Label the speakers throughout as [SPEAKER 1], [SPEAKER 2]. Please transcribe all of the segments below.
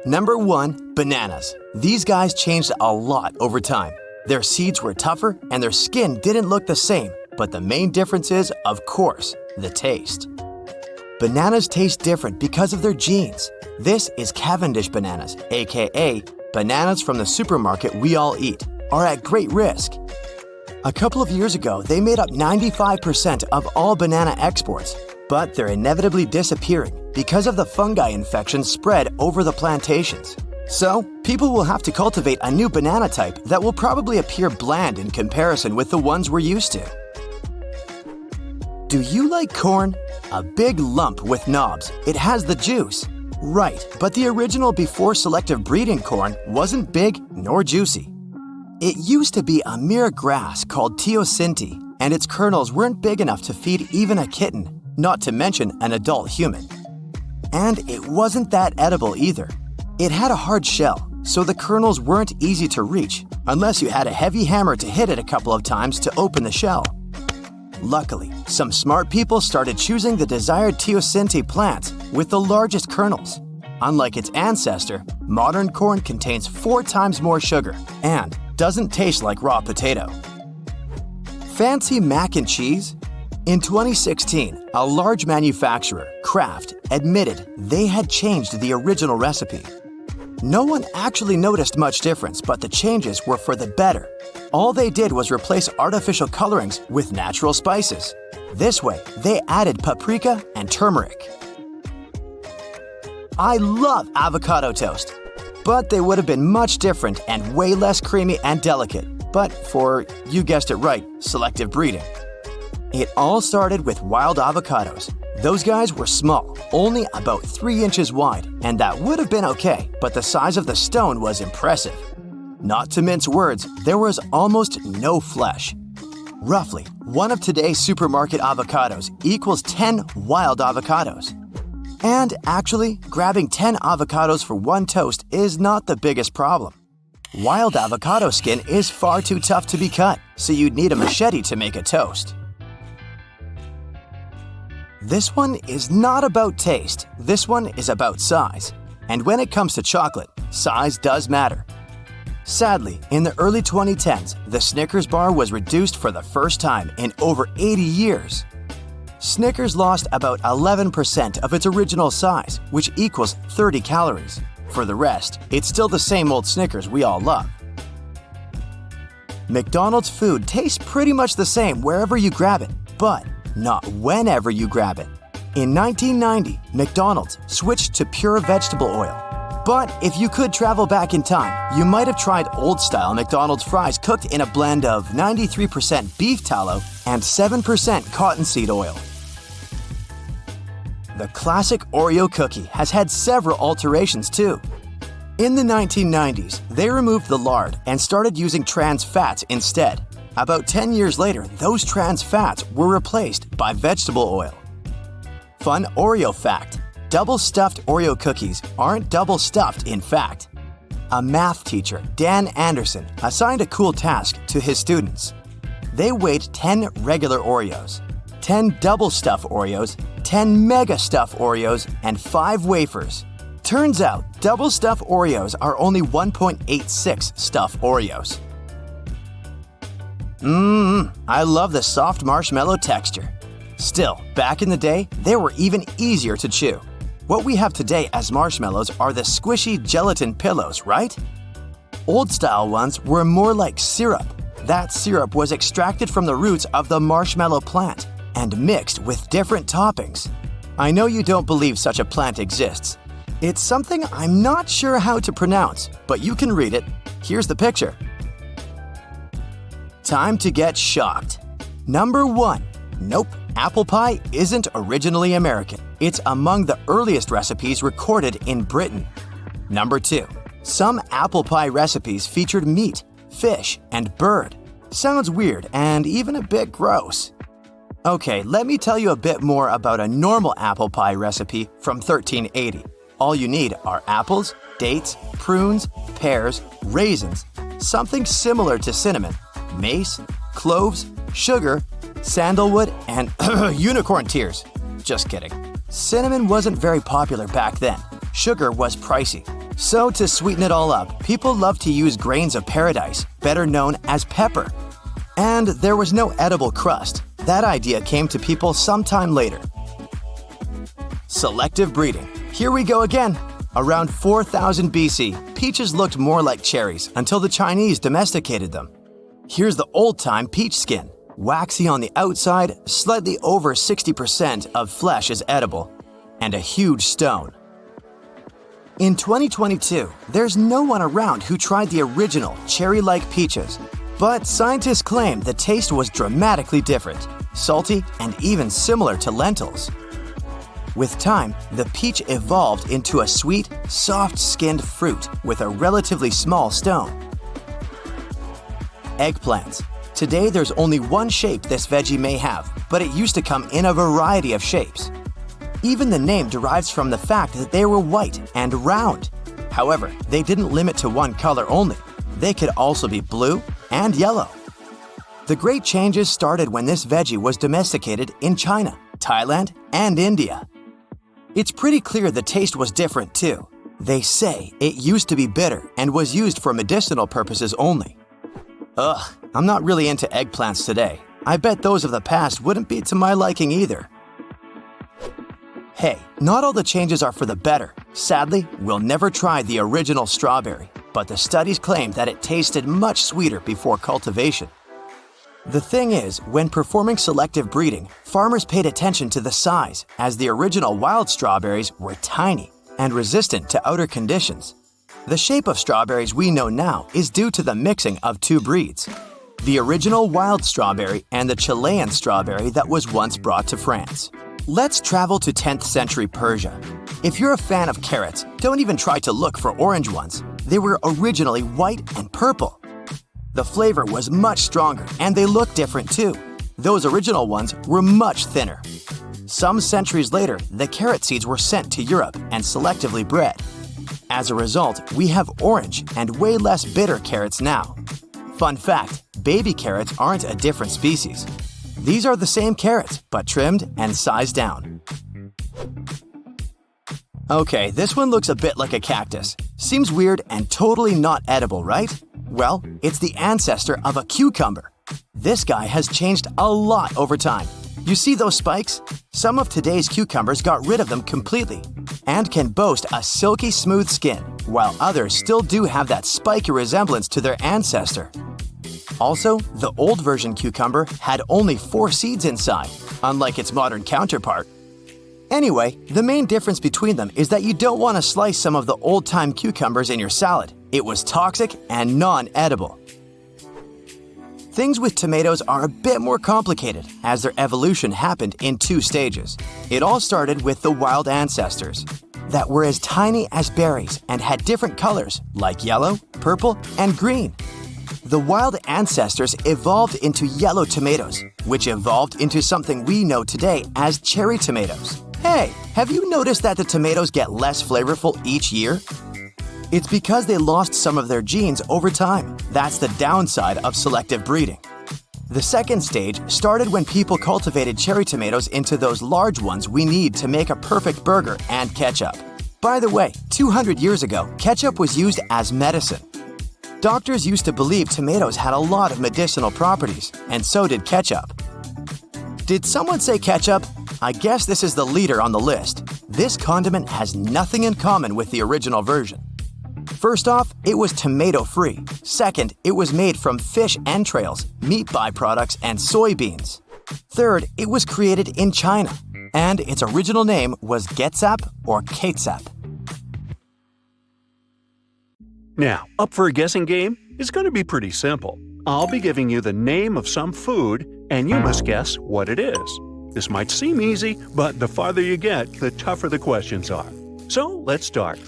[SPEAKER 1] Number 1. Bananas. These guys changed a lot over time. Their seeds were tougher and their skin didn't look the same, but the main difference is, of course, the taste. Bananas taste different because of their genes. This is Cavendish bananas, aka bananas from the supermarket we all eat, are at great risk. A couple of years ago, they made up 95% of all banana exports, but they're inevitably disappearing because of the fungi infections spread over the plantations. So, people will have to cultivate a new banana type that will probably appear bland in comparison with the ones we're used to. Do you like corn? A big lump with knobs. It has the juice. Right, but the original before selective breeding corn wasn't big nor juicy. It used to be a mere grass called teosinte, and its kernels weren't big enough to feed even a kitten, not to mention an adult human. And it wasn't that edible either. It had a hard shell, so the kernels weren't easy to reach, unless you had a heavy hammer to hit it a couple of times to open the shell. Luckily, some smart people started choosing the desired teosinte plant with the largest kernels. Unlike its ancestor, modern corn contains 4 times more sugar and doesn't taste like raw potato. Fancy mac and cheese? In 2016, a large manufacturer, Kraft, admitted they had changed the original recipe. No one actually noticed much difference, but the changes were for the better. All they did was replace artificial colorings with natural spices. This way, they added paprika and turmeric. I love avocado toast, but they would have been much different and way less creamy and delicate, but for, you guessed it right, selective breeding. It all started with wild avocados. Those guys were small, only about 3 inches wide, and that would have been okay, but the size of the stone was impressive. Not to mince words, there was almost no flesh. Roughly, one of today's supermarket avocados equals 10 wild avocados. And actually, grabbing 10 avocados for one toast is not the biggest problem. Wild avocado skin is far too tough to be cut, so you'd need a machete to make a toast. This one is not about taste, this one is about size. And when it comes to chocolate, size does matter. Sadly, in the early 2010s, the Snickers bar was reduced for the first time in over 80 years. Snickers lost about 11% of its original size, which equals 30 calories. For the rest, it's still the same old Snickers we all love. McDonald's food tastes pretty much the same wherever you grab it, but not whenever you grab it. In 1990, McDonald's switched to pure vegetable oil. But if you could travel back in time, you might have tried old-style McDonald's fries cooked in a blend of 93% beef tallow and 7% cottonseed oil. The classic Oreo cookie has had several alterations too. In the 1990s, they removed the lard and started using trans fats instead. About 10 years later, those trans fats were replaced by vegetable oil. Fun Oreo fact: double-stuffed Oreo cookies aren't double-stuffed in fact. A math teacher, Dan Anderson, assigned a cool task to his students. They weighed 10 regular Oreos, 10 double-stuffed Oreos, 10 mega-stuffed Oreos, and 5 wafers. Turns out, double-stuffed Oreos are only 1.86 stuffed Oreos. I love the soft marshmallow texture. Still, back in the day, they were even easier to chew. What we have today as marshmallows are the squishy gelatin pillows, right? Old-style ones were more like syrup. That syrup was extracted from the roots of the marshmallow plant and mixed with different toppings. I know you don't believe such a plant exists. It's something I'm not sure how to pronounce, but you can read it. Here's the picture. Time to get shocked. Number 1. Nope, apple pie isn't originally American. It's among the earliest recipes recorded in Britain. Number 2. Some apple pie recipes featured meat, fish, and bird. Sounds weird and even a bit gross. Okay, let me tell you a bit more about a normal apple pie recipe from 1380. All you need are apples, dates, prunes, pears, raisins, something similar to cinnamon, mace, cloves, sugar, sandalwood, and unicorn tears. Just kidding. Cinnamon wasn't very popular back then. Sugar was pricey. So to sweeten it all up, people love to use grains of paradise, better known as pepper. And there was no edible crust. That idea came to people sometime later. Selective breeding. Here we go again. Around 4000 BC, peaches looked more like cherries until the Chinese domesticated them. Here's the old-time peach skin. Waxy on the outside, slightly over 60% of flesh is edible, and a huge stone. In 2022, there's no one around who tried the original cherry-like peaches, but scientists claim the taste was dramatically different, salty and even similar to lentils. With time, the peach evolved into a sweet, soft-skinned fruit with a relatively small stone. Eggplants. Today there's only one shape this veggie may have, but it used to come in a variety of shapes. Even the name derives from the fact that they were white and round. However, they didn't limit to one color only. They could also be blue and yellow. The great changes started when this veggie was domesticated in China, Thailand, and India. It's pretty clear the taste was different too. They say it used to be bitter and was used for medicinal purposes only. Ugh, I'm not really into eggplants today. I bet those of the past wouldn't be to my liking either. Hey, not all the changes are for the better. Sadly, we'll never try the original strawberry, but the studies claim that it tasted much sweeter before cultivation. The thing is, when performing selective breeding, farmers paid attention to the size, as the original wild strawberries were tiny and resistant to outer conditions. The shape of strawberries we know now is due to the mixing of two breeds, the original wild strawberry and the Chilean strawberry that was once brought to France. Let's travel to 10th century Persia. If you're a fan of carrots, don't even try to look for orange ones. They were originally white and purple. The flavor was much stronger and they looked different too. Those original ones were much thinner. Some centuries later, the carrot seeds were sent to Europe and selectively bred. As a result, we have orange and way less bitter carrots now. Fun fact, baby carrots aren't a different species. These are the same carrots, but trimmed and sized down. Okay, this one looks a bit like a cactus. Seems weird and totally not edible, right? Well, it's the ancestor of a cucumber. This guy has changed a lot over time. You see those spikes? Some of today's cucumbers got rid of them completely and can boast a silky smooth skin, while others still do have that spiky resemblance to their ancestor. Also, the old version cucumber had only 4 seeds inside, unlike its modern counterpart. Anyway, the main difference between them is that you don't want to slice some of the old-time cucumbers in your salad. It was toxic and non-edible. Things with tomatoes are a bit more complicated, as their evolution happened in 2 stages. It all started with the wild ancestors that were as tiny as berries and had different colors like yellow, purple, and green. The wild ancestors evolved into yellow tomatoes, which evolved into something we know today as cherry tomatoes. Hey, have you noticed that the tomatoes get less flavorful each year? It's because they lost some of their genes over time. That's the downside of selective breeding. The second stage started when people cultivated cherry tomatoes into those large ones we need to make a perfect burger and ketchup. By the way, 200 years ago, ketchup was used as medicine. Doctors used to believe tomatoes had a lot of medicinal properties, and so did ketchup. Did someone say ketchup? I guess this is the leader on the list. This condiment has nothing in common with the original version. First off, it was tomato-free. Second, it was made from fish entrails, meat byproducts, and soybeans. Third, it was created in China, and its original name was ketchup or ketchup.
[SPEAKER 2] Now, up for a guessing game? It's going to be pretty simple. I'll be giving you the name of some food, and you must guess what it is. This might seem easy, but the farther you get, the tougher the questions are. So, let's start.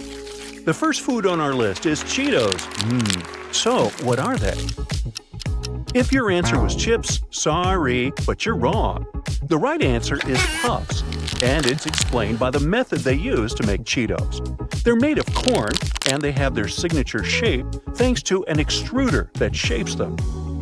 [SPEAKER 2] The first food on our list is Cheetos. So, what are they? If your answer was chips, sorry, but you're wrong. The right answer is puffs, and it's explained by the method they use to make Cheetos. They're made of corn, and they have their signature shape thanks to an extruder that shapes them.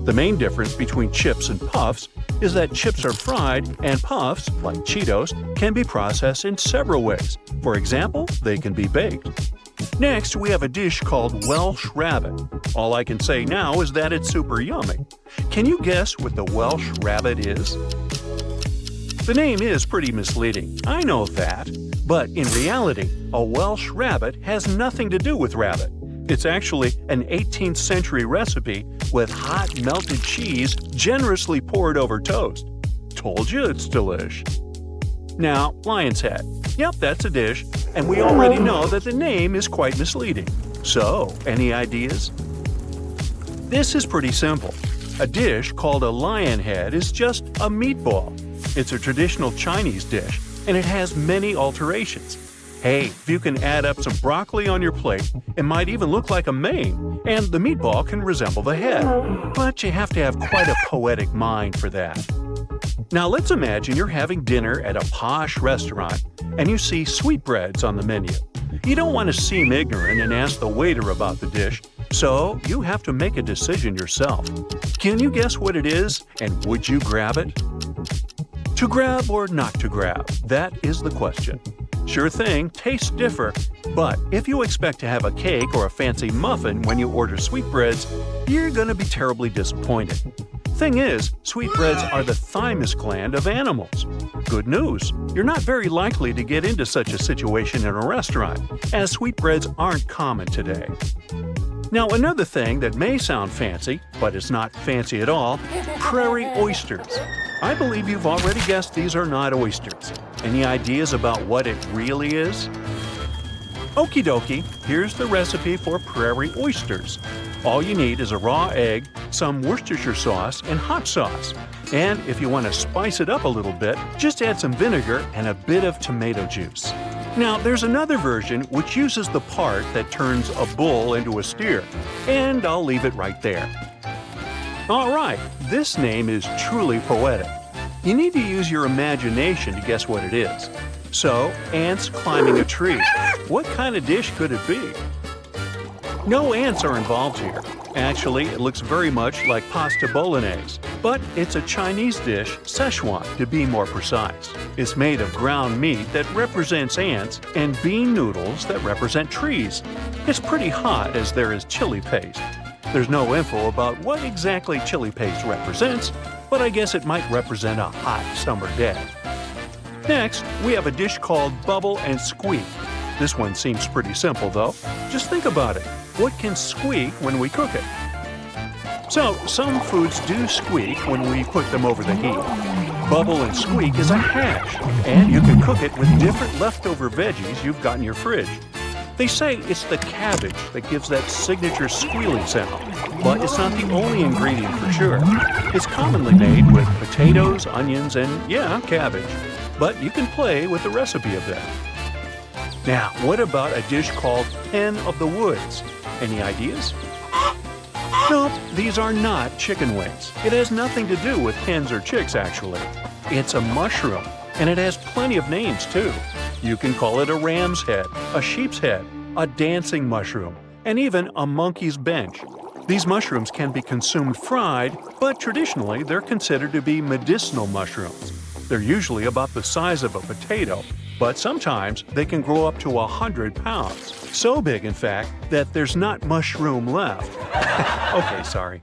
[SPEAKER 2] The main difference between chips and puffs is that chips are fried and puffs, like Cheetos, can be processed in several ways. For example, they can be baked. Next, we have a dish called Welsh rabbit. All I can say now is that it's super yummy. Can you guess what the Welsh rabbit is? The name is pretty misleading, I know that. But in reality, a Welsh rabbit has nothing to do with rabbit. It's actually an 18th century recipe with hot melted cheese generously poured over toast. Told you it's delish. Now, lion's head. Yep, that's a dish, and we already know that the name is quite misleading. So, any ideas? This is pretty simple. A dish called a lion head is just a meatball. It's a traditional Chinese dish, and it has many alterations. Hey, if you can add up some broccoli on your plate, it might even look like a mane, and the meatball can resemble the head. But you have to have quite a poetic mind for that. Now let's imagine you're having dinner at a posh restaurant, and you see sweetbreads on the menu. You don't want to seem ignorant and ask the waiter about the dish, so you have to make a decision yourself. Can you guess what it is, and would you grab it? To grab or not to grab? That is the question. Sure thing, tastes differ, but if you expect to have a cake or a fancy muffin when you order sweetbreads, you're going to be terribly disappointed. Thing is, sweetbreads are the thymus gland of animals. Good news, you're not very likely to get into such a situation in a restaurant, as sweetbreads aren't common today. Now another thing that may sound fancy, but is not fancy at all, prairie oysters. I believe you've already guessed these are not oysters. Any ideas about what it really is? Okie dokie, here's the recipe for prairie oysters. All you need is a raw egg, some Worcestershire sauce, and hot sauce. And if you want to spice it up a little bit, just add some vinegar and a bit of tomato juice. Now, there's another version which uses the part that turns a bull into a steer, and I'll leave it right there. Alright, this name is truly poetic. You need to use your imagination to guess what it is. So, ants climbing a tree. What kind of dish could it be? No ants are involved here. Actually, it looks very much like pasta bolognese, but it's a Chinese dish, Szechuan, to be more precise. It's made of ground meat that represents ants and bean noodles that represent trees. It's pretty hot as there is chili paste. There's no info about what exactly chili paste represents, but I guess it might represent a hot summer day. Next, we have a dish called bubble and squeak. This one seems pretty simple though. Just think about it. What can squeak when we cook it? So, some foods do squeak when we put them over the heat. Bubble and squeak is a hash, and you can cook it with different leftover veggies you've got in your fridge. They say it's the cabbage that gives that signature squealing sound, but it's not the only ingredient for sure. It's commonly made with potatoes, onions, and yeah, cabbage. But you can play with the recipe of that. Now, what about a dish called hen of the woods? Any ideas? Nope, these are not chicken wings. It has nothing to do with hens or chicks, actually. It's a mushroom, and it has plenty of names, too. You can call it a ram's head, a sheep's head, a dancing mushroom, and even a monkey's bench. These mushrooms can be consumed fried, but traditionally they're considered to be medicinal mushrooms. They're usually about the size of a potato, but sometimes they can grow up to 100 pounds. So big, in fact, that there's not much room left. Okay, sorry.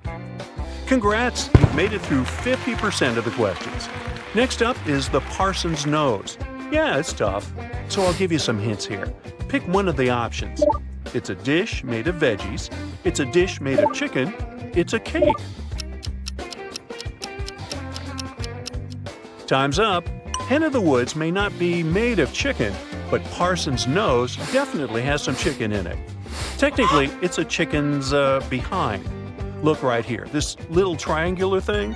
[SPEAKER 2] Congrats, you've made it through 50% of the questions. Next up is the parson's nose. Yeah, it's tough, so I'll give you some hints here. Pick one of the options. It's a dish made of veggies, it's a dish made of chicken, it's a cake. Time's up. Hen of the woods may not be made of chicken, but parson's nose definitely has some chicken in it. Technically, it's a chicken's behind. Look right here, this little triangular thing.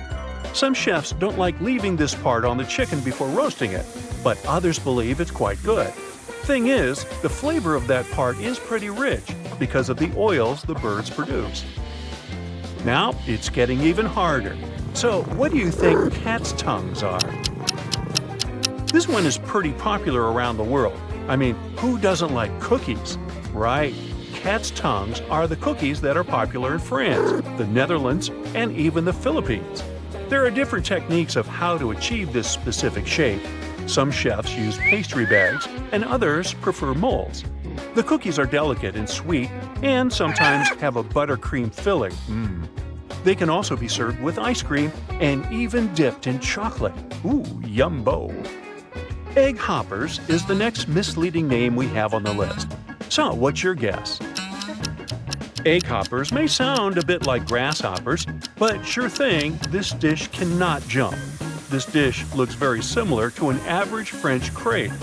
[SPEAKER 2] Some chefs don't like leaving this part on the chicken before roasting it, but others believe it's quite good. Thing is, the flavor of that part is pretty rich because of the oils the birds produce. Now, it's getting even harder. So, what do you think cat's tongues are? This one is pretty popular around the world. I mean, who doesn't like cookies? Right. Cat's tongues are the cookies that are popular in France, the Netherlands, and even the Philippines. There are different techniques of how to achieve this specific shape. Some chefs use pastry bags, and others prefer molds. The cookies are delicate and sweet and sometimes have a buttercream filling. They can also be served with ice cream and even dipped in chocolate. Ooh, yumbo! Egg hoppers is the next misleading name we have on the list. So, what's your guess? Egg hoppers may sound a bit like grasshoppers, but sure thing, this dish cannot jump. This dish looks very similar to an average French crepe,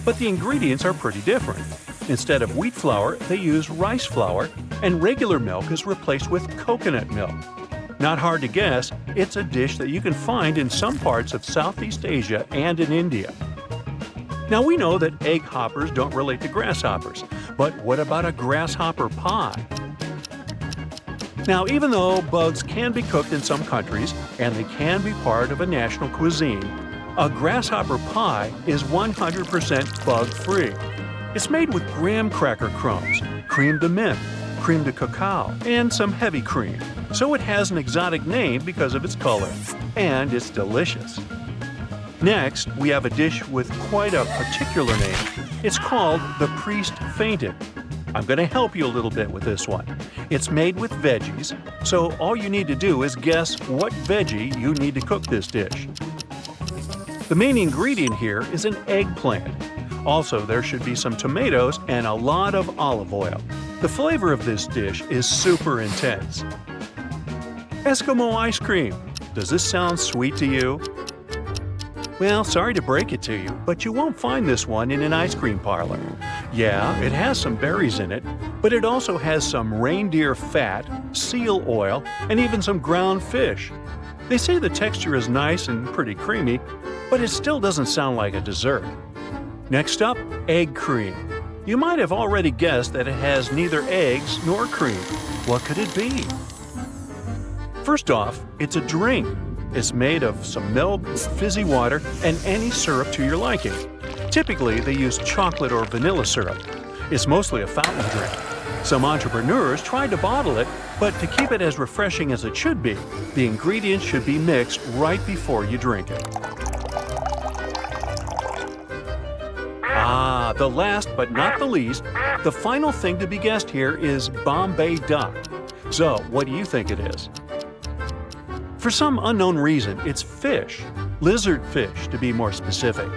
[SPEAKER 2] but the ingredients are pretty different. Instead of wheat flour, they use rice flour, and regular milk is replaced with coconut milk. Not hard to guess, it's a dish that you can find in some parts of Southeast Asia and in India. Now we know that egg hoppers don't relate to grasshoppers, but what about a grasshopper pie? Now, even though bugs can be cooked in some countries and they can be part of a national cuisine, a grasshopper pie is 100% bug-free. It's made with graham cracker crumbs, creme de menthe, creme de cacao, and some heavy cream. So it has an exotic name because of its color, and it's delicious. Next, we have a dish with quite a particular name. It's called the priest fainted. I'm going to help you a little bit with this one. It's made with veggies, so all you need to do is guess what veggie you need to cook this dish. The main ingredient here is an eggplant. Also, there should be some tomatoes and a lot of olive oil. The flavor of this dish is super intense. Eskimo ice cream. Does this sound sweet to you? Well, sorry to break it to you, but you won't find this one in an ice cream parlor. Yeah, it has some berries in it, but it also has some reindeer fat, seal oil, and even some ground fish. They say the texture is nice and pretty creamy, but it still doesn't sound like a dessert. Next up, egg cream. You might have already guessed that it has neither eggs nor cream. What could it be? First off, it's a drink. It's made of some milk, fizzy water, and any syrup to your liking. Typically, they use chocolate or vanilla syrup. It's mostly a fountain drink. Some entrepreneurs tried to bottle it, but to keep it as refreshing as it should be, the ingredients should be mixed right before you drink it. Ah, the last but not the least, the final thing to be guessed here is Bombay duck. So, what do you think it is? For some unknown reason, it's fish, lizard fish to be more specific.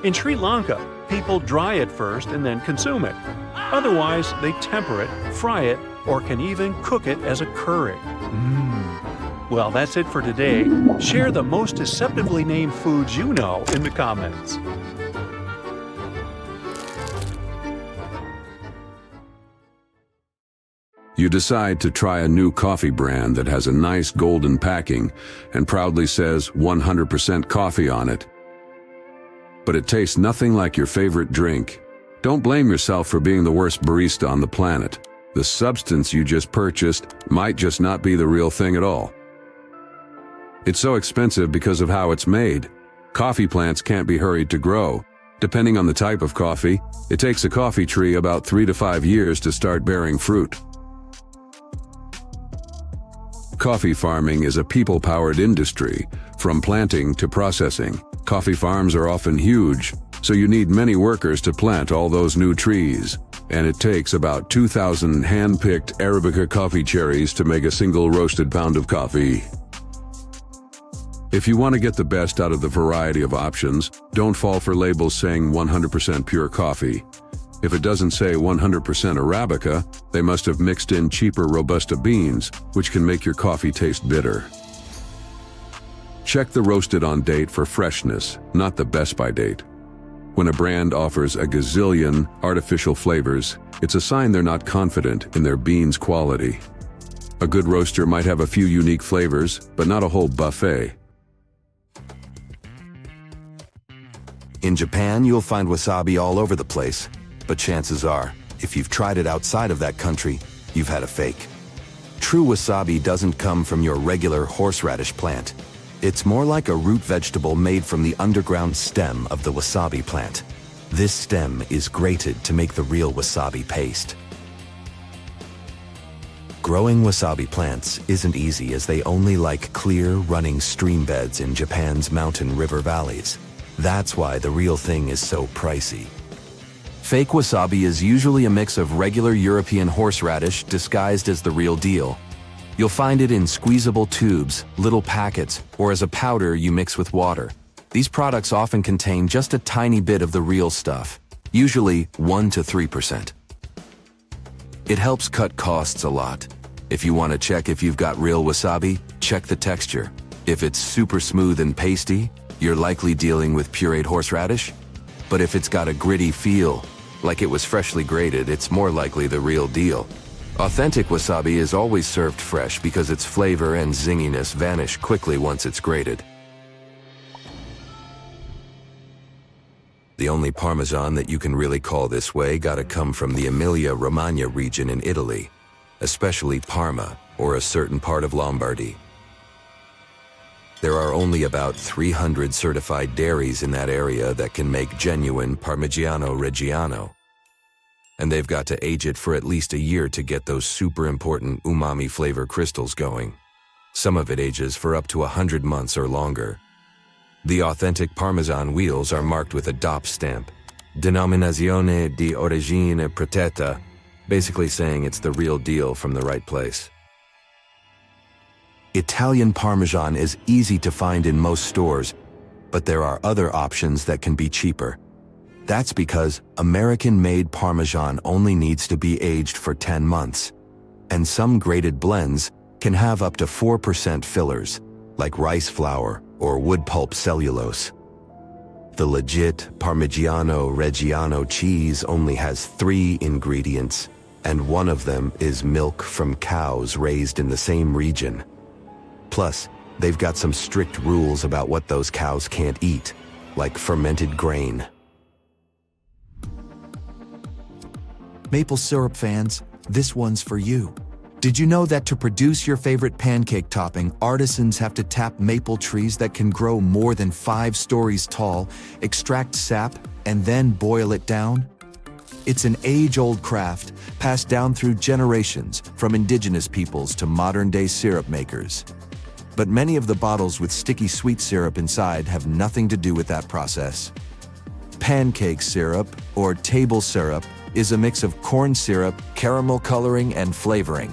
[SPEAKER 2] In Sri Lanka, people dry it first and then consume it. Otherwise, they temper it, fry it, or can even cook it as a curry. Well, that's it for today. Share the most deceptively named foods you know in the comments.
[SPEAKER 3] You decide to try a new coffee brand that has a nice golden packing and proudly says 100% coffee on it. But it tastes nothing like your favorite drink. Don't blame yourself for being the worst barista on the planet. The substance you just purchased might just not be the real thing at all. It's so expensive because of how it's made. Coffee plants can't be hurried to grow. Depending on the type of coffee, it takes a coffee tree about 3 to 5 years to start bearing fruit. Coffee farming is a people-powered industry, from planting to processing. Coffee farms are often huge, so you need many workers to plant all those new trees. And it takes about 2,000 hand-picked Arabica coffee cherries to make a single roasted pound of coffee. If you want to get the best out of the variety of options, don't fall for labels saying 100% pure coffee. If it doesn't say 100% Arabica, they must have mixed in cheaper Robusta beans, which can make your coffee taste bitter. Check the roasted on date for freshness, not the best by date. When a brand offers a gazillion artificial flavors, it's a sign they're not confident in their beans' quality. A good roaster might have a few unique flavors, but not a whole buffet.
[SPEAKER 4] In Japan, you'll find wasabi all over the place. But chances are, if you've tried it outside of that country, you've had a fake. True wasabi doesn't come from your regular horseradish plant. It's more like a root vegetable made from the underground stem of the wasabi plant. This stem is grated to make the real wasabi paste. Growing wasabi plants isn't easy, as they only like clear, running stream beds in Japan's mountain river valleys. That's why the real thing is so pricey. Fake wasabi is usually a mix of regular European horseradish disguised as the real deal. You'll find it in squeezable tubes, little packets, or as a powder you mix with water. These products often contain just a tiny bit of the real stuff, usually 1 to 3%. It helps cut costs a lot. If you want to check if you've got real wasabi, check the texture. If it's super smooth and pasty, you're likely dealing with pureed horseradish. But if it's got a gritty feel, like it was freshly grated, it's more likely the real deal. Authentic wasabi is always served fresh because its flavor and zinginess vanish quickly once it's grated. The only Parmesan that you can really call this way gotta come from the Emilia-Romagna region in Italy, especially Parma, or a certain part of Lombardy. There are only about 300 certified dairies in that area that can make genuine Parmigiano Reggiano. And they've got to age it for at least a year to get those super important umami flavor crystals going. Some of it ages for up to 100 months or longer. The authentic Parmesan wheels are marked with a DOP stamp, Denominazione di Origine Protetta, basically saying it's the real deal from the right place. Italian Parmesan is easy to find in most stores, but there are other options that can be cheaper. That's because American-made Parmesan only needs to be aged for 10 months, and some grated blends can have up to 4% fillers, like rice flour or wood pulp cellulose. The legit Parmigiano Reggiano cheese only has 3 ingredients, and one of them is milk from cows raised in the same region. Plus, they've got some strict rules about what those cows can't eat, like fermented grain.
[SPEAKER 5] Maple syrup fans, this one's for you. Did you know that to produce your favorite pancake topping, artisans have to tap maple trees that can grow more than 5 stories tall, extract sap, and then boil it down? It's an age-old craft, passed down through generations, from indigenous peoples to modern-day syrup makers. But many of the bottles with sticky sweet syrup inside have nothing to do with that process. Pancake syrup, or table syrup, is a mix of corn syrup, caramel coloring, and flavoring.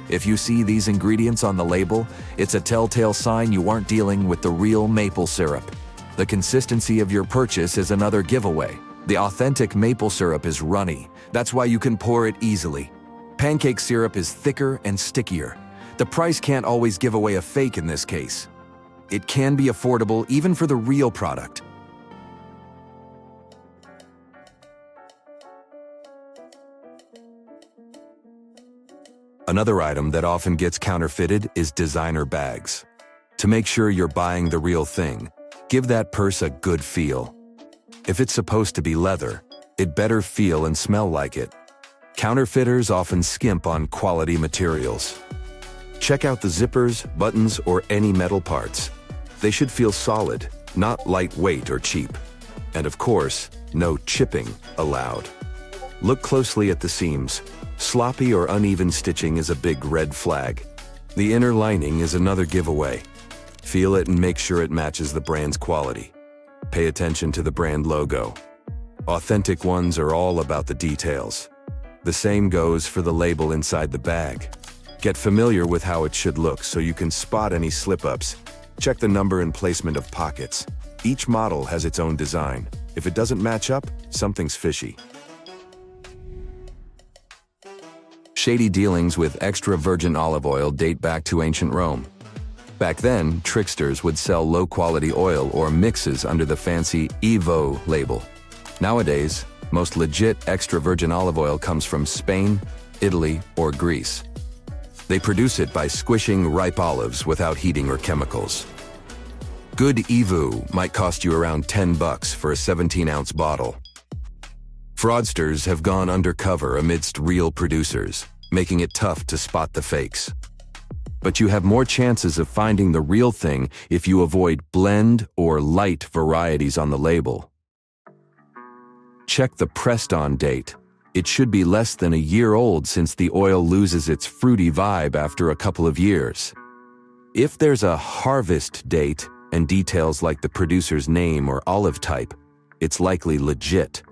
[SPEAKER 5] If you see these ingredients on the label, it's a telltale sign you aren't dealing with the real maple syrup. The consistency of your purchase is another giveaway. The authentic maple syrup is runny. That's why you can pour it easily. Pancake syrup is thicker and stickier. The price can't always give away a fake in this case. It can be affordable even for the real product.
[SPEAKER 4] Another item that often gets counterfeited is designer bags. To make sure you're buying the real thing, give that purse a good feel. If it's supposed to be leather, it better feel and smell like it. Counterfeiters often skimp on quality materials. Check out the zippers, buttons, or any metal parts. They should feel solid, not lightweight or cheap. And of course, no chipping allowed. Look closely at the seams. Sloppy or uneven stitching is a big red flag. The inner lining is another giveaway. Feel it and make sure it matches the brand's quality. Pay attention to the brand logo. Authentic ones are all about the details. The same goes for the label inside the bag. Get familiar with how it should look so you can spot any slip-ups. Check the number and placement of pockets. Each model has its own design. If it doesn't match up, something's fishy. Shady dealings with extra virgin olive oil date back to ancient Rome. Back then, tricksters would sell low-quality oil or mixes under the fancy Evo label. Nowadays, most legit extra virgin olive oil comes from Spain, Italy, or Greece. They produce it by squishing ripe olives without heating or chemicals. Good Evo might cost you around $10 for a 17-ounce bottle. Fraudsters have gone undercover amidst real producers, making it tough to spot the fakes. But you have more chances of finding the real thing if you avoid blend or light varieties on the label. Check the pressed-on date. It should be less than a year old since the oil loses its fruity vibe after a couple of years. If there's a harvest date and details like the producer's name or olive type, it's likely legit.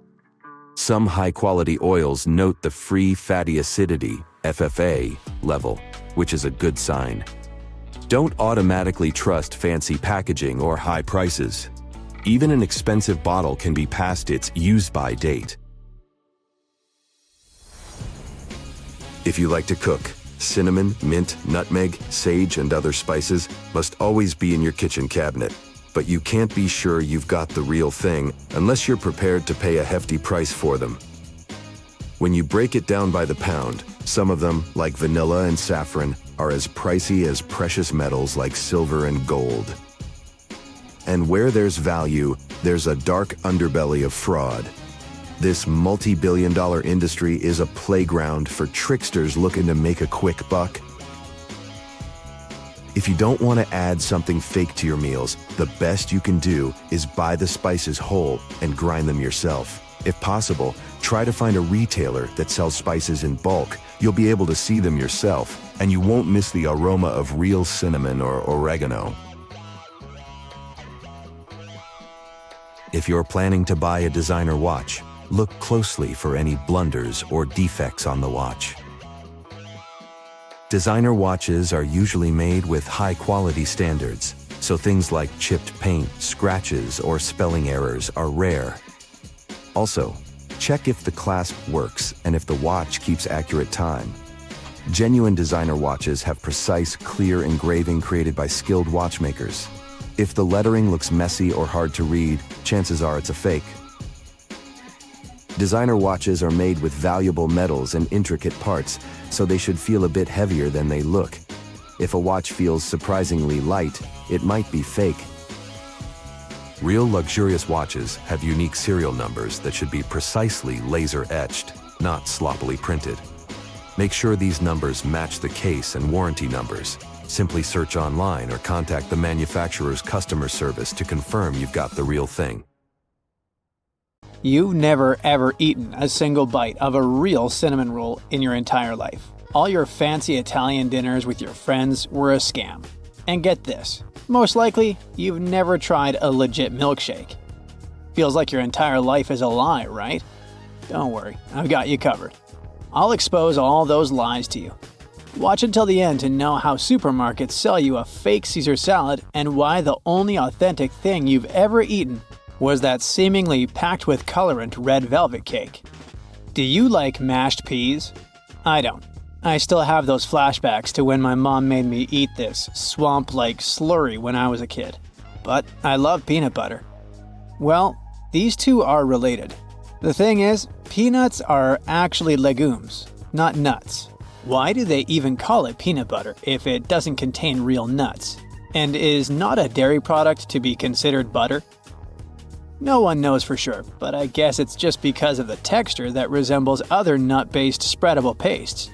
[SPEAKER 4] Some high-quality oils note the free fatty acidity, FFA, level, which is a good sign. Don't automatically trust fancy packaging or high prices. Even an expensive bottle can be past its use-by date. If you like to cook, cinnamon, mint, nutmeg, sage, and other spices must always be in your kitchen cabinet. But you can't be sure you've got the real thing unless you're prepared to pay a hefty price for them. When you break it down by the pound, some of them, like vanilla and saffron, are as pricey as precious metals like silver and gold. And where there's value, there's a dark underbelly of fraud. This multi-billion-dollar industry is a playground for tricksters looking to make a quick buck. If you don't want to add something fake to your meals, the best you can do is buy the spices whole and grind them yourself. If possible, try to find a retailer that sells spices in bulk. You'll be able to see them yourself, and you won't miss the aroma of real cinnamon or oregano. If you're planning to buy a designer watch, look closely for any blunders or defects on the watch. Designer watches are usually made with high-quality standards, so things like chipped paint, scratches, or spelling errors are rare. Also, check if the clasp works and if the watch keeps accurate time. Genuine designer watches have precise, clear engraving created by skilled watchmakers. If the lettering looks messy or hard to read, chances are it's a fake. Designer watches are made with valuable metals and intricate parts, so they should feel a bit heavier than they look. If a watch feels surprisingly light, it might be fake. Real luxurious watches have unique serial numbers that should be precisely laser-etched, not sloppily printed. Make sure these numbers match the case and warranty numbers. Simply search online or contact the manufacturer's customer service to confirm you've got the real thing.
[SPEAKER 6] You've never ever eaten a single bite of a real cinnamon roll in your entire life. All your fancy Italian dinners with your friends were a scam. And get this, most likely, you've never tried a legit milkshake. Feels like your entire life is a lie, right? Don't worry, I've got you covered. I'll expose all those lies to you. Watch until the end to know how supermarkets sell you a fake Caesar salad and why the only authentic thing you've ever eaten was that seemingly packed with colorant red velvet cake. Do you like mashed peas? I don't. I still have those flashbacks to when my mom made me eat this swamp-like slurry when I was a kid. But I love peanut butter. Well, these two are related. The thing is, peanuts are actually legumes, not nuts. Why do they even call it peanut butter if it doesn't contain real nuts? And is not a dairy product to be considered butter? No one knows for sure, but I guess it's just because of the texture that resembles other nut-based spreadable pastes.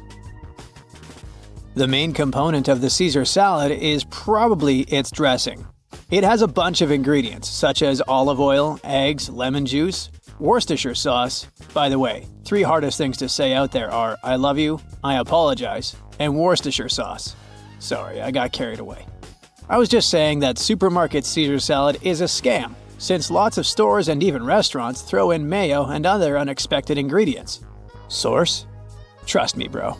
[SPEAKER 6] The main component of the Caesar salad is probably its dressing. It has a bunch of ingredients, such as olive oil, eggs, lemon juice, Worcestershire sauce. By the way, 3 hardest things to say out there are I love you, I apologize, and Worcestershire sauce. Sorry, I got carried away. I was just saying that supermarket Caesar salad is a scam, since lots of stores and even restaurants throw in mayo and other unexpected ingredients. Source? Trust me, bro.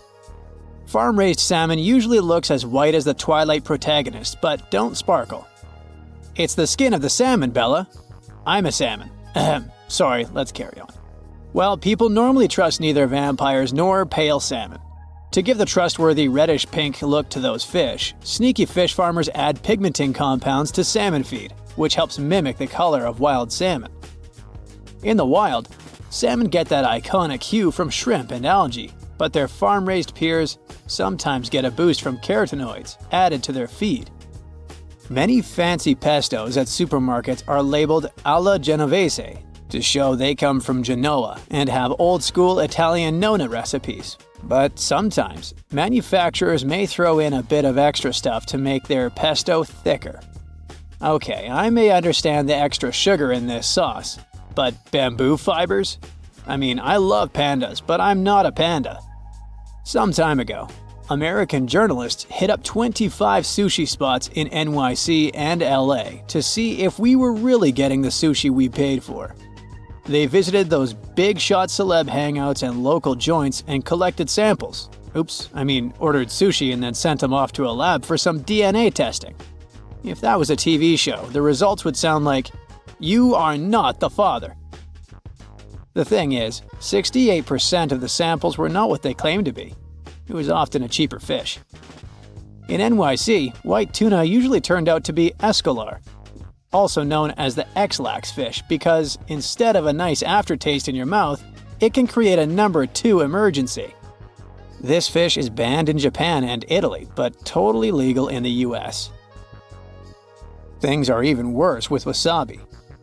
[SPEAKER 6] Farm-raised salmon usually looks as white as the Twilight protagonist, but don't sparkle. It's the skin of the salmon, Bella. I'm a salmon. Ahem. Sorry, let's carry on. Well, people normally trust neither vampires nor pale salmon. To give the trustworthy reddish-pink look to those fish, sneaky fish farmers add pigmenting compounds to salmon feed, which helps mimic the color of wild salmon. In the wild, salmon get that iconic hue from shrimp and algae, but their farm-raised peers sometimes get a boost from carotenoids added to their feed. Many fancy pestos at supermarkets are labeled alla Genovese to show they come from Genoa and have old-school Italian nonna recipes. But sometimes, manufacturers may throw in a bit of extra stuff to make their pesto thicker. Okay, I may understand the extra sugar in this sauce, but bamboo fibers? I mean, I love pandas, but I'm not a panda. Some time ago, American journalists hit up 25 sushi spots in NYC and LA to see if we were really getting the sushi we paid for. They visited those big shot celeb hangouts and local joints and collected samples. Ordered sushi and then sent them off to a lab for some DNA testing. If that was a TV show, the results would sound like, "You are not the father." The thing is, 68% of the samples were not what they claimed to be. It was often a cheaper fish. In NYC, white tuna usually turned out to be escolar, also known as the X-lax fish, because instead of a nice aftertaste in your mouth, it can create a number 2 emergency. This fish is banned in Japan and Italy, but totally legal in the US. Things are even worse with wasabi.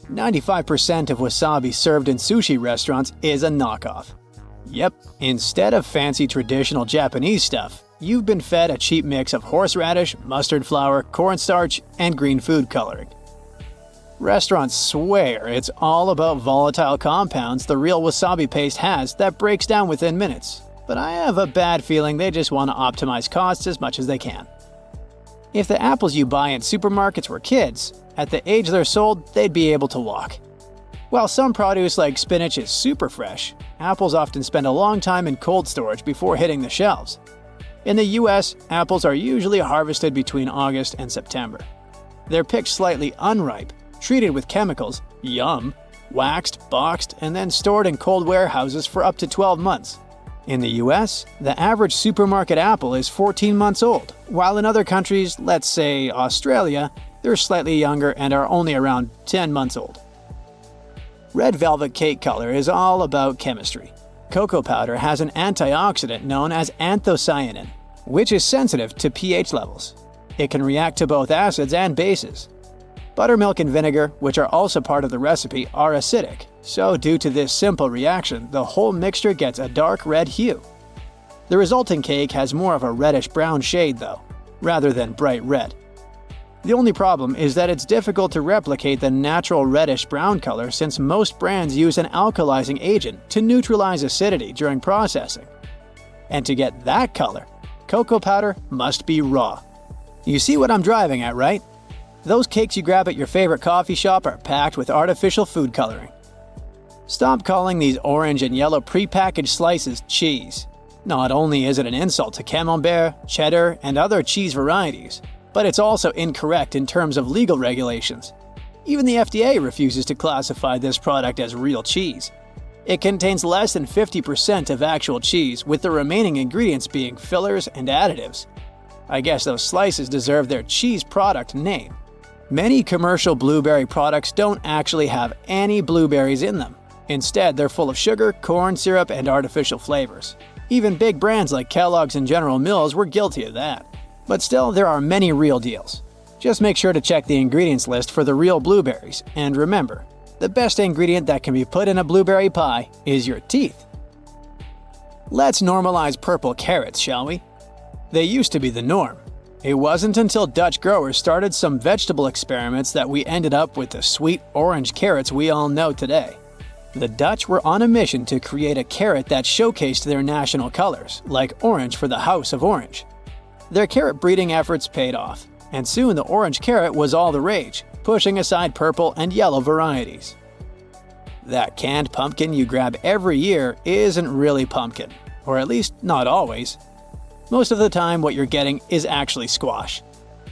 [SPEAKER 6] 95% of wasabi served in sushi restaurants is a knockoff. Yep, instead of fancy traditional Japanese stuff, you've been fed a cheap mix of horseradish, mustard flour, cornstarch, and green food coloring. Restaurants swear it's all about volatile compounds the real wasabi paste has that breaks down within minutes, but I have a bad feeling they just want to optimize costs as much as they can. If the apples you buy in supermarkets were kids, at the age they're sold, they'd be able to walk. While some produce like spinach is super fresh, apples often spend a long time in cold storage before hitting the shelves. In the US, apples are usually harvested between August and September. They're picked slightly unripe, treated with chemicals, waxed, boxed, and then stored in cold warehouses for up to 12 months. In the US, the average supermarket apple is 14 months old, while in other countries, let's say Australia, they're slightly younger and are only around 10 months old. Red velvet cake color is all about chemistry. Cocoa powder has an antioxidant known as anthocyanin, which is sensitive to pH levels. It can react to both acids and bases. Buttermilk and vinegar, which are also part of the recipe, are acidic, so due to this simple reaction, the whole mixture gets a dark red hue. The resulting cake has more of a reddish-brown shade though, rather than bright red. The only problem is that it's difficult to replicate the natural reddish-brown color since most brands use an alkalizing agent to neutralize acidity during processing. And to get that color, cocoa powder must be raw. You see what I'm driving at, right? Those cakes you grab at your favorite coffee shop are packed with artificial food coloring. Stop calling these orange and yellow prepackaged slices cheese. Not only is it an insult to camembert, cheddar, and other cheese varieties, but it's also incorrect in terms of legal regulations. Even the FDA refuses to classify this product as real cheese. It contains less than 50% of actual cheese, with the remaining ingredients being fillers and additives. I guess those slices deserve their cheese product name. Many commercial blueberry products don't actually have any blueberries in them. Instead, they're full of sugar, corn syrup, and artificial flavors. Even big brands like Kellogg's and General Mills were guilty of that. But still, there are many real deals. Just make sure to check the ingredients list for the real blueberries, and remember, the best ingredient that can be put in a blueberry pie is your teeth. Let's normalize purple carrots, shall we? They used to be the norm. It wasn't until Dutch growers started some vegetable experiments that we ended up with the sweet orange carrots we all know today. The Dutch were on a mission to create a carrot that showcased their national colors, like orange for the House of Orange. Their carrot breeding efforts paid off, and soon the orange carrot was all the rage, pushing aside purple and yellow varieties. That canned pumpkin you grab every year isn't really pumpkin, or at least not always. Most of the time what you're getting is actually squash.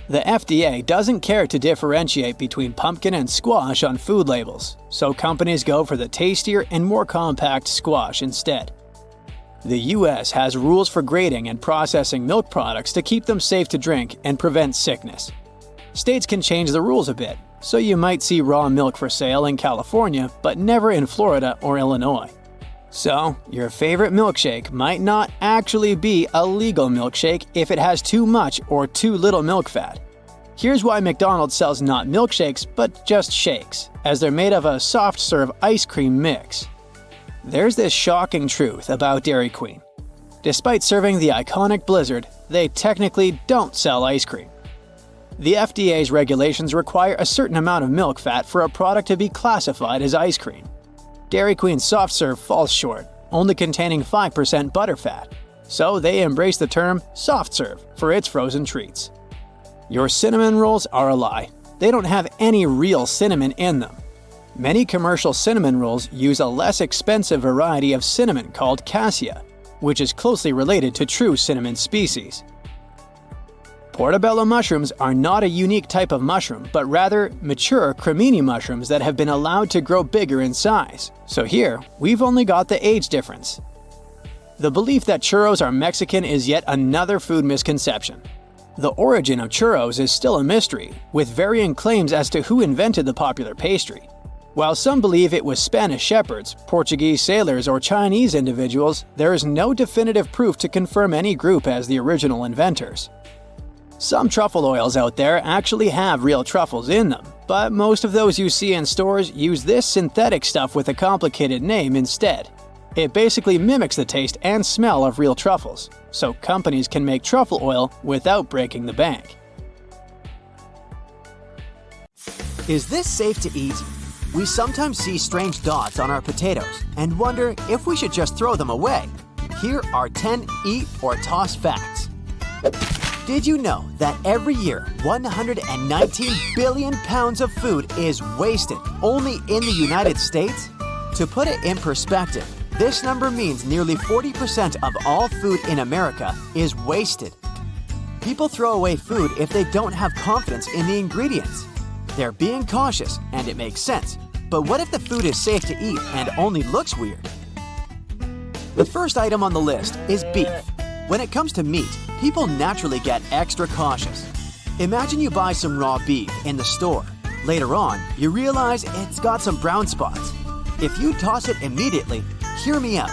[SPEAKER 6] The FDA doesn't care to differentiate between pumpkin and squash on food labels, so companies go for the tastier and more compact squash instead. The US has rules for grading and processing milk products to keep them safe to drink and prevent sickness. States can change the rules a bit, so you might see raw milk for sale in California, but never in Florida or Illinois. So, your favorite milkshake might not actually be a legal milkshake if it has too much or too little milk fat. Here's why McDonald's sells not milkshakes, but just shakes, as they're made of a soft-serve ice cream mix. There's this shocking truth about Dairy Queen. Despite serving the iconic Blizzard, they technically don't sell ice cream. The FDA's regulations require a certain amount of milk fat for a product to be classified as ice cream. Dairy Queen's soft serve falls short, only containing 5% butterfat, so they embrace the term soft serve for its frozen treats. Your cinnamon rolls are a lie. They don't have any real cinnamon in them. Many commercial cinnamon rolls use a less expensive variety of cinnamon called cassia, which is closely related to true cinnamon species. Portobello mushrooms are not a unique type of mushroom, but rather mature cremini mushrooms that have been allowed to grow bigger in size. So here, we've only got the age difference. The belief that churros are Mexican is yet another food misconception. The origin of churros is still a mystery, with varying claims as to who invented the popular pastry. While some believe it was Spanish shepherds, Portuguese sailors, or Chinese individuals, there is no definitive proof to confirm any group as the original inventors. Some truffle oils out there actually have real truffles in them, but most of those you see in stores use this synthetic stuff with a complicated name instead. It basically mimics the taste and smell of real truffles, so companies can make truffle oil without breaking the bank.
[SPEAKER 1] Is this safe to eat? We sometimes see strange dots on our potatoes and wonder if we should just throw them away. Here are 10 eat or toss facts. Did you know that every year 119 billion pounds of food is wasted only in the United States? To put it in perspective, this number means nearly 40% of all food in America is wasted. People throw away food if they don't have confidence in the ingredients. They're being cautious, and it makes sense. But what if the food is safe to eat and only looks weird? The first item on the list is beef. When it comes to meat, people naturally get extra cautious. Imagine you buy some raw beef in the store. Later on, you realize it's got some brown spots. If you toss it immediately, hear me out.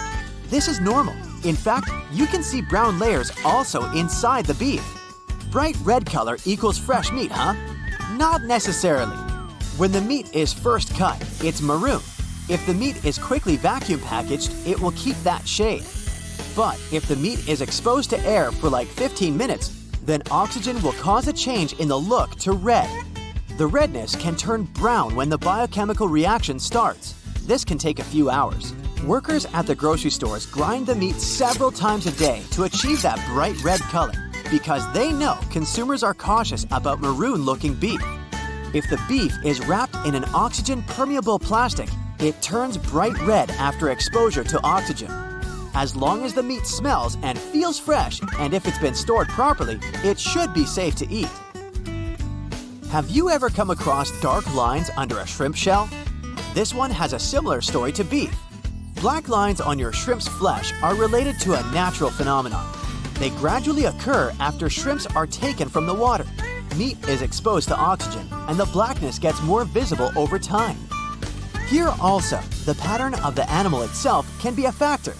[SPEAKER 1] This is normal. In fact, you can see brown layers also inside the beef. Bright red color equals fresh meat, huh? Not necessarily. When the meat is first cut, it's maroon. If the meat is quickly vacuum packaged, it will keep that shade. But if the meat is exposed to air for like 15 minutes, then oxygen will cause a change in the look to red. The redness can turn brown when the biochemical reaction starts. This can take a few hours. Workers at the grocery stores grind the meat several times a day to achieve that bright red color because they know consumers are cautious about maroon-looking beef. If the beef is wrapped in an oxygen-permeable plastic, it turns bright red after exposure to oxygen. As long as the meat smells and feels fresh, and if it's been stored properly, it should be safe to eat. Have you ever come across dark lines under a shrimp shell? This one has a similar story to beef. Black lines on your shrimp's flesh are related to a natural phenomenon. They gradually occur after shrimps are taken from the water. Meat is exposed to oxygen, and the blackness gets more visible over time. Here also, the pattern of the animal itself can be a factor.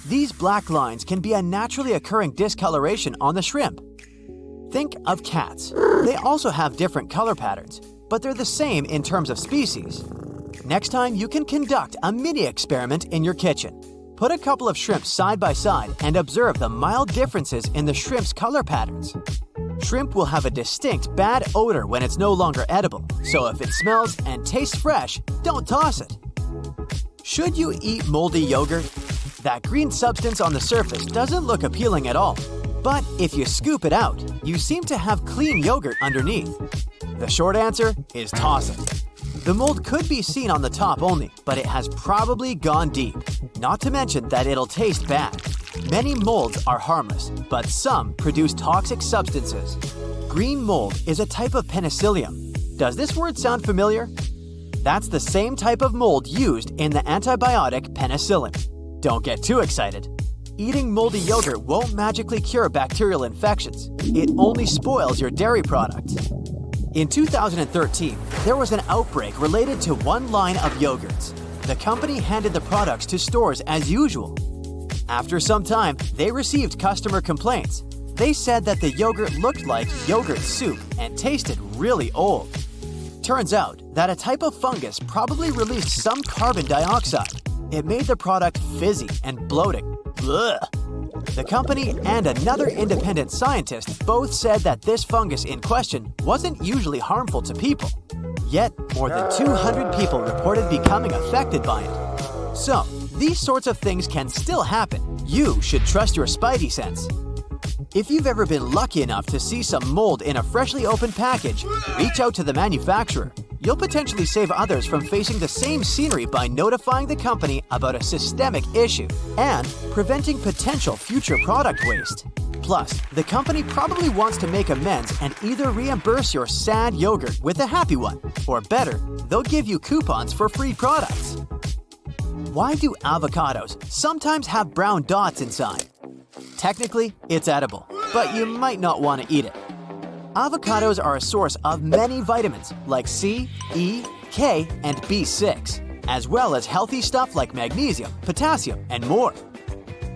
[SPEAKER 1] These black lines can be a naturally occurring discoloration on the shrimp. Think of cats. They also have different color patterns, but they're the same in terms of species. Next time, you can conduct a mini experiment in your kitchen. Put a couple of shrimps side by side and observe the mild differences in the shrimp's color patterns. Shrimp will have a distinct bad odor when it's no longer edible, so if it smells and tastes fresh, don't toss it. Should you eat moldy yogurt? That green substance on the surface doesn't look appealing at all. But if you scoop it out, you seem to have clean yogurt underneath. The short answer is toss it. The mold could be seen on the top only, but it has probably gone deep. Not to mention that it'll taste bad. Many molds are harmless, but some produce toxic substances. Green mold is a type of penicillium. Does this word sound familiar? That's the same type of mold used in the antibiotic penicillin. Don't get too excited. Eating moldy yogurt won't magically cure bacterial infections. It only spoils your dairy product. In 2013, there was an outbreak related to one line of yogurts. The company handed the products to stores as usual. After some time, they received customer complaints. They said that the yogurt looked like yogurt soup and tasted really old. Turns out that a type of fungus probably released some carbon dioxide. It made the product fizzy and bloating. Ugh. The company and another independent scientist both said that this fungus in question wasn't usually harmful to people. Yet, more than 200 people reported becoming affected by it. So, these sorts of things can still happen. You should trust your spidey sense. If you've ever been lucky enough to see some mold in a freshly opened package, reach out to the manufacturer. you'll potentially save others from facing the same scenery by notifying the company about a systemic issue and preventing potential future product waste. Plus, the company probably wants to make amends and either reimburse your sad yogurt with a happy one, or better, they'll give you coupons for free products. Why do avocados sometimes have brown dots inside? Technically, it's edible, but you might not want to eat it. Avocados are a source of many vitamins like C, E, K, and B6, as well as healthy stuff like magnesium, potassium, and more.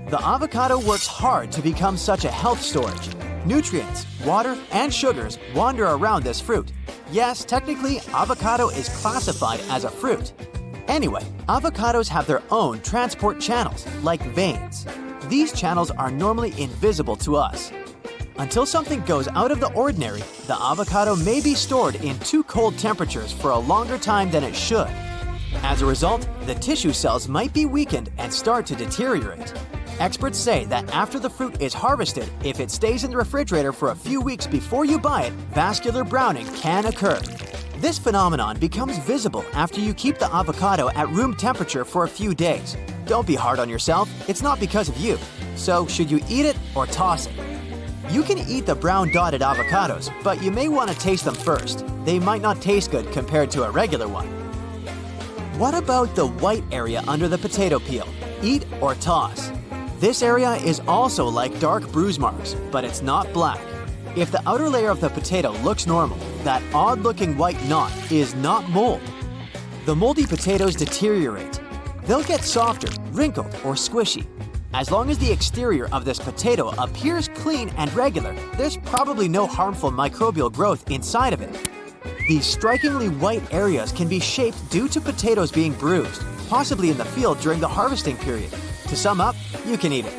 [SPEAKER 1] The avocado works hard to become such a health storage. Nutrients, water, and sugars wander around this fruit. Yes, technically, avocado is classified as a fruit. Anyway, avocados have their own transport channels, like veins. These channels are normally invisible to us. Until something goes out of the ordinary, the avocado may be stored in too cold temperatures for a longer time than it should. As a result, the tissue cells might be weakened and start to deteriorate. Experts say that after the fruit is harvested, if it stays in the refrigerator for a few weeks before you buy it, vascular browning can occur. This phenomenon becomes visible after you keep the avocado at room temperature for a few days. Don't be hard on yourself, it's not because of you. So, should you eat it or toss it? You can eat the brown dotted avocados, but you may want to taste them first. They might not taste good compared to a regular one. What about the white area under the potato peel? Eat or toss? This area is also like dark bruise marks, but it's not black. If the outer layer of the potato looks normal, that odd-looking white knot is not mold. The moldy potatoes deteriorate. They'll get softer, wrinkled, or squishy. As long as the exterior of this potato appears clean and regular, there's probably no harmful microbial growth inside of it. These strikingly white areas can be shaped due to potatoes being bruised, possibly in the field during the harvesting period. To sum up, you can eat it.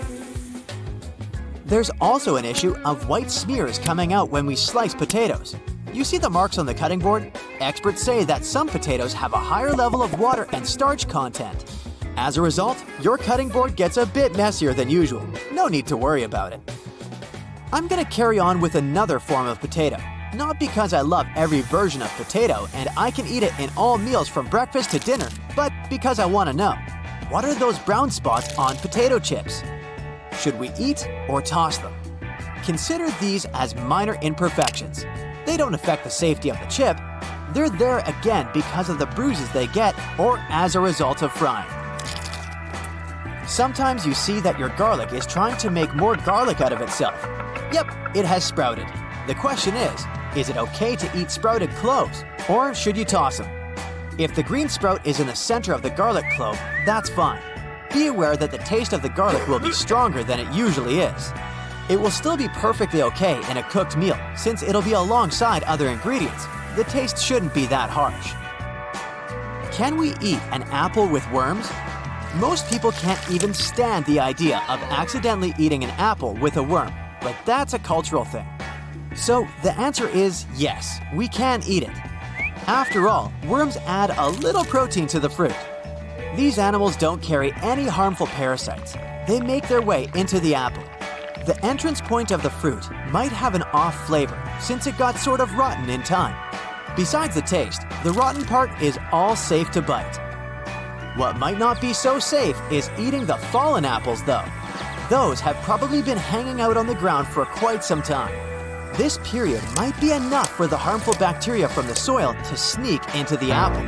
[SPEAKER 1] There's also an issue of white smears coming out when we slice potatoes. You see the marks on the cutting board? Experts say that some potatoes have a higher level of water and starch content. As a result, your cutting board gets a bit messier than usual. No need to worry about it. I'm gonna carry on with another form of potato. Not because I love every version of potato and I can eat it in all meals from breakfast to dinner, but because I want to know, what are those brown spots on potato chips? Should we eat or toss them? Consider these as minor imperfections. They don't affect the safety of the chip. They're there again because of the bruises they get or as a result of frying. Sometimes you see that your garlic is trying to make more garlic out of itself. Yep, it has sprouted. The question is it okay to eat sprouted cloves, or should you toss them? If the green sprout is in the center of the garlic clove, that's fine. Be aware that the taste of the garlic will be stronger than it usually is. It will still be perfectly okay in a cooked meal, since it'll be alongside other ingredients. The taste shouldn't be that harsh. Can we eat an apple with worms? Most people can't even stand the idea of accidentally eating an apple with a worm, but that's a cultural thing. So the answer is yes, we can eat it. After all, worms add a little protein to the fruit. These animals don't carry any harmful parasites. They make their way into the apple. The entrance point of the fruit might have an off flavor since it got sort of rotten in time. Besides the taste, the rotten part is all safe to bite. What might not be so safe is eating the fallen apples though. Those have probably been hanging out on the ground for quite some time. This period might be enough for the harmful bacteria from the soil to sneak into the apple.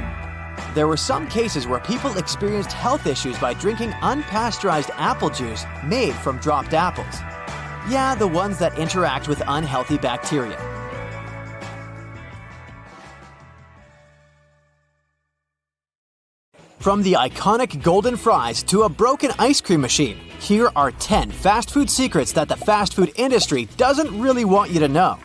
[SPEAKER 1] There were some cases where people experienced health issues by drinking unpasteurized apple juice made from dropped apples. Yeah, the ones that interact with unhealthy bacteria. From the iconic golden fries to a broken ice cream machine, here are 10 fast food secrets that the fast food industry doesn't really want you to know.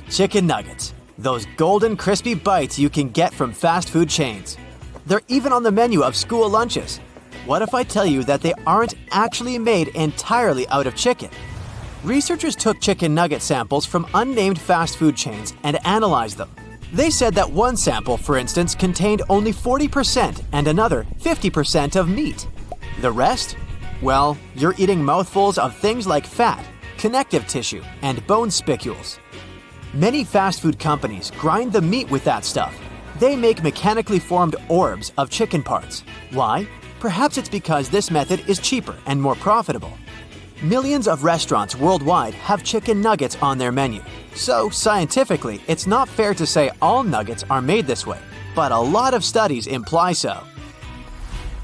[SPEAKER 1] Chicken nuggets. Those golden crispy bites you can get from fast food chains. They're even on the menu of school lunches. What if I tell you that they aren't actually made entirely out of chicken? Researchers took chicken nugget samples from unnamed fast food chains and analyzed them. They said that one sample, for instance, contained only 40% and another 50% of meat. The rest? Well, you're eating mouthfuls of things like fat, connective tissue, and bone spicules. Many fast food companies grind the meat with that stuff. They make mechanically formed orbs of chicken parts. Why? Perhaps it's because this method is cheaper and more profitable. Millions of restaurants worldwide have chicken nuggets on their menu. So, scientifically, it's not fair to say all nuggets are made this way, but a lot of studies imply so.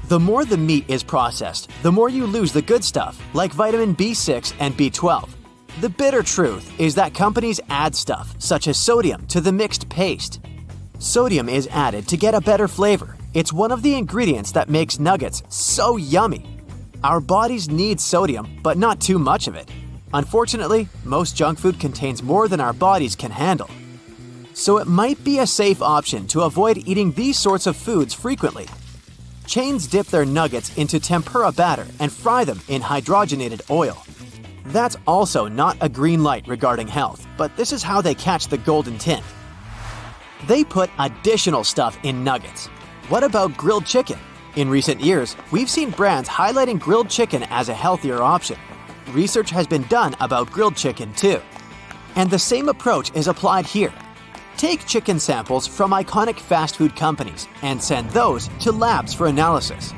[SPEAKER 1] The more the meat is processed, the more you lose the good stuff, like vitamin B6 and B12. The bitter truth is that companies add stuff, such as sodium, to the mixed paste. Sodium is added to get a better flavor. It's one of the ingredients that makes nuggets so yummy. Our bodies need sodium, but not too much of it. Unfortunately, most junk food contains more than our bodies can handle. So it might be a safe option to avoid eating these sorts of foods frequently. Chains dip their nuggets into tempura batter and fry them in hydrogenated oil. That's also not a green light regarding health, but this is how they catch the golden tint. They put additional stuff in nuggets. What about grilled chicken? In recent years, we've seen brands highlighting grilled chicken as a healthier option. Research has been done about grilled chicken too. And the same approach is applied here. Take chicken samples from iconic fast food companies and send those to labs for analysis.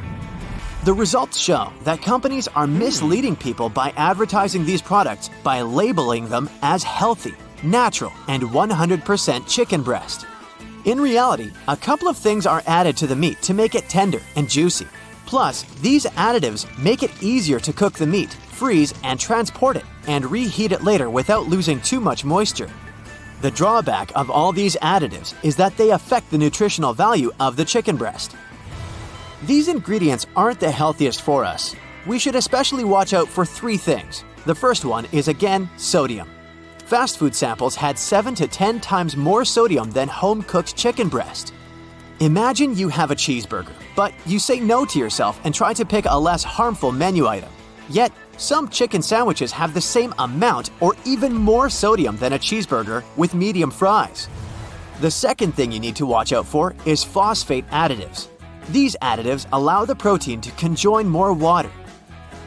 [SPEAKER 1] The results show that companies are misleading people by advertising these products by labeling them as healthy, natural, and 100% chicken breast. In reality, a couple of things are added to the meat to make it tender and juicy. Plus, these additives make it easier to cook the meat, freeze and transport it, and reheat it later without losing too much moisture. The drawback of all these additives is that they affect the nutritional value of the chicken breast. These ingredients aren't the healthiest for us. We should especially watch out for 3 things. The first one is again sodium. Fast food samples had 7 to 10 times more sodium than home-cooked chicken breast. Imagine you have a cheeseburger, but you say no to yourself and try to pick a less harmful menu item. Yet, some chicken sandwiches have the same amount or even more sodium than a cheeseburger with medium fries. The second thing you need to watch out for is phosphate additives. These additives allow the protein to conjoin more water.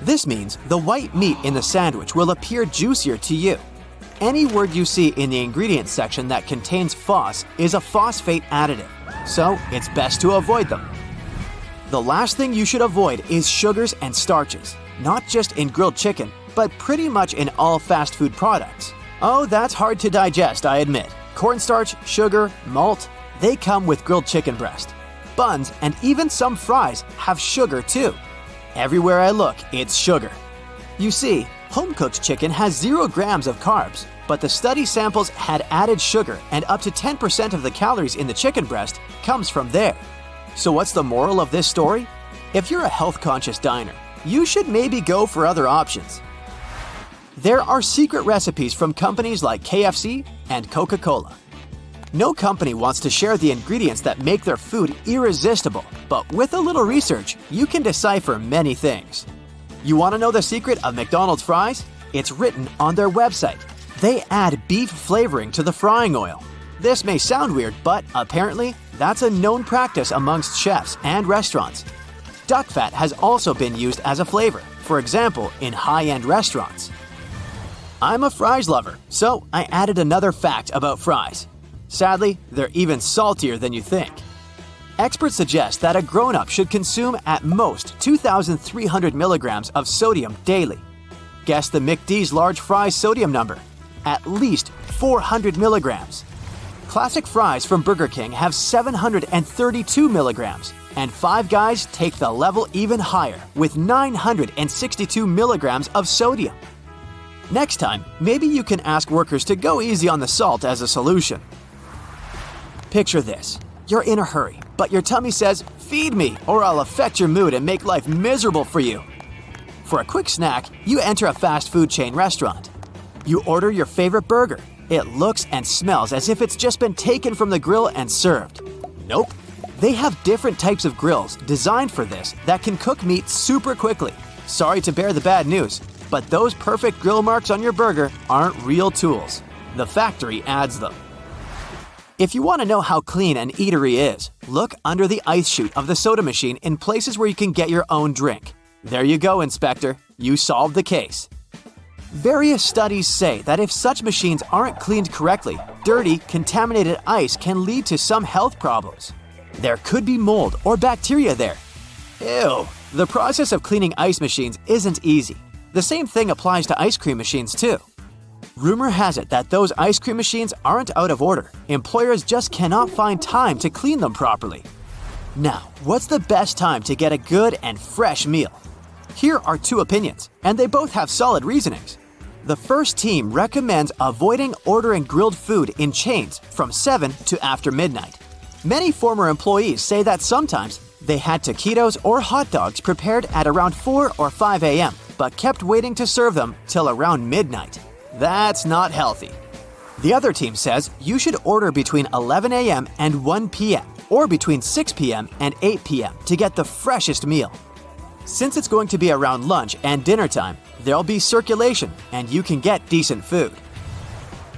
[SPEAKER 1] This means the white meat in the sandwich will appear juicier to you. Any word you see in the ingredients section that contains phos is a phosphate additive, so it's best to avoid them. The last thing you should avoid is sugars and starches, not just in grilled chicken, but pretty much in all fast food products. Oh, that's hard to digest, I admit. Cornstarch, sugar, malt, they come with grilled chicken breast. Buns and even some fries have sugar too. Everywhere I look, it's sugar. You see, home-cooked chicken has 0 grams of carbs, but the study samples had added sugar and up to 10% of the calories in the chicken breast comes from there. So what's the moral of this story? If you're a health-conscious diner, you should maybe go for other options. There are secret recipes from companies like KFC and Coca-Cola. No company wants to share the ingredients that make their food irresistible, but with a little research, you can decipher many things. You want to know the secret of McDonald's fries? It's written on their website. They add beef flavoring to the frying oil. This may sound weird, but apparently, that's a known practice amongst chefs and restaurants. Duck fat has also been used as a flavor, for example, in high-end restaurants. I'm a fries lover, so I added another fact about fries. Sadly, they're even saltier than you think. Experts suggest that a grown-up should consume at most 2,300 milligrams of sodium daily. Guess the McD's large fries sodium number. At least 400 milligrams. Classic fries from Burger King have 732 milligrams, and Five Guys take the level even higher with 962 milligrams of sodium. Next time, maybe you can ask workers to go easy on the salt as a solution. Picture this. You're in a hurry, but your tummy says, "Feed me, or I'll affect your mood and make life miserable for you." For a quick snack, you enter a fast food chain restaurant. You order your favorite burger. It looks and smells as if it's just been taken from the grill and served. Nope. They have different types of grills designed for this that can cook meat super quickly. Sorry to bear the bad news, but those perfect grill marks on your burger aren't real tools. The factory adds them. If you want to know how clean an eatery is, look under the ice chute of the soda machine in places where you can get your own drink. There you go, Inspector. You solved the case. Various studies say that if such machines aren't cleaned correctly, dirty, contaminated ice can lead to some health problems. There could be mold or bacteria there. Ew! The process of cleaning ice machines isn't easy. The same thing applies to ice cream machines too. Rumor has it that those ice cream machines aren't out of order. Employers just cannot find time to clean them properly. Now, what's the best time to get a good and fresh meal? Here are two opinions, and they both have solid reasonings. The first team recommends avoiding ordering grilled food in chains from 7 to after midnight. Many former employees say that sometimes they had taquitos or hot dogs prepared at around 4 or 5 a.m., but kept waiting to serve them till around midnight. That's not healthy. The other team says you should order between 11 a.m. and 1 p.m. or between 6 p.m. and 8 p.m. to get the freshest meal. Since it's going to be around lunch and dinner time, there'll be circulation and you can get decent food.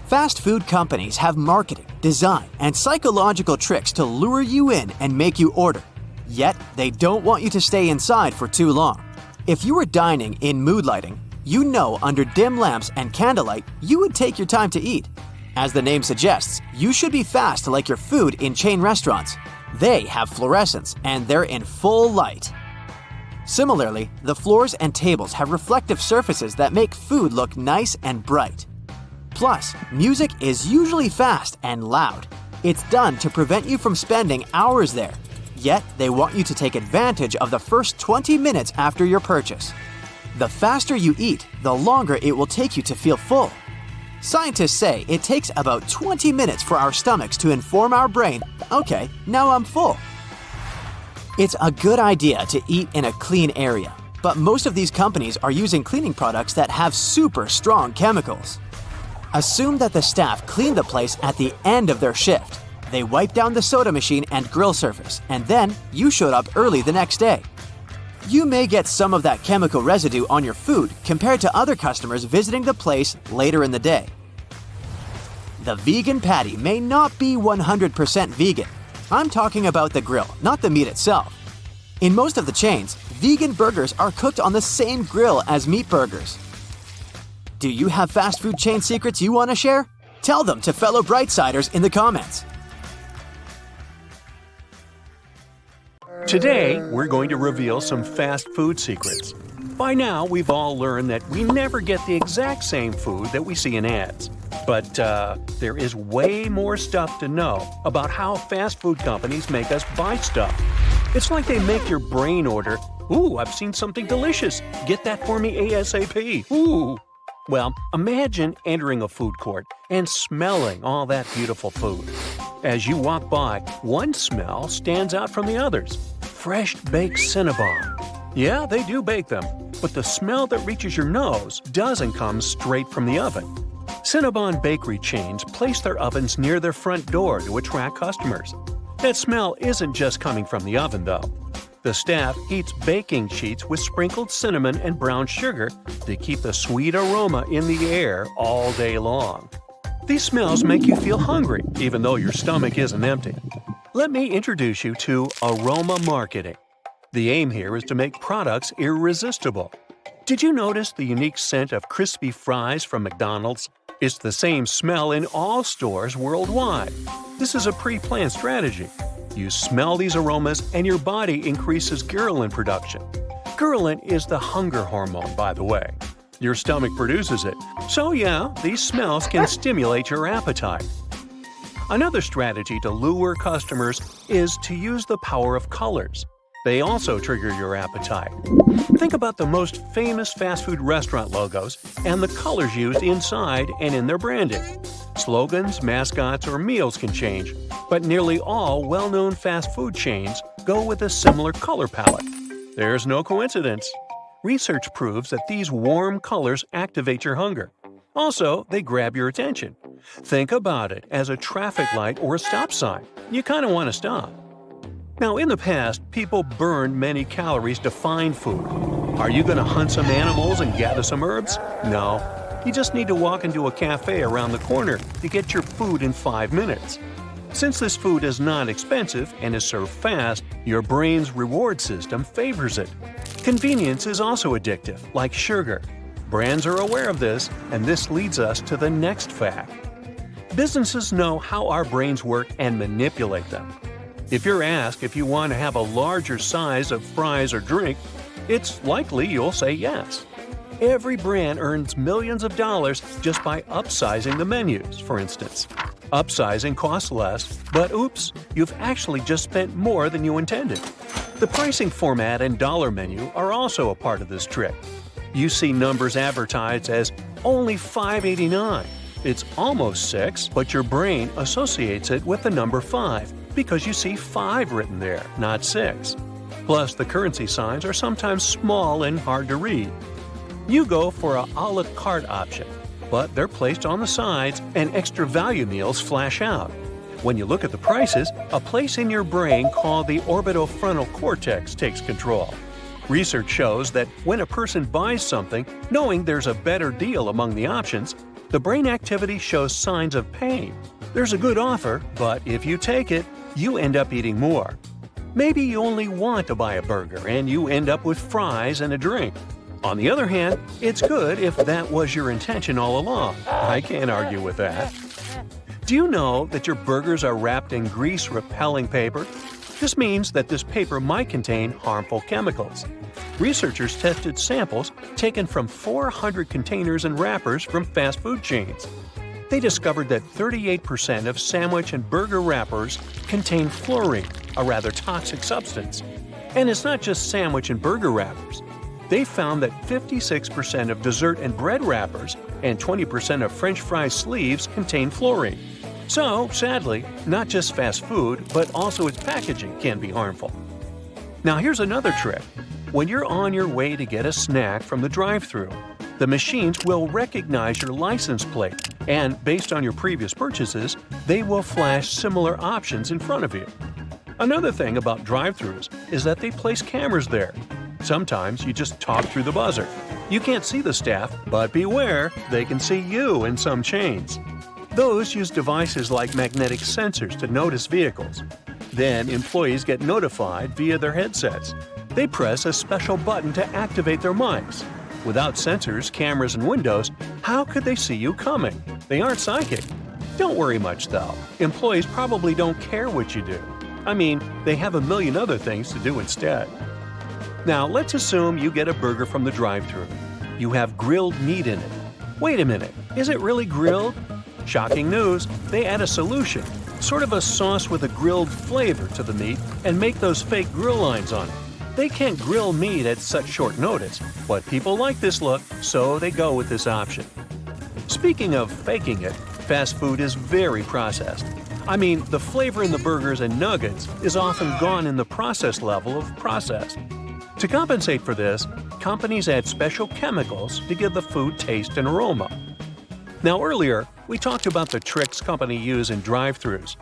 [SPEAKER 1] Fast food companies have marketing, design, and psychological tricks to lure you in and make you order. Yet, they don't want you to stay inside for too long. If you were dining in mood lighting, you know under dim lamps and candlelight, you would take your time to eat. As the name suggests, you should be fast like your food in chain restaurants. They have fluorescents and they're in full light. Similarly, the floors and tables have reflective surfaces that make food look nice and bright. Plus, music is usually fast and loud. It's done to prevent you from spending hours there. Yet, they want you to take advantage of the first 20 minutes after your purchase. The faster you eat, the longer it will take you to feel full. Scientists say it takes about 20 minutes for our stomachs to inform our brain, okay, now I'm full. It's a good idea to eat in a clean area, but most of these companies are using cleaning products that have super strong chemicals. Assume that the staff cleaned the place at the end of their shift. They wiped down the soda machine and grill surface, and then you showed up early the next day. You may get some of that chemical residue on your food compared to other customers visiting the place later in the day. The vegan patty may not be 100% vegan. I'm talking about the grill, not the meat itself. In most of the chains, vegan burgers are cooked on the same grill as meat burgers. Do you have fast food chain secrets you want to share? Tell them to fellow Brightsiders in the comments.
[SPEAKER 2] Today, we're going to reveal some fast food secrets. By now, we've all learned that we never get the exact same food that we see in ads. But there is way more stuff to know about how fast food companies make us buy stuff. It's like they make your brain order, "Ooh, I've seen something delicious. Get that for me ASAP. Ooh." Well, imagine entering a food court and smelling all that beautiful food. As you walk by, one smell stands out from the others. Fresh baked Cinnabon. Yeah, they do bake them, but the smell that reaches your nose doesn't come straight from the oven. Cinnabon bakery chains place their ovens near their front door to attract customers. That smell isn't just coming from the oven, though. The staff heats baking sheets with sprinkled cinnamon and brown sugar to keep the sweet aroma in the air all day long. These smells make you feel hungry, even though your stomach isn't empty. Let me introduce you to aroma marketing. The aim here is to make products irresistible. Did you notice the unique scent of crispy fries from McDonald's? It's the same smell in all stores worldwide. This is a pre-planned strategy. You smell these aromas and your body increases ghrelin production. Ghrelin is the hunger hormone, by the way. Your stomach produces it. So yeah, these smells can stimulate your appetite. Another strategy to lure customers is to use the power of colors. They also trigger your appetite. Think about the most famous fast food restaurant logos and the colors used inside and in their branding. Slogans, mascots, or meals can change, but nearly all well-known fast food chains go with a similar color palette. There's no coincidence. Research proves that these warm colors activate your hunger. Also, they grab your attention. Think about it as a traffic light or a stop sign. You kind of want to stop. Now, in the past, people burned many calories to find food. Are you going to hunt some animals and gather some herbs? No. You just need to walk into a cafe around the corner to get your food in 5 minutes. Since this food is not expensive and is served fast, your brain's reward system favors it. Convenience is also addictive, like sugar. Brands are aware of this, and this leads us to the next fact. Businesses know how our brains work and manipulate them. If you're asked if you want to have a larger size of fries or drink, it's likely you'll say yes. Every brand earns millions of dollars just by upsizing the menus, for instance. Upsizing costs less, but oops, you've actually just spent more than you intended. The pricing format and dollar menu are also a part of this trick. You see numbers advertised as only $5.89. It's almost $6, but your brain associates it with the number 5 because you see 5 written there, not 6. Plus, the currency signs are sometimes small and hard to read. You go for a la carte option, but they're placed on the sides and extra value meals flash out. When you look at the prices, a place in your brain called the orbitofrontal cortex takes control. Research shows that when a person buys something, knowing there's a better deal among the options, the brain activity shows signs of pain. There's a good offer, but if you take it, you end up eating more. Maybe you only want to buy a burger and you end up with fries and a drink. On the other hand, it's good if that was your intention all along. I can't argue with that. Do you know that your burgers are wrapped in grease-repelling paper? This means that this paper might contain harmful chemicals. Researchers tested samples taken from 400 containers and wrappers from fast food chains. They discovered that 38% of sandwich and burger wrappers contain fluorine, a rather toxic substance. And it's not just sandwich and burger wrappers. They found that 56% of dessert and bread wrappers and 20% of French fry sleeves contain fluorine. So, sadly, not just fast food, but also its packaging can be harmful. Now here's another trick. When you're on your way to get a snack from the drive-thru, the machines will recognize your license plate, and based on your previous purchases, they will flash similar options in front of you. Another thing about drive-thrus is that they place cameras there. Sometimes you just talk through the buzzer. You can't see the staff, but beware, they can see you in some chains. Those use devices like magnetic sensors to notice vehicles. Then employees get notified via their headsets. They press a special button to activate their mics. Without sensors, cameras, and windows, how could they see you coming? They aren't psychic. Don't worry much though. Employees probably don't care what you do. I mean, they have a million other things to do instead. Now, let's assume you get a burger from the drive-thru. You have grilled meat in it. Wait a minute, is it really grilled? Shocking news, they add a solution, sort of a sauce with a grilled flavor to the meat, and make those fake grill lines on it. They can't grill meat at such short notice, but people like this look, so they go with this option. Speaking of faking it, fast food is very processed. I mean, the flavor in the burgers and nuggets is often gone in the process level of processed. To compensate for this, companies add special chemicals to give the food taste and aroma. Now earlier, we talked about the tricks companies use in drive-thrus.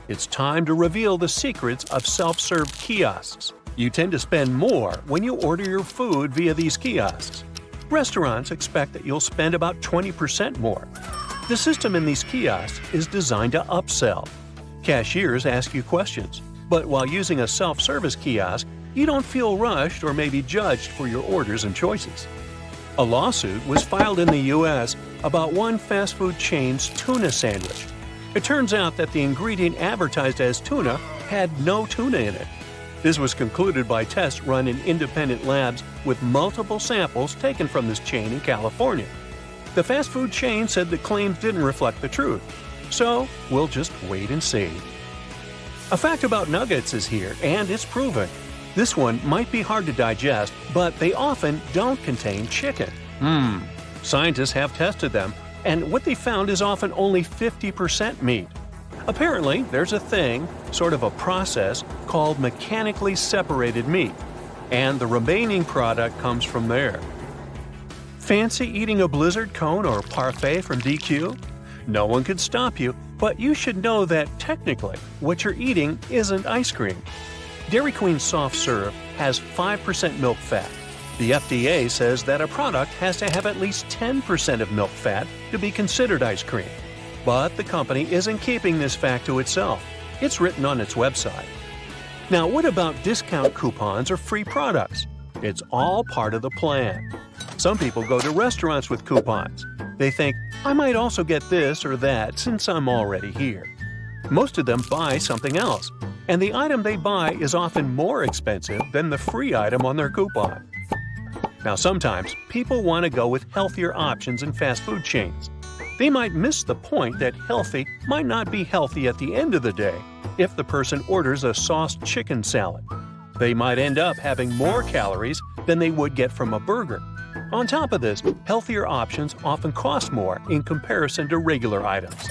[SPEAKER 2] It's time to reveal the secrets of self-serve kiosks. You tend to spend more when you order your food via these kiosks. Restaurants expect that you'll spend about 20% more. The system in these kiosks is designed to upsell. Cashiers ask you questions, but while using a self-service kiosk, you don't feel rushed or maybe judged for your orders and choices. A lawsuit was filed in the U.S. about one fast food chain's tuna sandwich. It turns out that the ingredient advertised as tuna had no tuna in it. This was concluded by tests run in independent labs with multiple samples taken from this chain in California. The fast food chain said the claims didn't reflect the truth. So, we'll just wait and see. A fact about nuggets is here, and it's proven. This one might be hard to digest, but they often don't contain chicken. Scientists have tested them, and what they found is often only 50% meat. Apparently, there's a thing, sort of a process, called mechanically separated meat, and the remaining product comes from there. Fancy eating a Blizzard cone or parfait from DQ? No one could stop you, but you should know that technically, what you're eating isn't ice cream. Dairy Queen Soft Serve has 5% milk fat. The FDA says that a product has to have at least 10% of milk fat to be considered ice cream. But the company isn't keeping this fact to itself. It's written on its website. Now, what about discount coupons or free products? It's all part of the plan. Some people go to restaurants with coupons. They think, I might also get this or that since I'm already here. Most of them buy something else, and the item they buy is often more expensive than the free item on their coupon. Now sometimes, people want to go with healthier options in fast food chains. They might miss the point that healthy might not be healthy at the end of the day if the person orders a sauced chicken salad. They might end up having more calories than they would get from a burger. On top of this, healthier options often cost more in comparison to regular items.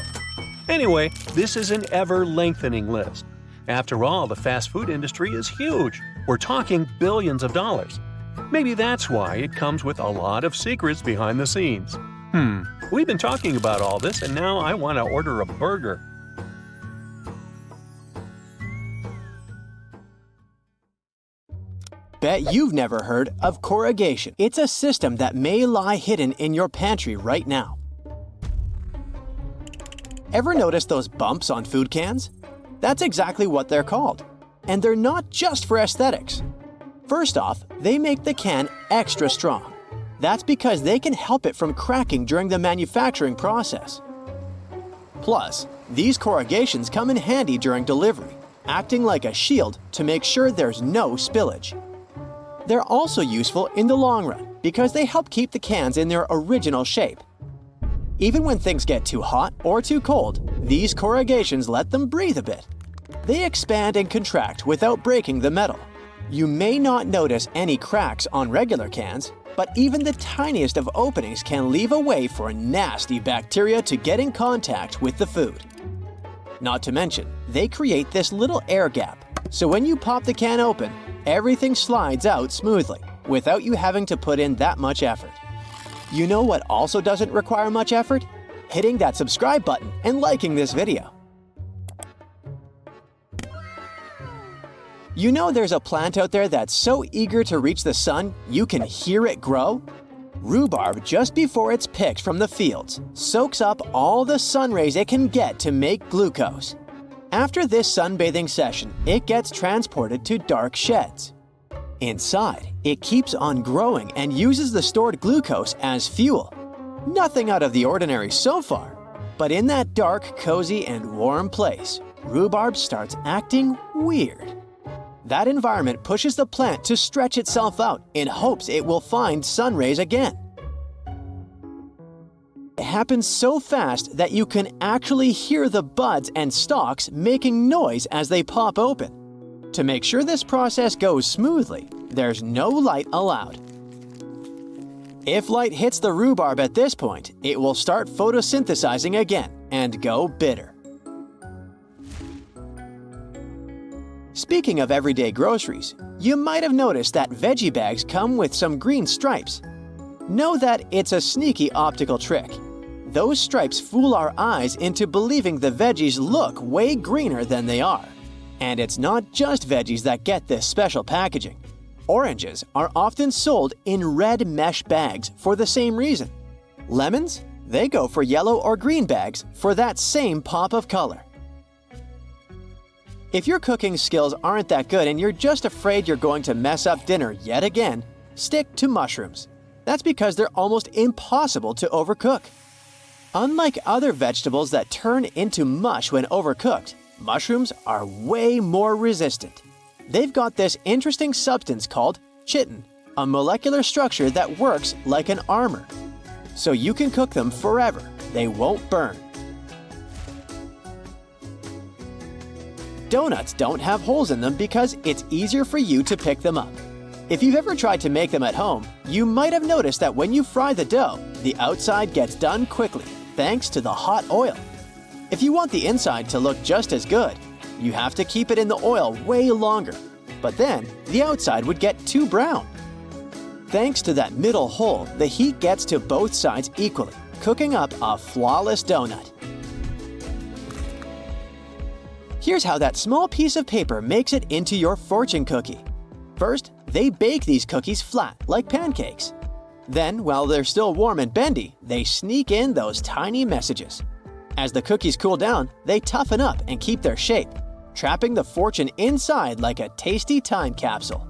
[SPEAKER 2] Anyway, this is an ever-lengthening list. After all, the fast food industry is huge. We're talking billions of dollars. Maybe that's why it comes with a lot of secrets behind the scenes. We've been talking about all this, and now I want to order a burger.
[SPEAKER 6] Bet you've never heard of corrugation. It's a system that may lie hidden in your pantry right now. Ever notice those bumps on food cans? That's exactly what they're called. And they're not just for aesthetics. First off, they make the can extra strong. That's because they can help it from cracking during the manufacturing process. Plus, these corrugations come in handy during delivery, acting like a shield to make sure there's no spillage. They're also useful in the long run because they help keep the cans in their original shape. Even when things get too hot or too cold, these corrugations let them breathe a bit. They expand and contract without breaking the metal. You may not notice any cracks on regular cans, but even the tiniest of openings can leave a way for nasty bacteria to get in contact with the food. Not to mention, they create this little air gap, so when you pop the can open, everything slides out smoothly, without you having to put in that much effort. You know what also doesn't require much effort? Hitting that subscribe button and liking this video. You know there's a plant out there that's so eager to reach the sun, you can hear it grow? Rhubarb, just before it's picked from the fields, soaks up all the sun rays it can get to make glucose. After this sunbathing session, it gets transported to dark sheds. Inside, it keeps on growing and uses the stored glucose as fuel. Nothing out of the ordinary so far, but in that dark, cozy, and warm place, rhubarb starts acting weird. That environment pushes the plant to stretch itself out in hopes it will find sun rays again. It happens so fast that you can actually hear the buds and stalks making noise as they pop open. To make sure this process goes smoothly, there's no light allowed. If light hits the rhubarb at this point, it will start photosynthesizing again and go bitter. Speaking of everyday groceries, you might have noticed that veggie bags come with some green stripes. Know that it's a sneaky optical trick. Those stripes fool our eyes into believing the veggies look way greener than they are. And it's not just veggies that get this special packaging. Oranges are often sold in red mesh bags for the same reason. Lemons? They go for yellow or green bags for that same pop of color. If your cooking skills aren't that good and you're just afraid you're going to mess up dinner yet again, stick to mushrooms. That's because they're almost impossible to overcook. Unlike other vegetables that turn into mush when overcooked, mushrooms are way more resistant. They've got this interesting substance called chitin, a molecular structure that works like an armor. So you can cook them forever. They won't burn. Donuts don't have holes in them because it's easier for you to pick them up. If you've ever tried to make them at home, you might have noticed that when you fry the dough, the outside gets done quickly, thanks to the hot oil. If you want the inside to look just as good, you have to keep it in the oil way longer, but then the outside would get too brown. Thanks to that middle hole, the heat gets to both sides equally, cooking up a flawless donut. Here's how that small piece of paper makes it into your fortune cookie. First, they bake these cookies flat, like pancakes. Then, while they're still warm and bendy, they sneak in those tiny messages. As the cookies cool down, they toughen up and keep their shape, trapping the fortune inside like a tasty time capsule.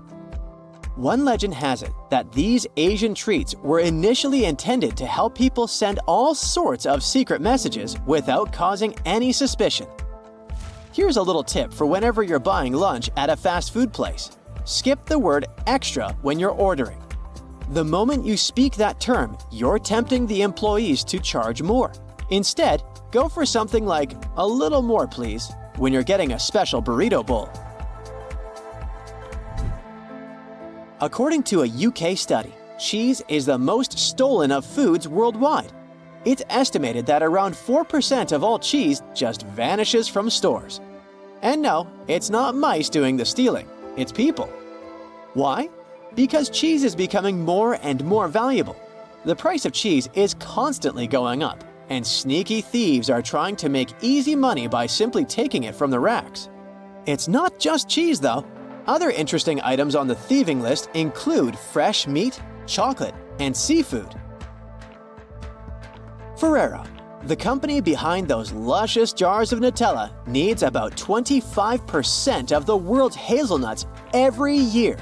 [SPEAKER 1] One legend has it that these Asian treats were initially intended to help people send all sorts of secret messages without causing any suspicion. Here's a little tip for whenever you're buying lunch at a fast food place. Skip the word extra when you're ordering. The moment you speak that term, you're tempting the employees to charge more. Instead, go for something like, "A little more, please," when you're getting a special burrito bowl. According to a UK study, cheese is the most stolen of foods worldwide. It's estimated that around 4% of all cheese just vanishes from stores. And no, it's not mice doing the stealing, it's people. Why? Because cheese is becoming more and more valuable. The price of cheese is constantly going up, and sneaky thieves are trying to make easy money by simply taking it from the racks. It's not just cheese, though. Other interesting items on the thieving list include fresh meat, chocolate, and seafood. Ferrero, the company behind those luscious jars of Nutella, needs about 25% of the world's hazelnuts every year.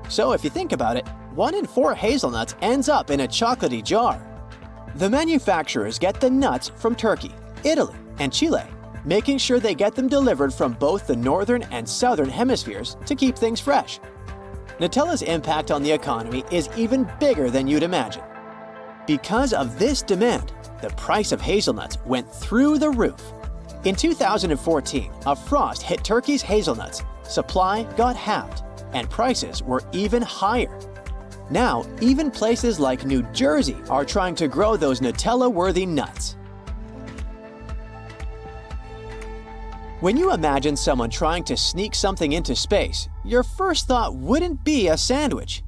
[SPEAKER 1] So if you think about it, 1 in 4 hazelnuts ends up in a chocolatey jar. The manufacturers get the nuts from Turkey, Italy, and Chile, making sure they get them delivered from both the northern and southern hemispheres to keep things fresh. Nutella's impact on the economy is even bigger than you'd imagine. Because of this demand, the price of hazelnuts went through the roof. In 2014, a frost hit Turkey's hazelnuts, supply got halved, and prices were even higher. Now, even places like New Jersey are trying to grow those Nutella-worthy nuts. When you imagine someone trying to sneak something into space, your first thought wouldn't be a sandwich.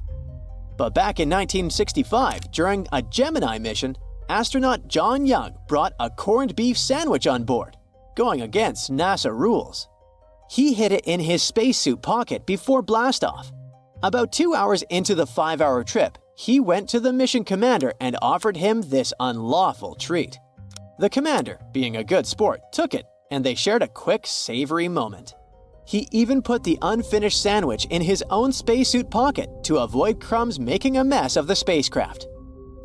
[SPEAKER 1] But back in 1965, during a Gemini mission, astronaut John Young brought a corned beef sandwich on board, going against NASA rules. He hid it in his spacesuit pocket before blastoff. About 2 hours into the 5-hour trip, he went to the mission commander and offered him this unlawful treat. The commander, being a good sport, took it, and they shared a quick, savory moment. He even put the unfinished sandwich in his own spacesuit pocket to avoid crumbs making a mess of the spacecraft.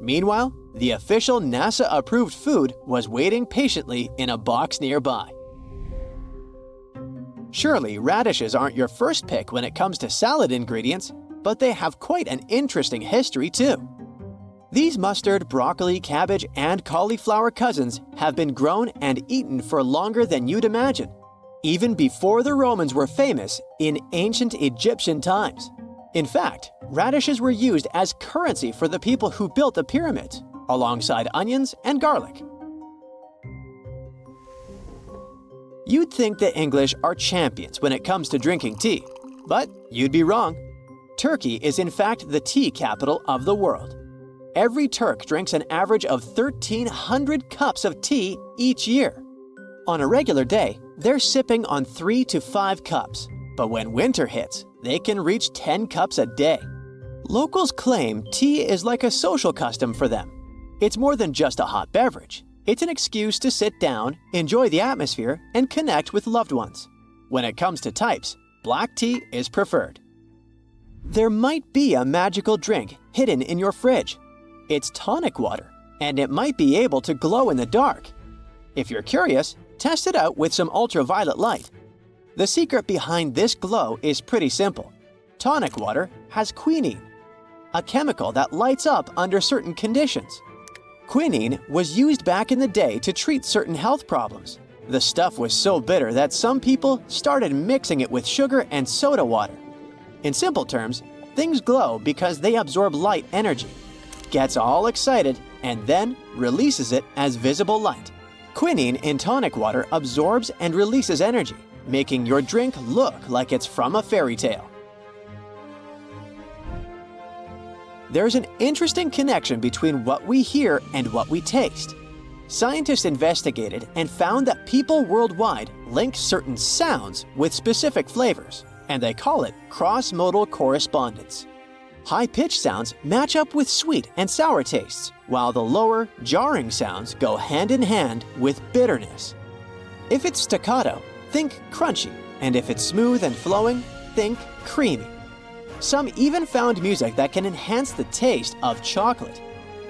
[SPEAKER 1] Meanwhile, the official NASA-approved food was waiting patiently in a box nearby. Surely, radishes aren't your first pick when it comes to salad ingredients, but they have quite an interesting history too. These mustard, broccoli, cabbage, and cauliflower cousins have been grown and eaten for longer than you'd imagine, even before the Romans were famous in ancient Egyptian times. In fact, radishes were used as currency for the people who built the pyramids, alongside onions and garlic. You'd think the English are champions when it comes to drinking tea, but you'd be wrong. Turkey is in fact the tea capital of the world. Every Turk drinks an average of 1,300 cups of tea each year. On a regular day, they're sipping on 3 to 5 cups, but when winter hits, they can reach 10 cups a day. Locals claim tea is like a social custom for them. It's more than just a hot beverage. It's an excuse to sit down, enjoy the atmosphere, and connect with loved ones. When it comes to types, black tea is preferred. There might be a magical drink hidden in your fridge. It's tonic water, and it might be able to glow in the dark. If you're curious, test it out with some ultraviolet light. The secret behind this glow is pretty simple. Tonic water has quinine, a chemical that lights up under certain conditions. Quinine was used back in the day to treat certain health problems. The stuff was so bitter that some people started mixing it with sugar and soda water. In simple terms, things glow because they absorb light energy, gets all excited, and then releases it as visible light. Quinine in tonic water absorbs and releases energy, making your drink look like it's from a fairy tale. There's an interesting connection between what we hear and what we taste. Scientists investigated and found that people worldwide link certain sounds with specific flavors, and they call it cross-modal correspondence. High-pitched sounds match up with sweet and sour tastes, while the lower, jarring sounds go hand in hand with bitterness. If it's staccato, think crunchy, and if it's smooth and flowing, think creamy.
[SPEAKER 6] Some even found music that can enhance the taste of chocolate.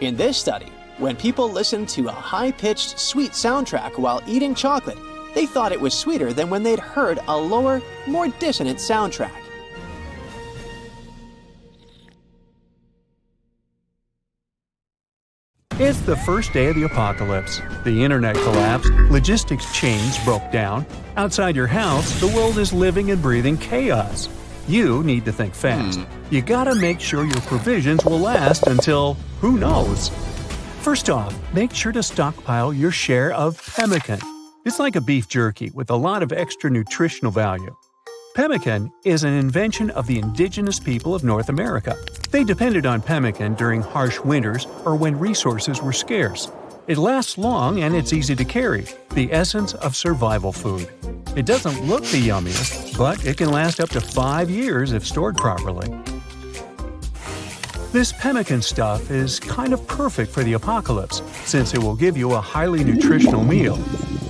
[SPEAKER 6] In this study, when people listened to a high-pitched, sweet soundtrack while eating chocolate, they thought it was sweeter than when they'd heard a lower, more dissonant soundtrack.
[SPEAKER 2] It's the first day of the apocalypse. The internet collapsed, logistics chains broke down. Outside your house, the world is living and breathing chaos. You need to think fast. You gotta make sure your provisions will last until who knows. First off, make sure to stockpile your share of pemmican. It's like a beef jerky with a lot of extra nutritional value. Pemmican is an invention of the indigenous people of North America. They depended on pemmican during harsh winters or when resources were scarce. It lasts long and it's easy to carry, the essence of survival food. It doesn't look the yummiest, but it can last up to 5 years if stored properly. This pemmican stuff is kind of perfect for the apocalypse, since it will give you a highly nutritional meal.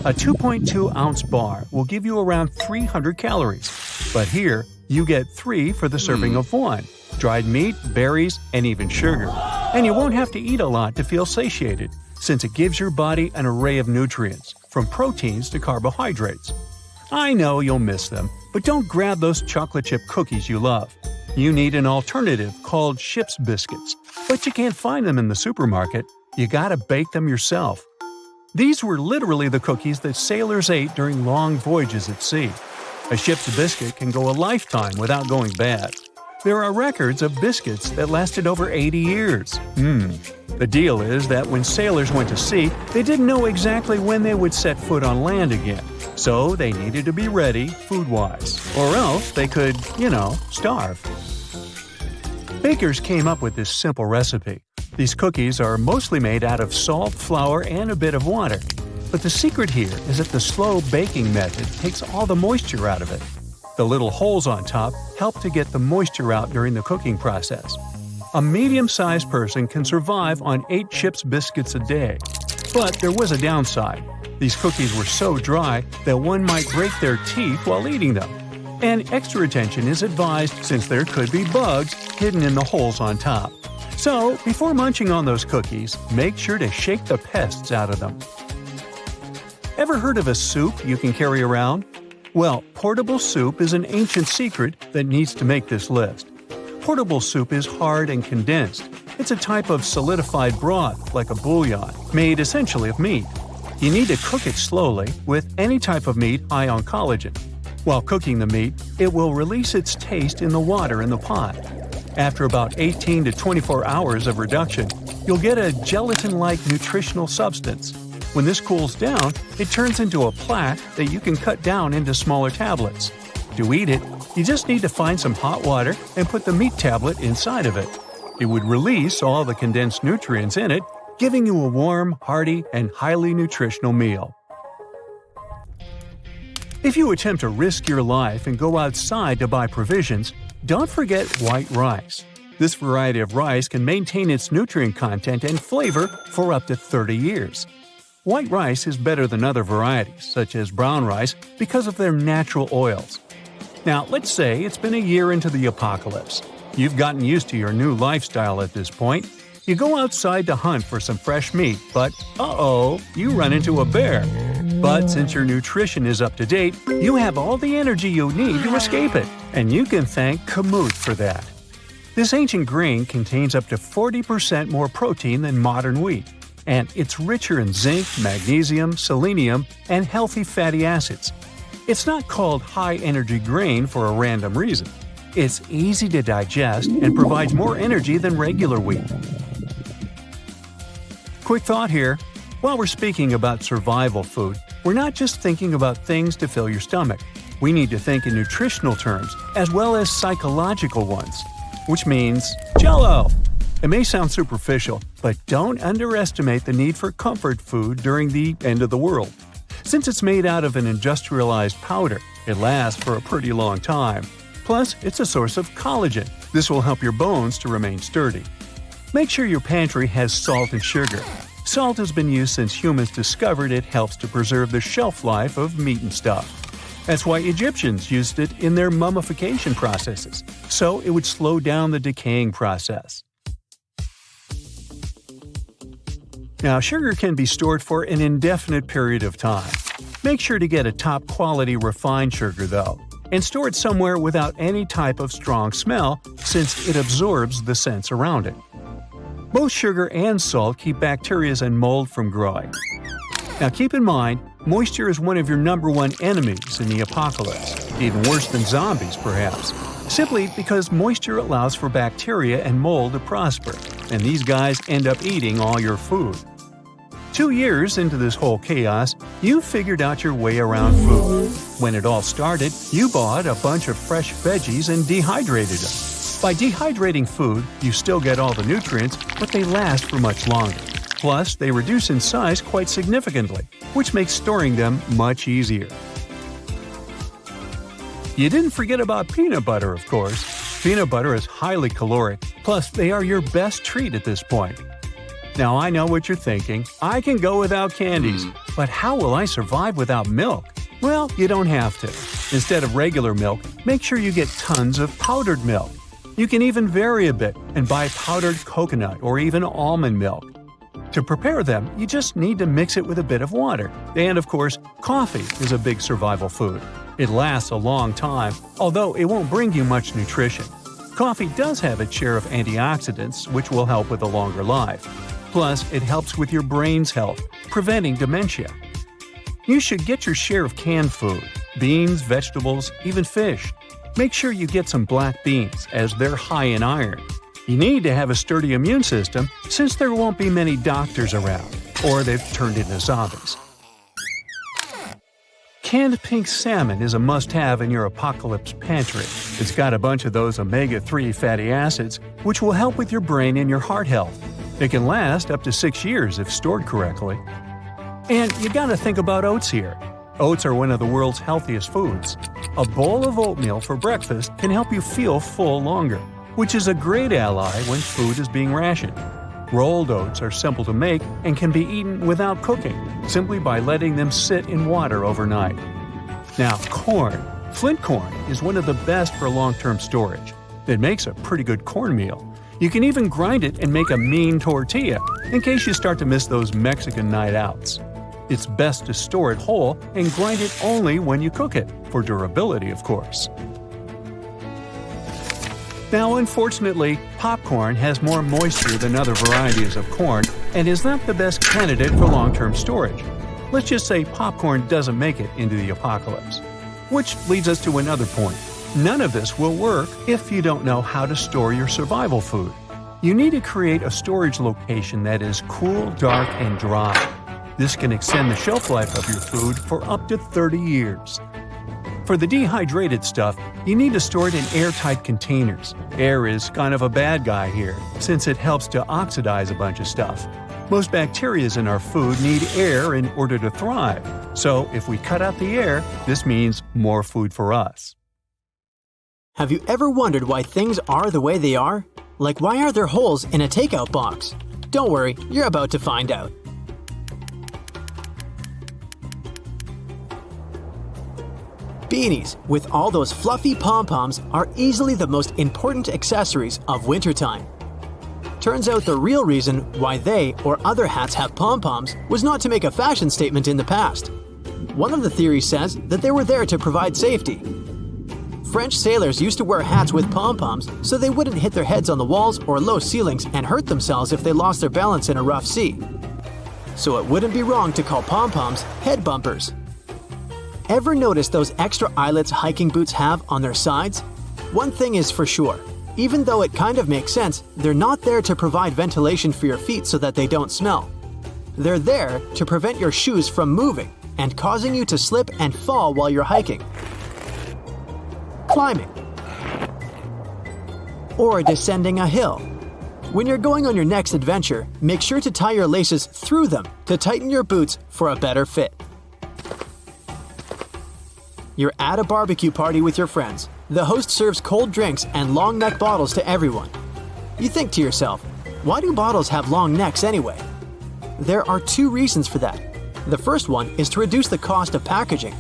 [SPEAKER 2] A 2.2-ounce bar will give you around 300 calories, but here you get 3 for the serving of 1: dried meat, berries, and even sugar. And you won't have to eat a lot to feel satiated, since it gives your body an array of nutrients, from proteins to carbohydrates. I know you'll miss them, but don't grab those chocolate chip cookies you love. You need an alternative called ship's biscuits, but you can't find them in the supermarket. You gotta bake them yourself. These were literally the cookies that sailors ate during long voyages at sea. A ship's biscuit can go a lifetime without going bad. There are records of biscuits that lasted over 80 years. The deal is that when sailors went to sea, they didn't know exactly when they would set foot on land again. So they needed to be ready, food-wise. Or else they could, starve. Bakers came up with this simple recipe. These cookies are mostly made out of salt, flour, and a bit of water. But the secret here is that the slow baking method takes all the moisture out of it. The little holes on top help to get the moisture out during the cooking process. A medium-sized person can survive on 8 ship's biscuits a day. But there was a downside. These cookies were so dry that one might break their teeth while eating them. And extra attention is advised since there could be bugs hidden in the holes on top. So, before munching on those cookies, make sure to shake the pests out of them. Ever heard of a soup you can carry around? Well, portable soup is an ancient secret that needs to make this list. Portable soup is hard and condensed. It's a type of solidified broth, like a bouillon, made essentially of meat. You need to cook it slowly, with any type of meat high on collagen. While cooking the meat, it will release its taste in the water in the pot. After about 18 to 24 hours of reduction, you'll get a gelatin-like nutritional substance. When this cools down, it turns into a plaque that you can cut down into smaller tablets. To eat it, you just need to find some hot water and put the meat tablet inside of it. It would release all the condensed nutrients in it, giving you a warm, hearty, and highly nutritional meal. If you attempt to risk your life and go outside to buy provisions, don't forget white rice. This variety of rice can maintain its nutrient content and flavor for up to 30 years. White rice is better than other varieties, such as brown rice, because of their natural oils. Now, let's say it's been a year into the apocalypse. You've gotten used to your new lifestyle at this point. You go outside to hunt for some fresh meat, but you run into a bear. But since your nutrition is up to date, you have all the energy you need to escape it, and you can thank kamut for that. This ancient grain contains up to 40% more protein than modern wheat, and it's richer in zinc, magnesium, selenium, and healthy fatty acids. It's not called high-energy grain for a random reason. It's easy to digest and provides more energy than regular wheat. Quick thought here. While we're speaking about survival food, we're not just thinking about things to fill your stomach. We need to think in nutritional terms as well as psychological ones, which means Jell-O. It may sound superficial, but don't underestimate the need for comfort food during the end of the world. Since it's made out of an industrialized powder, it lasts for a pretty long time. Plus, it's a source of collagen. This will help your bones to remain sturdy. Make sure your pantry has salt and sugar. Salt has been used since humans discovered it helps to preserve the shelf life of meat and stuff. That's why Egyptians used it in their mummification processes, so it would slow down the decaying process. Now, sugar can be stored for an indefinite period of time. Make sure to get a top-quality refined sugar, though, and store it somewhere without any type of strong smell, since it absorbs the scents around it. Both sugar and salt keep bacteria and mold from growing. Now keep in mind, moisture is one of your #1 enemies in the apocalypse, even worse than zombies perhaps, simply because moisture allows for bacteria and mold to prosper, and these guys end up eating all your food. 2 years into this whole chaos, you figured out your way around food. When it all started, you bought a bunch of fresh veggies and dehydrated them. By dehydrating food, you still get all the nutrients, but they last for much longer. Plus, they reduce in size quite significantly, which makes storing them much easier. You didn't forget about peanut butter, of course. Peanut butter is highly caloric, plus they are your best treat at this point. Now I know what you're thinking, I can go without candies, but how will I survive without milk? Well, you don't have to. Instead of regular milk, make sure you get tons of powdered milk. You can even vary a bit and buy powdered coconut or even almond milk. To prepare them, you just need to mix it with a bit of water. And of course, coffee is a big survival food. It lasts a long time, although it won't bring you much nutrition. Coffee does have its share of antioxidants, which will help with a longer life. Plus, it helps with your brain's health, preventing dementia. You should get your share of canned food – beans, vegetables, even fish. Make sure you get some black beans, as they're high in iron. You need to have a sturdy immune system, since there won't be many doctors around, or they've turned into zombies. Canned pink salmon is a must-have in your apocalypse pantry. It's got a bunch of those omega-3 fatty acids, which will help with your brain and your heart health. It can last up to 6 years if stored correctly. And you gotta think about oats here. Oats are one of the world's healthiest foods. A bowl of oatmeal for breakfast can help you feel full longer, which is a great ally when food is being rationed. Rolled oats are simple to make and can be eaten without cooking, simply by letting them sit in water overnight. Now, corn. Flint corn is one of the best for long-term storage. It makes a pretty good cornmeal. You can even grind it and make a mean tortilla, in case you start to miss those Mexican night outs. It's best to store it whole and grind it only when you cook it, for durability, of course. Now, unfortunately, popcorn has more moisture than other varieties of corn and is not the best candidate for long-term storage. Let's just say popcorn doesn't make it into the apocalypse. Which leads us to another point. None of this will work if you don't know how to store your survival food. You need to create a storage location that is cool, dark, and dry. This can extend the shelf life of your food for up to 30 years. For the dehydrated stuff, you need to store it in airtight containers. Air is kind of a bad guy here, since it helps to oxidize a bunch of stuff. Most bacteria in our food need air in order to thrive, so if we cut out the air, this means more food for us.
[SPEAKER 6] Have you ever wondered why things are the way they are? Like, why are there holes in a takeout box? Don't worry, you're about to find out. Beanies, with all those fluffy pom-poms, are easily the most important accessories of wintertime. Turns out the real reason why they or other hats have pom-poms was not to make a fashion statement in the past. One of the theories says that they were there to provide safety. French sailors used to wear hats with pom-poms so they wouldn't hit their heads on the walls or low ceilings and hurt themselves if they lost their balance in a rough sea. So it wouldn't be wrong to call pom-poms head bumpers. Ever notice those extra eyelets hiking boots have on their sides? One thing is for sure, even though it kind of makes sense, they're not there to provide ventilation for your feet so that they don't smell. They're there to prevent your shoes from moving and causing you to slip and fall while you're hiking, climbing, or descending a hill. When you're going on your next adventure, make sure to tie your laces through them to tighten your boots for a better fit. You're at a barbecue party with your friends. The host serves cold drinks and long neck bottles to everyone. You think to yourself, why do bottles have long necks anyway? There are 2 reasons for that. The first one is to reduce the cost of packaging.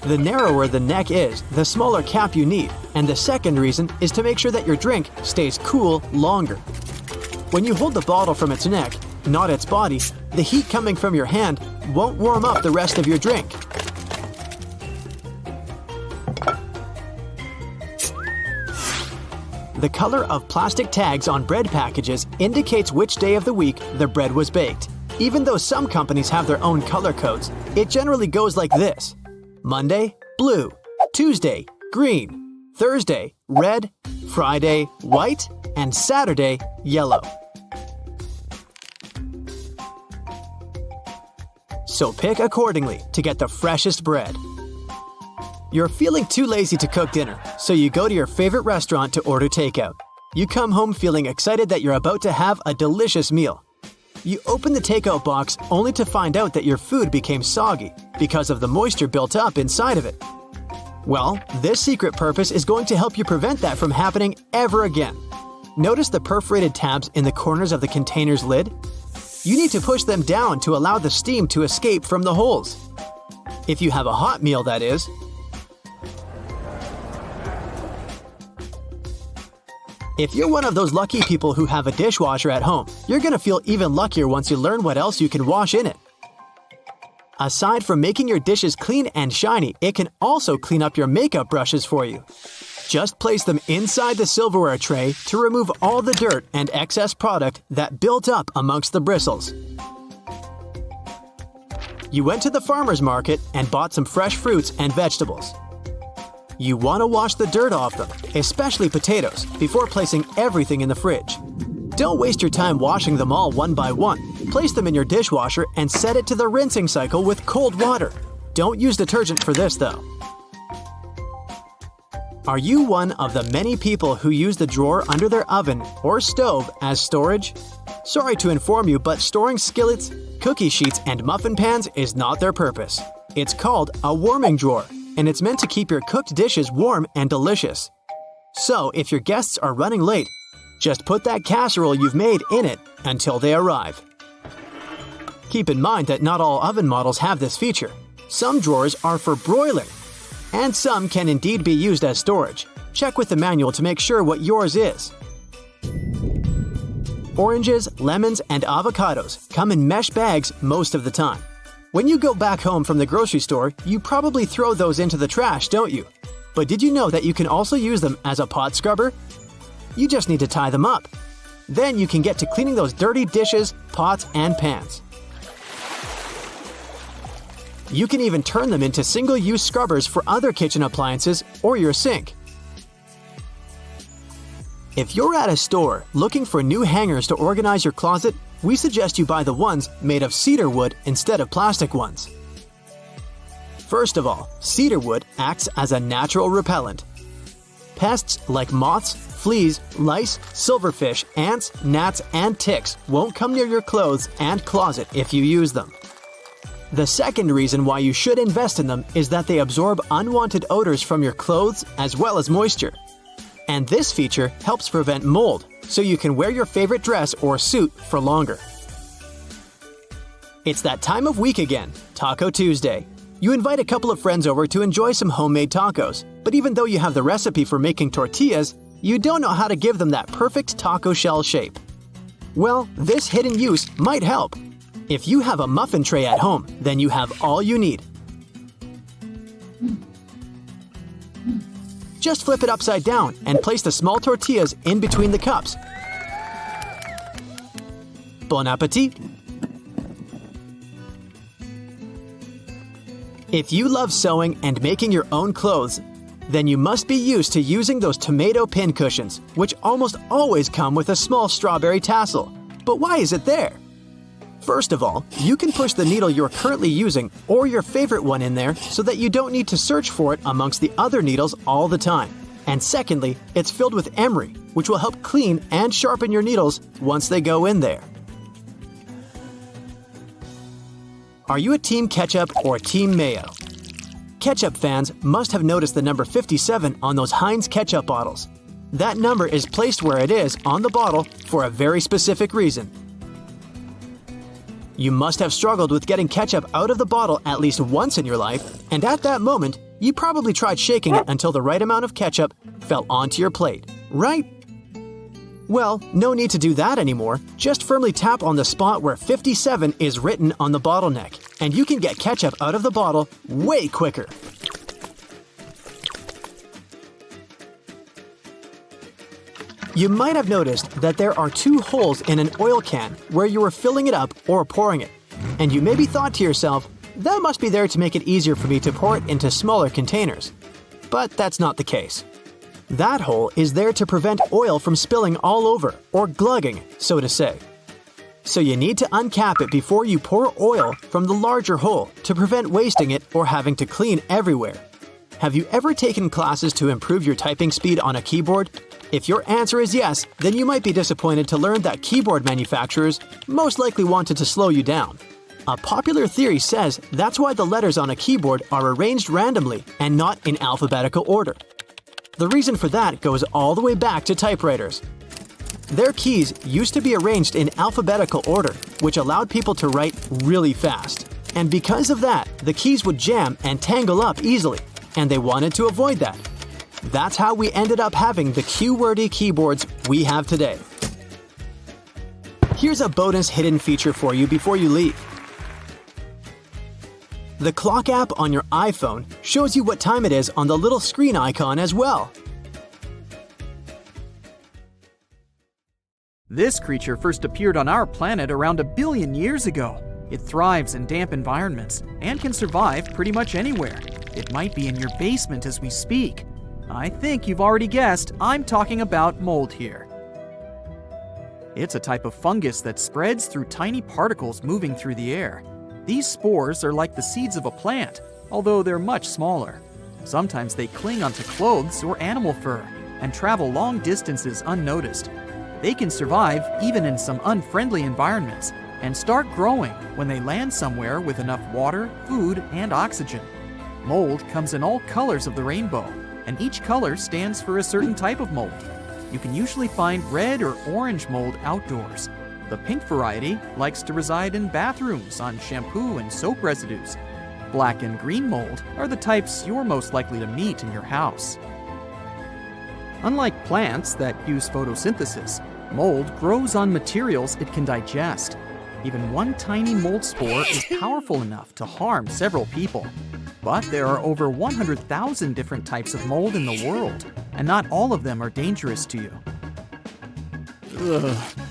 [SPEAKER 6] The narrower the neck is, the smaller cap you need, and the second reason is to make sure that your drink stays cool longer. When you hold the bottle from its neck, not its body, the heat coming from your hand won't warm up the rest of your drink. The color of plastic tags on bread packages indicates which day of the week the bread was baked. Even though some companies have their own color codes, it generally goes like this: Monday, blue; Tuesday, green; Thursday, red; Friday, white; and Saturday, yellow. So pick accordingly to get the freshest bread. You're feeling too lazy to cook dinner, so you go to your favorite restaurant to order takeout. You come home feeling excited that you're about to have a delicious meal. You open the takeout box only to find out that your food became soggy because of the moisture built up inside of it. Well, this secret purpose is going to help you prevent that from happening ever again. Notice the perforated tabs in the corners of the container's lid? You need to push them down to allow the steam to escape from the holes. If you have a hot meal, that is. If you're one of those lucky people who have a dishwasher at home, you're going to feel even luckier once you learn what else you can wash in it. Aside from making your dishes clean and shiny, it can also clean up your makeup brushes for you. Just place them inside the silverware tray to remove all the dirt and excess product that built up amongst the bristles. You went to the farmer's market and bought some fresh fruits and vegetables. You want to wash the dirt off them, especially potatoes, before placing everything in the fridge. Don't waste your time washing them all one by one. Place them in your dishwasher and set it to the rinsing cycle with cold water. Don't use detergent for this, though. Are you one of the many people who use the drawer under their oven or stove as storage? Sorry to inform you, but storing skillets, cookie sheets, and muffin pans is not their purpose. It's called a warming drawer, and it's meant to keep your cooked dishes warm and delicious. So, if your guests are running late, just put that casserole you've made in it until they arrive. Keep in mind that not all oven models have this feature. Some drawers are for broiling, and some can indeed be used as storage. Check with the manual to make sure what yours is. Oranges, lemons, and avocados come in mesh bags most of the time. When you go back home from the grocery store, you probably throw those into the trash, don't you? But did you know that you can also use them as a pot scrubber? You just need to tie them up. Then you can get to cleaning those dirty dishes, pots, and pans. You can even turn them into single-use scrubbers for other kitchen appliances or your sink. If you're at a store looking for new hangers to organize your closet, we suggest you buy the ones made of cedar wood instead of plastic ones. First of all, cedar wood acts as a natural repellent. Pests like moths, fleas, lice, silverfish, ants, gnats, and ticks won't come near your clothes and closet if you use them. The second reason why you should invest in them is that they absorb unwanted odors from your clothes as well as moisture. And this feature helps prevent mold, so you can wear your favorite dress or suit for longer. It's that time of week again, Taco Tuesday. You invite a couple of friends over to enjoy some homemade tacos, but even though you have the recipe for making tortillas, you don't know how to give them that perfect taco shell shape. Well, this hidden use might help. If you have a muffin tray at home, then you have all you need. Just flip it upside down and place the small tortillas in between the cups. Bon appetit! If you love sewing and making your own clothes, then you must be used to using those tomato pin cushions, which almost always come with a small strawberry tassel. But why is it there? First of all, you can push the needle you're currently using or your favorite one in there so that you don't need to search for it amongst the other needles all the time. And secondly, it's filled with emery, which will help clean and sharpen your needles once they go in there. Are you a Team Ketchup or Team Mayo? Ketchup fans must have noticed the number 57 on those Heinz ketchup bottles. That number is placed where it is on the bottle for a very specific reason. You must have struggled with getting ketchup out of the bottle at least once in your life, and at that moment,
[SPEAKER 1] You probably tried shaking it until the right amount of ketchup fell onto your plate, right? Well, no need to do that anymore. Just firmly tap on the spot where 57 is written on the bottleneck, and you can get ketchup out of the bottle way quicker. You might have noticed that there are 2 holes in an oil can where you are filling it up or pouring it. And you maybe thought to yourself, that must be there to make it easier for me to pour it into smaller containers. But that's not the case. That hole is there to prevent oil from spilling all over, or glugging, so to say. So you need to uncap it before you pour oil from the larger hole to prevent wasting it or having to clean everywhere. Have you ever taken classes to improve your typing speed on a keyboard? If your answer is yes, then you might be disappointed to learn that keyboard manufacturers most likely wanted to slow you down. A popular theory says that's why the letters on a keyboard are arranged randomly and not in alphabetical order. The reason for that goes all the way back to typewriters. Their keys used to be arranged in alphabetical order, which allowed people to write really fast. And because of that, the keys would jam and tangle up easily, and they wanted to avoid that. That's how we ended up having the Q-wordy keyboards we have today. Here's a bonus hidden feature for you before you leave. The clock app on your iPhone shows you what time it is on the little screen icon as well.
[SPEAKER 7] This creature first appeared on our planet around 1 billion years ago. It thrives in damp environments and can survive pretty much anywhere. It might be in your basement as we speak. I think you've already guessed, I'm talking about mold here. It's a type of fungus that spreads through tiny particles moving through the air. These spores are like the seeds of a plant, although they're much smaller. Sometimes they cling onto clothes or animal fur and travel long distances unnoticed. They can survive even in some unfriendly environments and start growing when they land somewhere with enough water, food, and oxygen. Mold comes in all colors of the rainbow, and each color stands for a certain type of mold. You can usually find red or orange mold outdoors. The pink variety likes to reside in bathrooms on shampoo and soap residues. Black and green mold are the types you're most likely to meet in your house. Unlike plants that use photosynthesis, mold grows on materials it can digest. Even one tiny mold spore is powerful enough to harm several people. But there are over 100,000 different types of mold in the world, and not all of them are dangerous to you.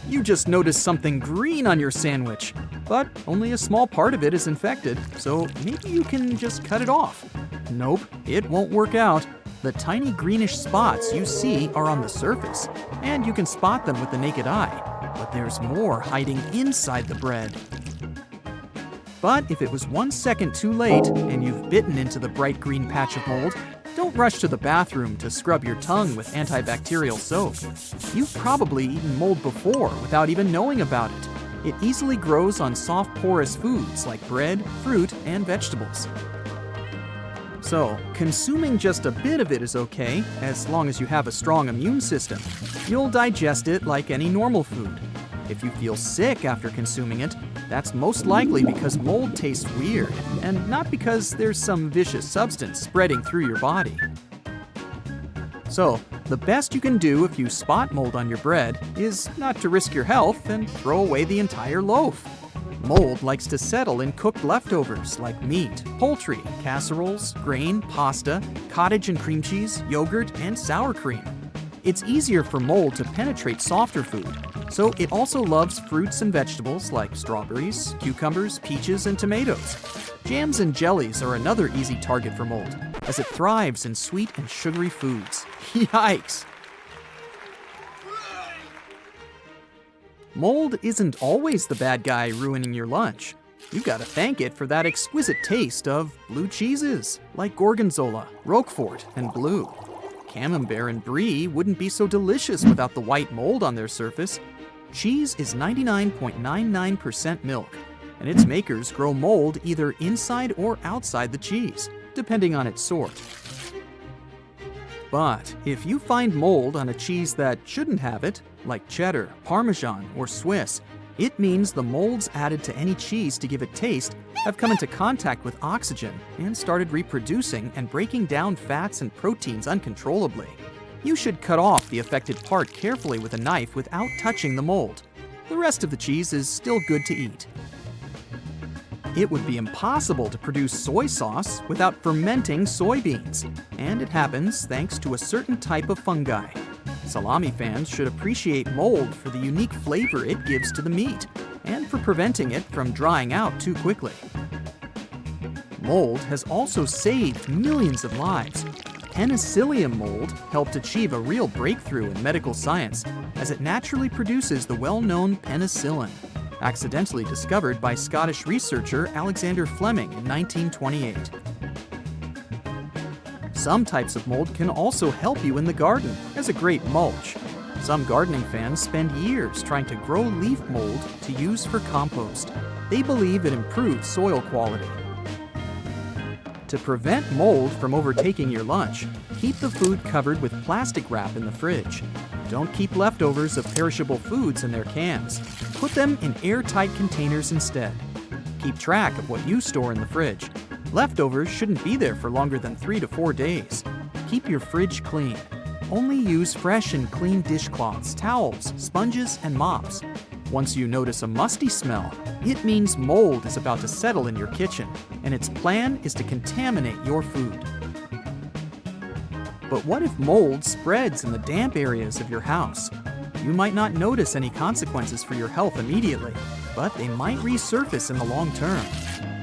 [SPEAKER 7] You just noticed something green on your sandwich, but only a small part of it is infected, so maybe you can just cut it off. Nope, it won't work out. The tiny greenish spots you see are on the surface, and you can spot them with the naked eye, but there's more hiding inside the bread. But if it was 1 second too late and you've bitten into the bright green patch of mold, don't rush to the bathroom to scrub your tongue with antibacterial soap. You've probably eaten mold before without even knowing about it. It easily grows on soft porous foods like bread, fruit, and vegetables. So, consuming just a bit of it is okay, as long as you have a strong immune system. You'll digest it like any normal food. If you feel sick after consuming it, that's most likely because mold tastes weird, and not because there's some vicious substance spreading through your body. So, the best you can do if you spot mold on your bread is not to risk your health and throw away the entire loaf. Mold likes to settle in cooked leftovers like meat, poultry, casseroles, grain, pasta, cottage and cream cheese, yogurt, and sour cream. It's easier for mold to penetrate softer food, so it also loves fruits and vegetables like strawberries, cucumbers, peaches, and tomatoes. Jams and jellies are another easy target for mold, as it thrives in sweet and sugary foods. Yikes! Mold isn't always the bad guy ruining your lunch. You gotta thank it for that exquisite taste of blue cheeses, like Gorgonzola, Roquefort, and Blue. Camembert and Brie wouldn't be so delicious without the white mold on their surface. Cheese is 99.99% milk, and its makers grow mold either inside or outside the cheese, depending on its sort. But if you find mold on a cheese that shouldn't have it, like cheddar, Parmesan, or Swiss, It means the molds added to any cheese to give it taste have come into contact with oxygen and started reproducing and breaking down fats and proteins uncontrollably. You should cut off the affected part carefully with a knife without touching the mold. The rest of the cheese is still good to eat. It would be impossible to produce soy sauce without fermenting soybeans, and it happens thanks to a certain type of fungi. Salami fans should appreciate mold for the unique flavor it gives to the meat, and for preventing it from drying out too quickly. Mold has also saved millions of lives. Penicillium mold helped achieve a real breakthrough in medical science, as it naturally produces the well-known penicillin, accidentally discovered by Scottish researcher Alexander Fleming in 1928. Some types of mold can also help you in the garden as a great mulch. Some gardening fans spend years trying to grow leaf mold to use for compost. They believe it improves soil quality. To prevent mold from overtaking your lunch, keep the food covered with plastic wrap in the fridge. Don't keep leftovers of perishable foods in their cans. Put them in airtight containers instead. Keep track of what you store in the fridge. Leftovers shouldn't be there for longer than 3 to 4 days. Keep your fridge clean. Only use fresh and clean dishcloths, towels, sponges, and mops. Once you notice a musty smell, it means mold is about to settle in your kitchen, and its plan is to contaminate your food. But what if mold spreads in the damp areas of your house? You might not notice any consequences for your health immediately, but they might resurface in the long term.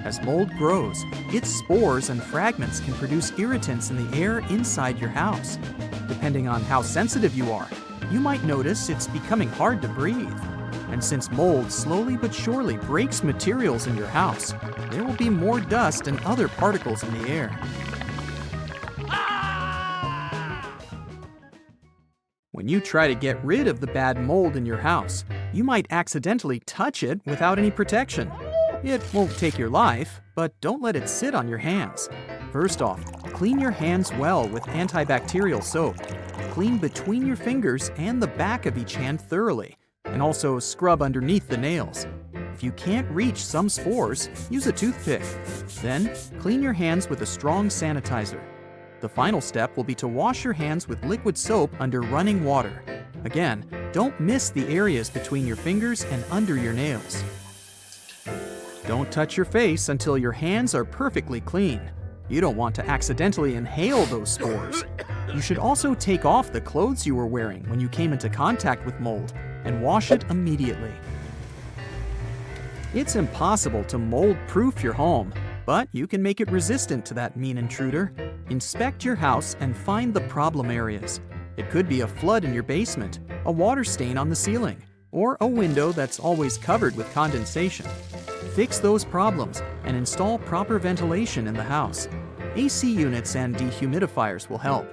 [SPEAKER 7] As mold grows, its spores and fragments can produce irritants in the air inside your house. Depending on how sensitive you are, you might notice it's becoming hard to breathe. And since mold slowly but surely breaks materials in your house, there will be more dust and other particles in the air. When you try to get rid of the bad mold in your house, you might accidentally touch it without any protection. It won't take your life, but don't let it sit on your hands. First off, clean your hands well with antibacterial soap. Clean between your fingers and the back of each hand thoroughly, and also scrub underneath the nails. If you can't reach some spores, use a toothpick. Then, clean your hands with a strong sanitizer. The final step will be to wash your hands with liquid soap under running water. Again, don't miss the areas between your fingers and under your nails. Don't touch your face until your hands are perfectly clean. You don't want to accidentally inhale those spores. You should also take off the clothes you were wearing when you came into contact with mold and wash it immediately. It's impossible to mold-proof your home, but you can make it resistant to that mean intruder. Inspect your house and find the problem areas. It could be a flood in your basement, a water stain on the ceiling, or a window that's always covered with condensation. Fix those problems and install proper ventilation in the house. AC units and dehumidifiers will help.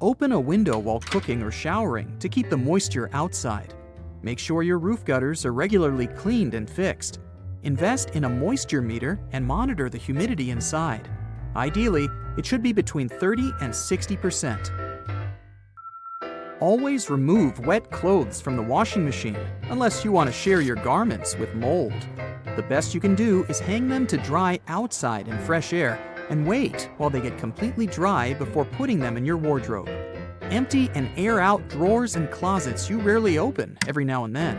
[SPEAKER 7] Open a window while cooking or showering to keep the moisture outside. Make sure your roof gutters are regularly cleaned and fixed. Invest in a moisture meter and monitor the humidity inside. Ideally, it should be between 30 and 60%. Always remove wet clothes from the washing machine unless you want to share your garments with mold. The best you can do is hang them to dry outside in fresh air and wait while they get completely dry before putting them in your wardrobe. Empty and air out drawers and closets you rarely open every now and then.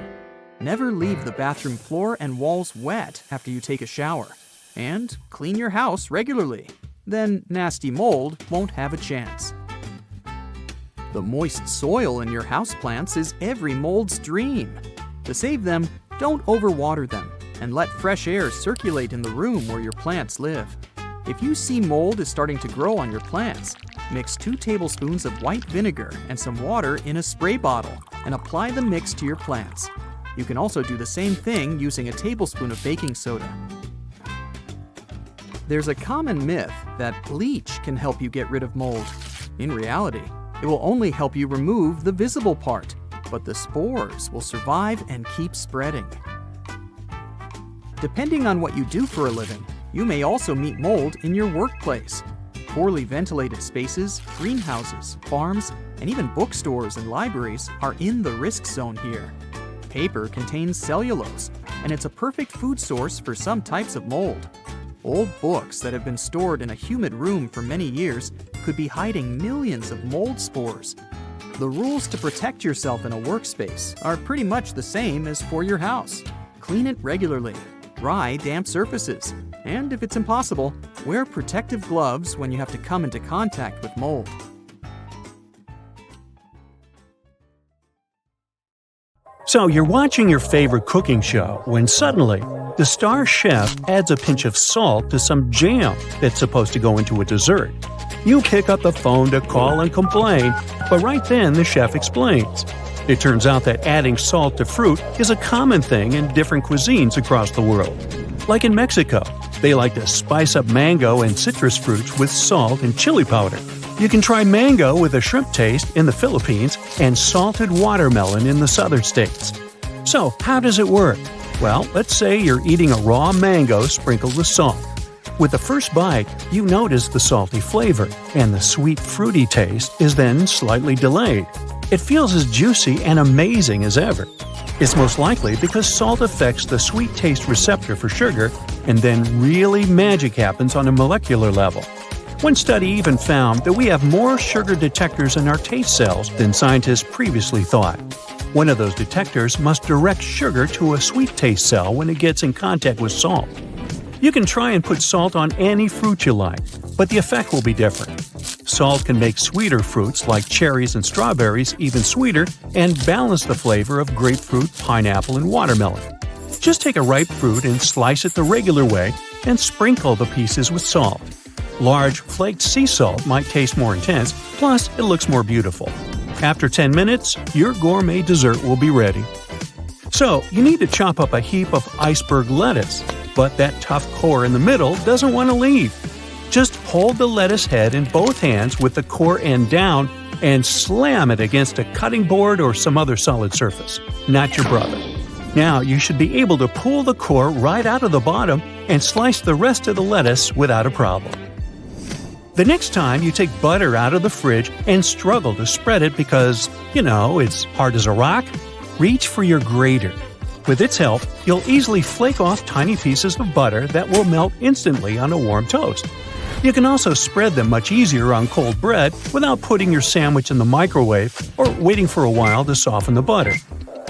[SPEAKER 7] Never leave the bathroom floor and walls wet after you take a shower. And clean your house regularly. Then nasty mold won't have a chance. The moist soil in your houseplants is every mold's dream. To save them, don't overwater them and let fresh air circulate in the room where your plants live. If you see mold is starting to grow on your plants, mix 2 tablespoons of white vinegar and some water in a spray bottle and apply the mix to your plants. You can also do the same thing using a tablespoon of baking soda. There's a common myth that bleach can help you get rid of mold. In reality, it will only help you remove the visible part, but the spores will survive and keep spreading. Depending on what you do for a living, you may also meet mold in your workplace. Poorly ventilated spaces, greenhouses, farms, and even bookstores and libraries are in the risk zone here. Paper contains cellulose, and it's a perfect food source for some types of mold. Old books that have been stored in a humid room for many years could be hiding millions of mold spores. The rules to protect yourself in a workspace are pretty much the same as for your house. Clean it regularly, dry damp surfaces, and if it's impossible, wear protective gloves when you have to come into contact with mold.
[SPEAKER 2] So you're watching your favorite cooking show when suddenly the star chef adds a pinch of salt to some jam that's supposed to go into a dessert. You pick up the phone to call and complain, but right then the chef explains. It turns out that adding salt to fruit is a common thing in different cuisines across the world. Like in Mexico, they like to spice up mango and citrus fruits with salt and chili powder. You can try mango with a shrimp taste in the Philippines and salted watermelon in the southern states. So, how does it work? Well, let's say you're eating a raw mango sprinkled with salt. With the first bite, you notice the salty flavor, and the sweet fruity taste is then slightly delayed. It feels as juicy and amazing as ever. It's most likely because salt affects the sweet taste receptor for sugar, and then really magic happens on a molecular level. One study even found that we have more sugar detectors in our taste cells than scientists previously thought. One of those detectors must direct sugar to a sweet taste cell when it gets in contact with salt. You can try and put salt on any fruit you like, but the effect will be different. Salt can make sweeter fruits like cherries and strawberries even sweeter and balance the flavor of grapefruit, pineapple, and watermelon. Just take a ripe fruit and slice it the regular way and sprinkle the pieces with salt. Large, flaked sea salt might taste more intense, plus it looks more beautiful. After 10 minutes, your gourmet dessert will be ready. So, you need to chop up a heap of iceberg lettuce, but that tough core in the middle doesn't want to leave. Just hold the lettuce head in both hands with the core end down and slam it against a cutting board or some other solid surface, not your brother. Now, you should be able to pull the core right out of the bottom and slice the rest of the lettuce without a problem. The next time you take butter out of the fridge and struggle to spread it because, it's hard as a rock, reach for your grater. With its help, you'll easily flake off tiny pieces of butter that will melt instantly on a warm toast. You can also spread them much easier on cold bread without putting your sandwich in the microwave or waiting for a while to soften the butter.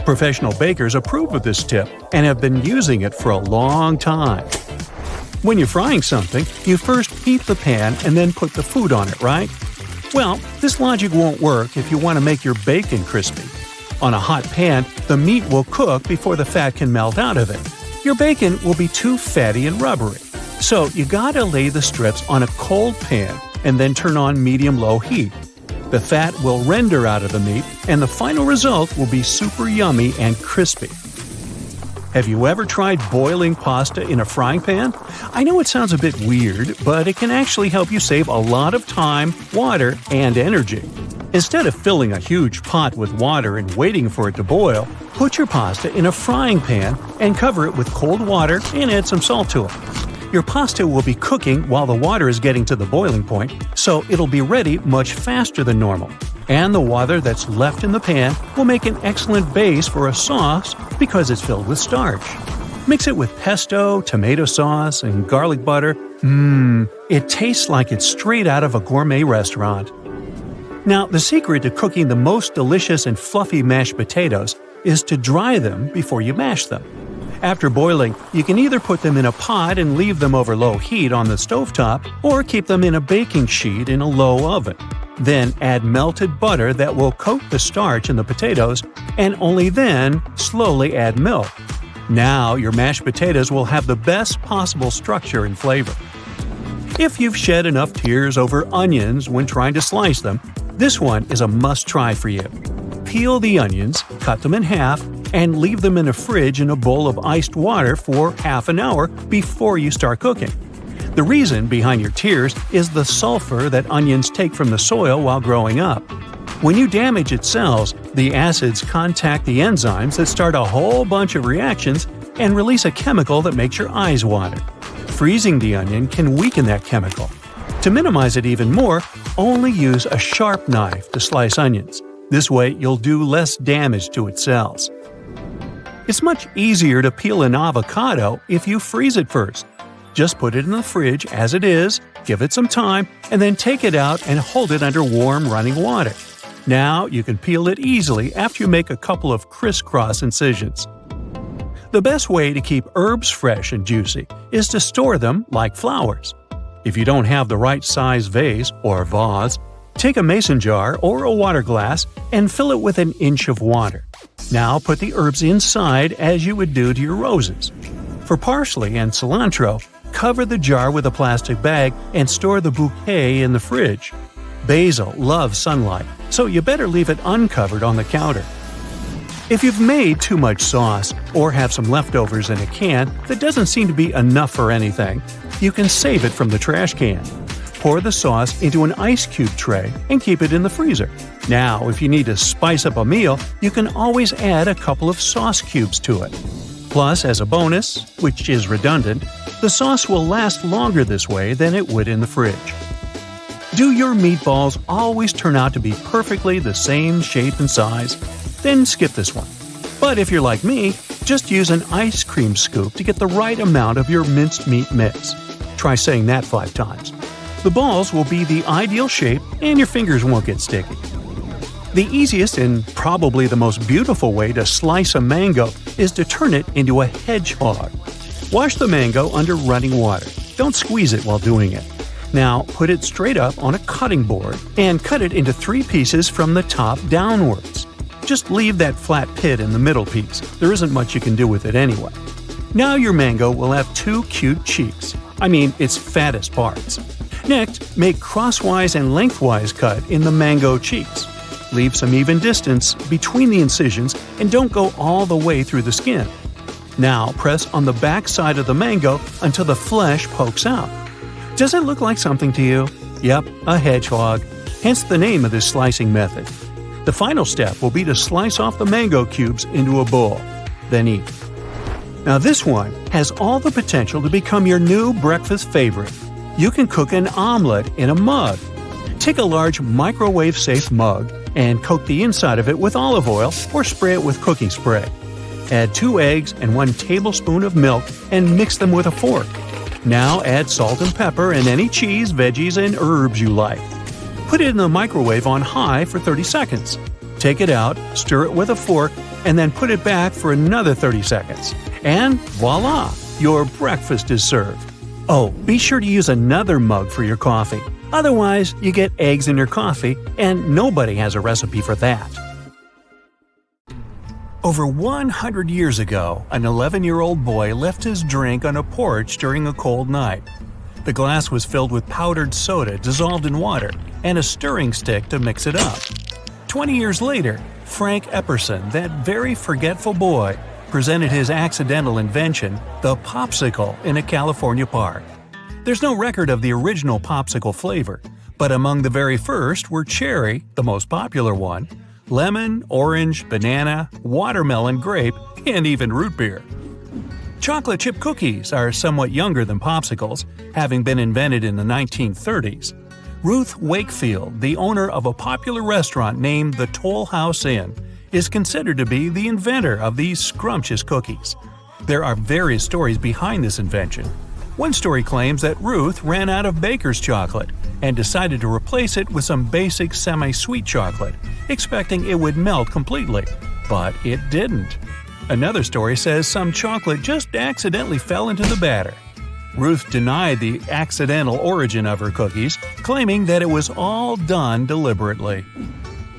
[SPEAKER 2] Professional bakers approve of this tip and have been using it for a long time. When you're frying something, you first heat the pan and then put the food on it, right? Well, this logic won't work if you want to make your bacon crispy. On a hot pan, the meat will cook before the fat can melt out of it. Your bacon will be too fatty and rubbery. So you gotta lay the strips on a cold pan and then turn on medium-low heat. The fat will render out of the meat, and the final result will be super yummy and crispy. Have you ever tried boiling pasta in a frying pan? I know it sounds a bit weird, but it can actually help you save a lot of time, water, and energy. Instead of filling a huge pot with water and waiting for it to boil, put your pasta in a frying pan and cover it with cold water and add some salt to it. Your pasta will be cooking while the water is getting to the boiling point, so it'll be ready much faster than normal. And the water that's left in the pan will make an excellent base for a sauce because it's filled with starch. Mix it with pesto, tomato sauce, and garlic butter. It tastes like it's straight out of a gourmet restaurant. Now, the secret to cooking the most delicious and fluffy mashed potatoes is to dry them before you mash them. After boiling, you can either put them in a pot and leave them over low heat on the stovetop, or keep them in a baking sheet in a low oven. Then add melted butter that will coat the starch in the potatoes, and only then slowly add milk. Now your mashed potatoes will have the best possible structure and flavor. If you've shed enough tears over onions when trying to slice them, this one is a must-try for you. Peel the onions, cut them in half, and leave them in a fridge in a bowl of iced water for half an hour before you start cooking. The reason behind your tears is the sulfur that onions take from the soil while growing up. When you damage its cells, the acids contact the enzymes that start a whole bunch of reactions and release a chemical that makes your eyes water. Freezing the onion can weaken that chemical. To minimize it even more, only use a sharp knife to slice onions. This way, you'll do less damage to its cells. It's much easier to peel an avocado if you freeze it first. Just put it in the fridge as it is, give it some time, and then take it out and hold it under warm running water. Now you can peel it easily after you make a couple of crisscross incisions. The best way to keep herbs fresh and juicy is to store them like flowers. If you don't have the right size vase or vase, take a mason jar or a water glass and fill it with an inch of water. Now put the herbs inside as you would do to your roses. For parsley and cilantro, cover the jar with a plastic bag and store the bouquet in the fridge. Basil loves sunlight, so you better leave it uncovered on the counter. If you've made too much sauce or have some leftovers in a can that doesn't seem to be enough for anything, you can save it from the trash can. Pour the sauce into an ice cube tray and keep it in the freezer. Now, if you need to spice up a meal, you can always add a couple of sauce cubes to it. Plus, as a bonus, which is redundant, the sauce will last longer this way than it would in the fridge. Do your meatballs always turn out to be perfectly the same shape and size? Then skip this one. But if you're like me, just use an ice cream scoop to get the right amount of your minced meat mix. Try saying that 5 times. The balls will be the ideal shape and your fingers won't get sticky. The easiest and probably the most beautiful way to slice a mango is to turn it into a hedgehog. Wash the mango under running water. Don't squeeze it while doing it. Now put it straight up on a cutting board and cut it into 3 pieces from the top downwards. Just leave that flat pit in the middle piece. There isn't much you can do with it anyway. Now your mango will have 2 cute cheeks. I mean, its fattest parts. Next, make crosswise and lengthwise cut in the mango cheeks. Leave some even distance between the incisions and don't go all the way through the skin. Now press on the back side of the mango until the flesh pokes out. Does it look like something to you? Yep, a hedgehog. Hence the name of this slicing method. The final step will be to slice off the mango cubes into a bowl. Then eat. Now this one has all the potential to become your new breakfast favorite. You can cook an omelet in a mug. Take a large microwave-safe mug and coat the inside of it with olive oil or spray it with cooking spray. Add 2 eggs and 1 tablespoon of milk and mix them with a fork. Now add salt and pepper and any cheese, veggies, and herbs you like. Put it in the microwave on high for 30 seconds. Take it out, stir it with a fork, and then put it back for another 30 seconds. And voila! Your breakfast is served. Oh, be sure to use another mug for your coffee. Otherwise, you get eggs in your coffee, and nobody has a recipe for that. Over 100 years ago, an 11-year-old boy left his drink on a porch during a cold night. The glass was filled with powdered soda dissolved in water and a stirring stick to mix it up. 20 years later, Frank Epperson, that very forgetful boy, presented his accidental invention, the popsicle, in a California park. There's no record of the original popsicle flavor, but among the very first were cherry, the most popular one, lemon, orange, banana, watermelon, grape, and even root beer. Chocolate chip cookies are somewhat younger than popsicles, having been invented in the 1930s. Ruth Wakefield, the owner of a popular restaurant named the Toll House Inn, is considered to be the inventor of these scrumptious cookies. There are various stories behind this invention. One story claims that Ruth ran out of baker's chocolate and decided to replace it with some basic semi-sweet chocolate, expecting it would melt completely. But it didn't. Another story says some chocolate just accidentally fell into the batter. Ruth denied the accidental origin of her cookies, claiming that it was all done deliberately.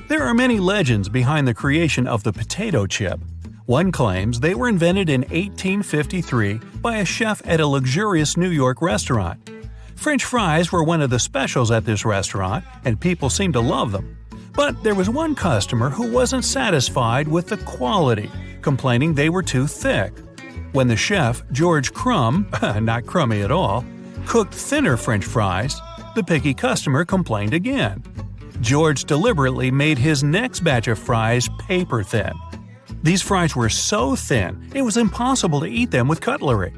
[SPEAKER 2] There are many legends behind the creation of the potato chip. One claims they were invented in 1853 by a chef at a luxurious New York restaurant. French fries were one of the specials at this restaurant, and people seemed to love them. But there was one customer who wasn't satisfied with the quality, complaining they were too thick. When the chef, George Crumb, not crummy at all, cooked thinner French fries, the picky customer complained again. George deliberately made his next batch of fries paper thin. These fries were so thin, it was impossible to eat them with cutlery.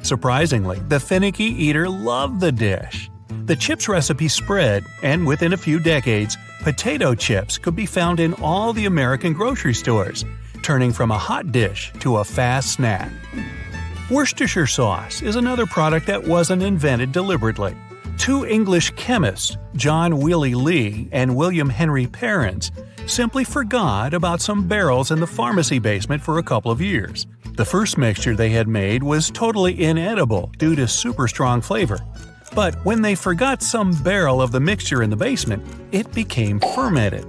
[SPEAKER 2] Surprisingly, the finicky eater loved the dish. The chips recipe spread, and within a few decades, potato chips could be found in all the American grocery stores. turning from a hot dish to a fast snack. Worcestershire sauce is another product that wasn't invented deliberately. Two English chemists, John Wiley Lee and William Henry Pairings, simply forgot about some barrels in the pharmacy basement for a couple of years. The first mixture they had made was totally inedible due to super strong flavor. But when they forgot some barrel of the mixture in the basement, it became fermented.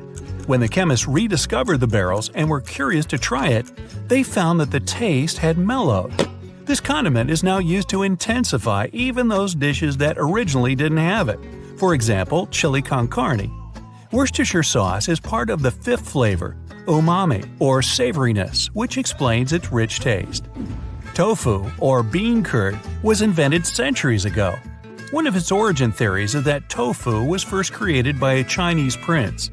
[SPEAKER 2] When the chemists rediscovered the barrels and were curious to try it, they found that the taste had mellowed. This condiment is now used to intensify even those dishes that originally didn't have it. For example, chili con carne. Worcestershire sauce is part of the fifth flavor, umami, or savoriness, which explains its rich taste. Tofu, or bean curd, was invented centuries ago. One of its origin theories is that tofu was first created by a Chinese prince.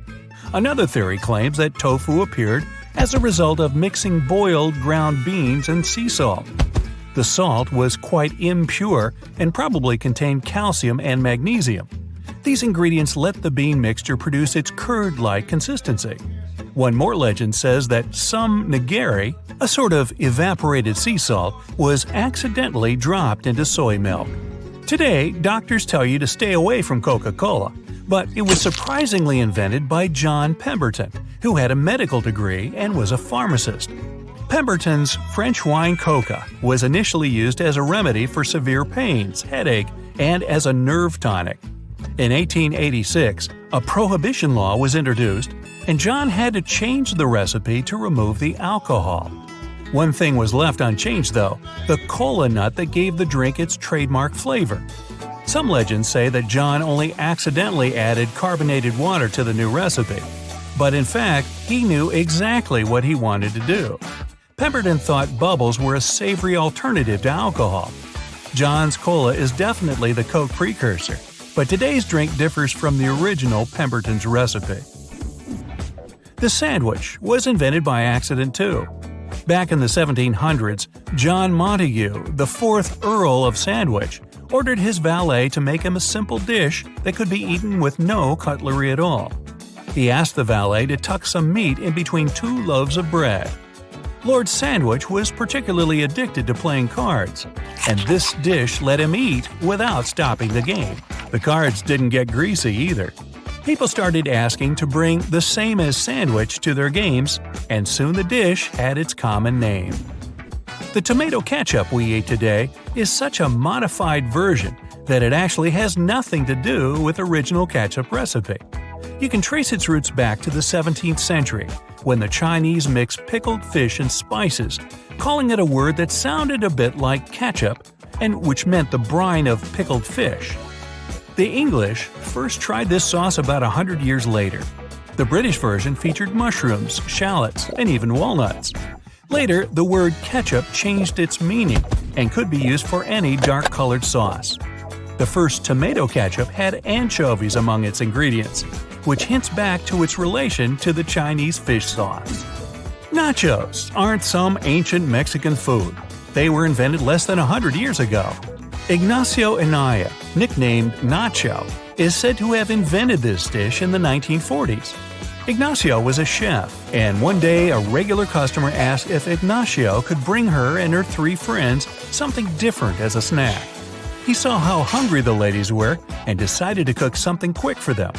[SPEAKER 2] Another theory claims that tofu appeared as a result of mixing boiled ground beans and sea salt. The salt was quite impure and probably contained calcium and magnesium. These ingredients let the bean mixture produce its curd-like consistency. One more legend says that some nigiri, a sort of evaporated sea salt, was accidentally dropped into soy milk. Today, doctors tell you to stay away from Coca-Cola, but it was surprisingly invented by John Pemberton, who had a medical degree and was a pharmacist. Pemberton's French wine coca was initially used as a remedy for severe pains, headache, and as a nerve tonic. In 1886, a prohibition law was introduced, and John had to change the recipe to remove the alcohol. One thing was left unchanged though, the cola nut that gave the drink its trademark flavor. Some legends say that John only accidentally added carbonated water to the new recipe, but in fact, he knew exactly what he wanted to do. Pemberton thought bubbles were a savory alternative to alcohol. John's Cola is definitely the Coke precursor, but today's drink differs from the original Pemberton's recipe. The sandwich was invented by accident too. Back in the 1700s, John Montagu, the 4th Earl of Sandwich, ordered his valet to make him a simple dish that could be eaten with no cutlery at all. He asked the valet to tuck some meat in between 2 loaves of bread. Lord Sandwich was particularly addicted to playing cards, and this dish let him eat without stopping the game. The cards didn't get greasy either. People started asking to bring the same as sandwich to their games, and soon the dish had its common name. The tomato ketchup we eat today is such a modified version that it actually has nothing to do with the original ketchup recipe. You can trace its roots back to the 17th century, when the Chinese mixed pickled fish and spices, calling it a word that sounded a bit like ketchup, and which meant the brine of pickled fish. The English first tried this sauce about 100 years later. The British version featured mushrooms, shallots, and even walnuts. Later, the word ketchup changed its meaning and could be used for any dark-colored sauce. The first tomato ketchup had anchovies among its ingredients, which hints back to its relation to the Chinese fish sauce. Nachos aren't some ancient Mexican food. They were invented less than 100 years ago. Ignacio Anaya, nicknamed Nacho, is said to have invented this dish in the 1940s. Ignacio was a chef, and one day a regular customer asked if Ignacio could bring her and her 3 friends something different as a snack. He saw how hungry the ladies were and decided to cook something quick for them.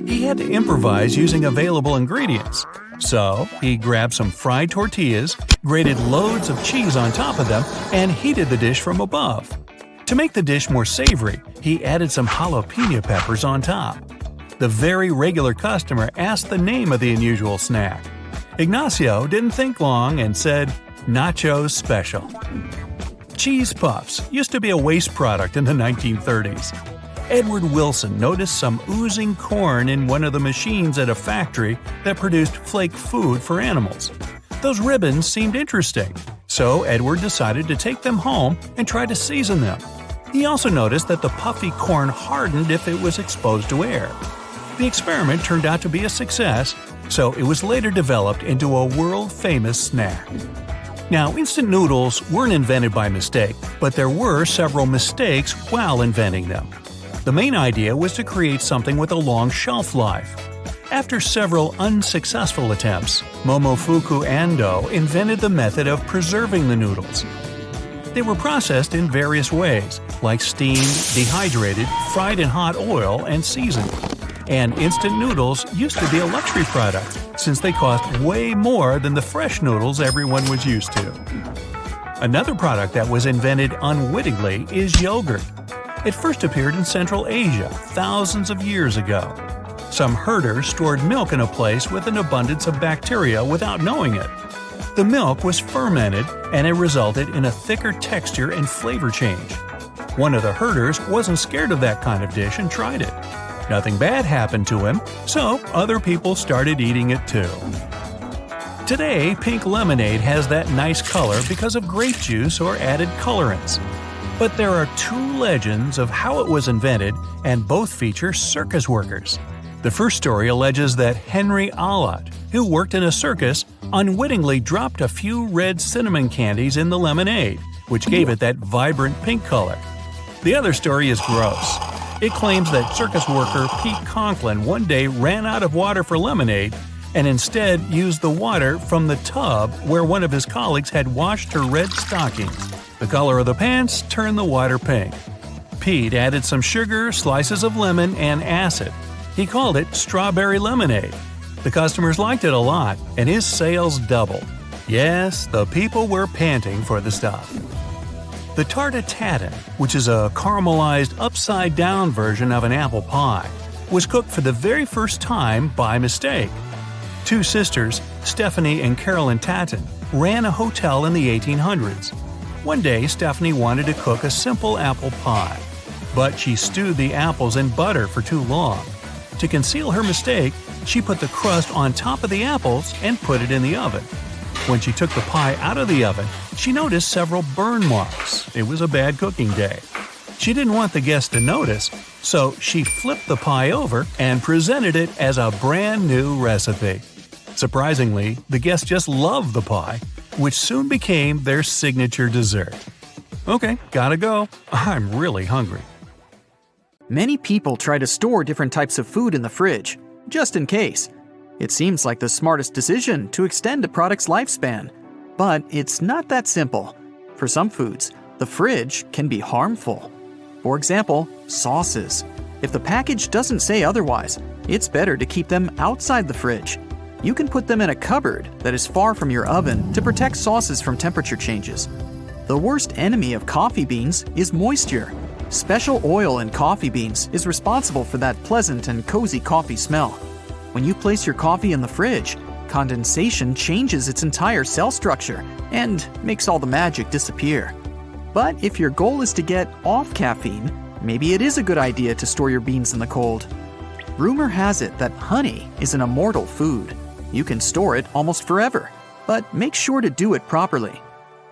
[SPEAKER 2] He had to improvise using available ingredients. So, he grabbed some fried tortillas, grated loads of cheese on top of them, and heated the dish from above. To make the dish more savory, he added some jalapeno peppers on top. The very regular customer asked the name of the unusual snack. Ignacio didn't think long and said, "Nachos Special." Cheese puffs used to be a waste product in the 1930s. Edward Wilson noticed some oozing corn in one of the machines at a factory that produced flake food for animals. Those ribbons seemed interesting, so Edward decided to take them home and try to season them. He also noticed that the puffy corn hardened if it was exposed to air. The experiment turned out to be a success, so it was later developed into a world-famous snack. Now, instant noodles weren't invented by mistake, but there were several mistakes while inventing them. The main idea was to create something with a long shelf life. After several unsuccessful attempts, Momofuku Ando invented the method of preserving the noodles. They were processed in various ways, like steamed, dehydrated, fried in hot oil, and seasoned. And instant noodles used to be a luxury product, since they cost way more than the fresh noodles everyone was used to. Another product that was invented unwittingly is yogurt. It first appeared in Central Asia thousands of years ago. Some herders stored milk in a place with an abundance of bacteria without knowing it. The milk was fermented, and it resulted in a thicker texture and flavor change. One of the herders wasn't scared of that kind of dish and tried it. Nothing bad happened to him, so other people started eating it too. Today, pink lemonade has that nice color because of grape juice or added colorants. But there are two legends of how it was invented, and both feature circus workers. The first story alleges that Henry Allott, who worked in a circus, unwittingly dropped a few red cinnamon candies in the lemonade, which gave it that vibrant pink color. The other story is gross. It claims that circus worker Pete Conklin one day ran out of water for lemonade and instead used the water from the tub where one of his colleagues had washed her red stockings. The color of the pants turned the water pink. Pete added some sugar, slices of lemon, and acid. He called it strawberry lemonade. The customers liked it a lot, and his sales doubled. Yes, the people were panting for the stuff. The tarte tatin, which is a caramelized upside-down version of an apple pie, was cooked for the very first time by mistake. Two sisters, Stephanie and Carolyn Tatin, ran a hotel in the 1800s. One day, Stephanie wanted to cook a simple apple pie, but she stewed the apples in butter for too long. To conceal her mistake, she put the crust on top of the apples and put it in the oven. When she took the pie out of the oven, she noticed several burn marks. It was a bad cooking day. She didn't want the guests to notice, so she flipped the pie over and presented it as a brand new recipe. Surprisingly, the guests just loved the pie, which soon became their signature dessert. Okay, gotta go. I'm really hungry.
[SPEAKER 7] Many people try to store different types of food in the fridge, just in case. It seems like the smartest decision to extend a product's lifespan. But it's not that simple. For some foods, the fridge can be harmful. For example, sauces. If the package doesn't say otherwise, it's better to keep them outside the fridge. You can put them in a cupboard that is far from your oven to protect sauces from temperature changes. The worst enemy of coffee beans is moisture. Special oil in coffee beans is responsible for that pleasant and cozy coffee smell. When you place your coffee in the fridge, condensation changes its entire cell structure and makes all the magic disappear. But if your goal is to get off caffeine, maybe it is a good idea to store your beans in the cold. Rumor has it that honey is an immortal food. You can store it almost forever, but make sure to do it properly.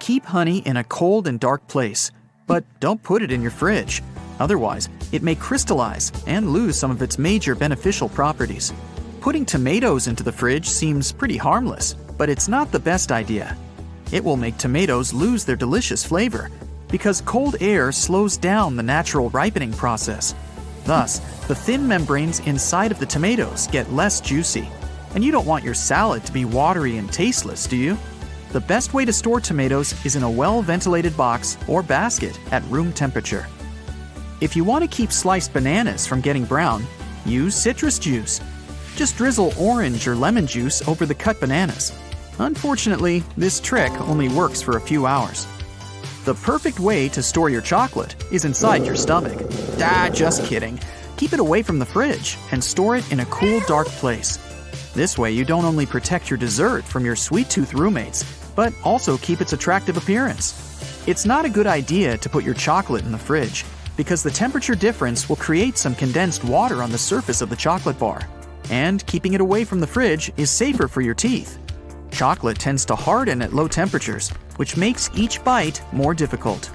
[SPEAKER 7] Keep honey in a cold and dark place, but don't put it in your fridge. Otherwise, it may crystallize and lose some of its major beneficial properties. Putting tomatoes into the fridge seems pretty harmless, but it's not the best idea. It will make tomatoes lose their delicious flavor because cold air slows down the natural ripening process. Thus, the thin membranes inside of the tomatoes get less juicy. And you don't want your salad to be watery and tasteless, do you? The best way to store tomatoes is in a well-ventilated box or basket at room temperature. If you want to keep sliced bananas from getting brown, use citrus juice. Just drizzle orange or lemon juice over the cut bananas. Unfortunately, this trick only works for a few hours. The perfect way to store your chocolate is inside your stomach. Just kidding. Keep it away from the fridge and store it in a cool, dark place. This way you don't only protect your dessert from your sweet tooth roommates, but also keep its attractive appearance. It's not a good idea to put your chocolate in the fridge because the temperature difference will create some condensed water on the surface of the chocolate bar. And keeping it away from the fridge is safer for your teeth. Chocolate tends to harden at low temperatures, which makes each bite more difficult.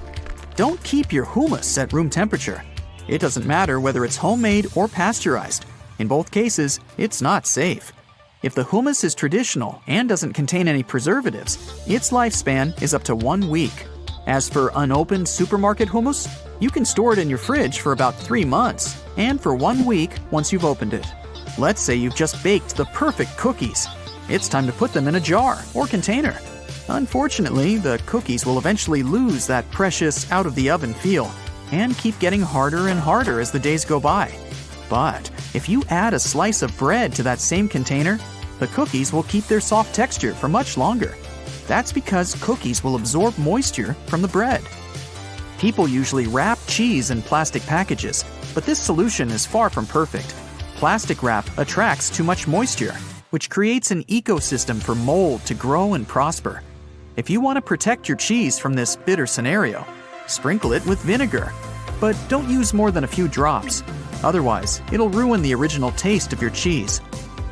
[SPEAKER 7] Don't keep your hummus at room temperature. It doesn't matter whether it's homemade or pasteurized. In both cases, it's not safe. If the hummus is traditional and doesn't contain any preservatives, its lifespan is up to 1 week. As for unopened supermarket hummus, you can store it in your fridge for about 3 months and for 1 week once you've opened it. Let's say you've just baked the perfect cookies. It's time to put them in a jar or container. Unfortunately, the cookies will eventually lose that precious out-of-the-oven feel and keep getting harder and harder as the days go by. But if you add a slice of bread to that same container, the cookies will keep their soft texture for much longer. That's because cookies will absorb moisture from the bread. People usually wrap cheese in plastic packages, but this solution is far from perfect. Plastic wrap attracts too much moisture, which creates an ecosystem for mold to grow and prosper. If you want to protect your cheese from this bitter scenario, sprinkle it with vinegar, but don't use more than a few drops. Otherwise, it'll ruin the original taste of your cheese.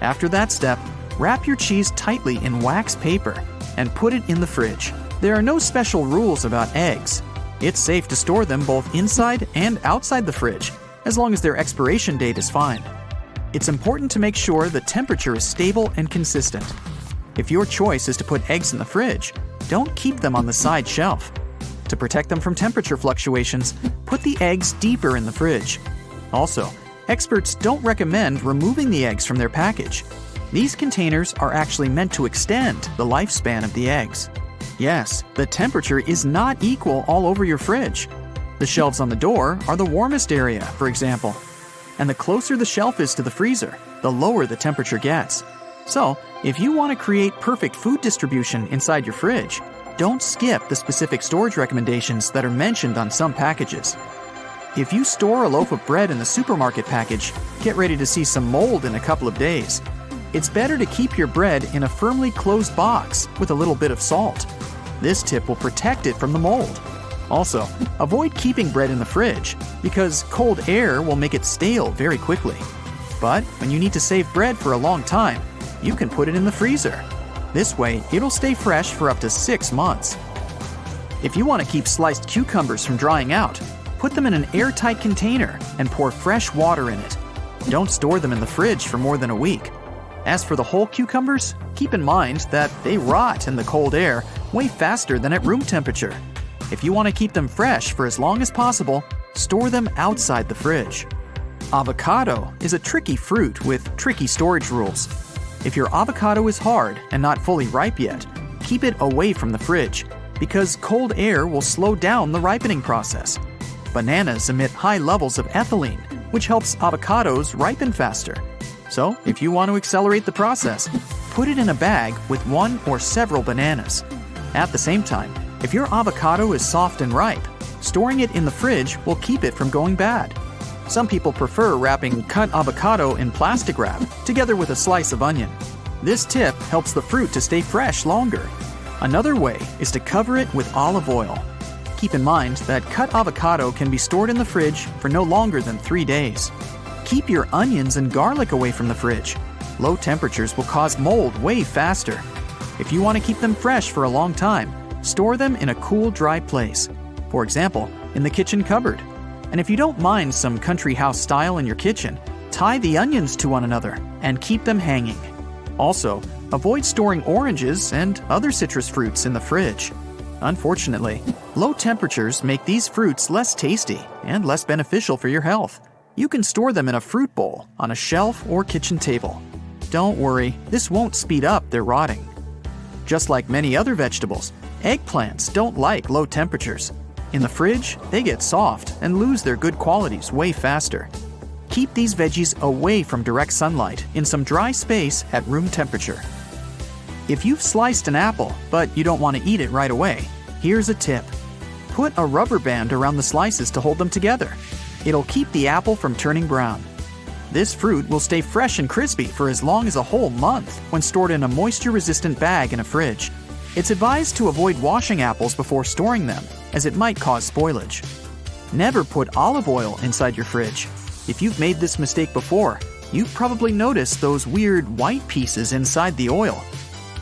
[SPEAKER 7] After that step, wrap your cheese tightly in wax paper and put it in the fridge. There are no special rules about eggs. It's safe to store them both inside and outside the fridge, as long as their expiration date is fine. It's important to make sure the temperature is stable and consistent. If your choice is to put eggs in the fridge, don't keep them on the side shelf. To protect them from temperature fluctuations, put the eggs deeper in the fridge. Also, experts don't recommend removing the eggs from their package. These containers are actually meant to extend the lifespan of the eggs. Yes, the temperature is not equal all over your fridge. The shelves on the door are the warmest area, for example. And the closer the shelf is to the freezer, the lower the temperature gets. So, if you want to create perfect food distribution inside your fridge, don't skip the specific storage recommendations that are mentioned on some packages. If you store a loaf of bread in the supermarket package, get ready to see some mold in a couple of days. It's better to keep your bread in a firmly closed box with a little bit of salt. This tip will protect it from the mold. Also, avoid keeping bread in the fridge because cold air will make it stale very quickly. But when you need to save bread for a long time, you can put it in the freezer. This way, it'll stay fresh for up to 6 months. If you want to keep sliced cucumbers from drying out, put them in an airtight container and pour fresh water in it. Don't store them in the fridge for more than a week. As for the whole cucumbers, keep in mind that they rot in the cold air way faster than at room temperature. If you want to keep them fresh for as long as possible, store them outside the fridge. Avocado is a tricky fruit with tricky storage rules. If your avocado is hard and not fully ripe yet, keep it away from the fridge because cold air will slow down the ripening process. Bananas emit high levels of ethylene, which helps avocados ripen faster. So, if you want to accelerate the process, put it in a bag with 1 or several bananas. At the same time, if your avocado is soft and ripe, storing it in the fridge will keep it from going bad. Some people prefer wrapping cut avocado in plastic wrap together with a slice of onion. This tip helps the fruit to stay fresh longer. Another way is to cover it with olive oil. Keep in mind that cut avocado can be stored in the fridge for no longer than 3 days. Keep your onions and garlic away from the fridge. Low temperatures will cause mold way faster. If you want to keep them fresh for a long time, store them in a cool, dry place. For example, in the kitchen cupboard. And if you don't mind some country house style in your kitchen, tie the onions to one another and keep them hanging. Also, avoid storing oranges and other citrus fruits in the fridge. Unfortunately, low temperatures make these fruits less tasty and less beneficial for your health. You can store them in a fruit bowl, on a shelf, or kitchen table. Don't worry, this won't speed up their rotting. Just like many other vegetables, eggplants don't like low temperatures. In the fridge, they get soft and lose their good qualities way faster. Keep these veggies away from direct sunlight in some dry space at room temperature. If you've sliced an apple, but you don't want to eat it right away, here's a tip. Put a rubber band around the slices to hold them together. It'll keep the apple from turning brown. This fruit will stay fresh and crispy for as long as a whole month when stored in a moisture-resistant bag in a fridge. It's advised to avoid washing apples before storing them, as it might cause spoilage. Never put olive oil inside your fridge. If you've made this mistake before, you've probably noticed those weird white pieces inside the oil.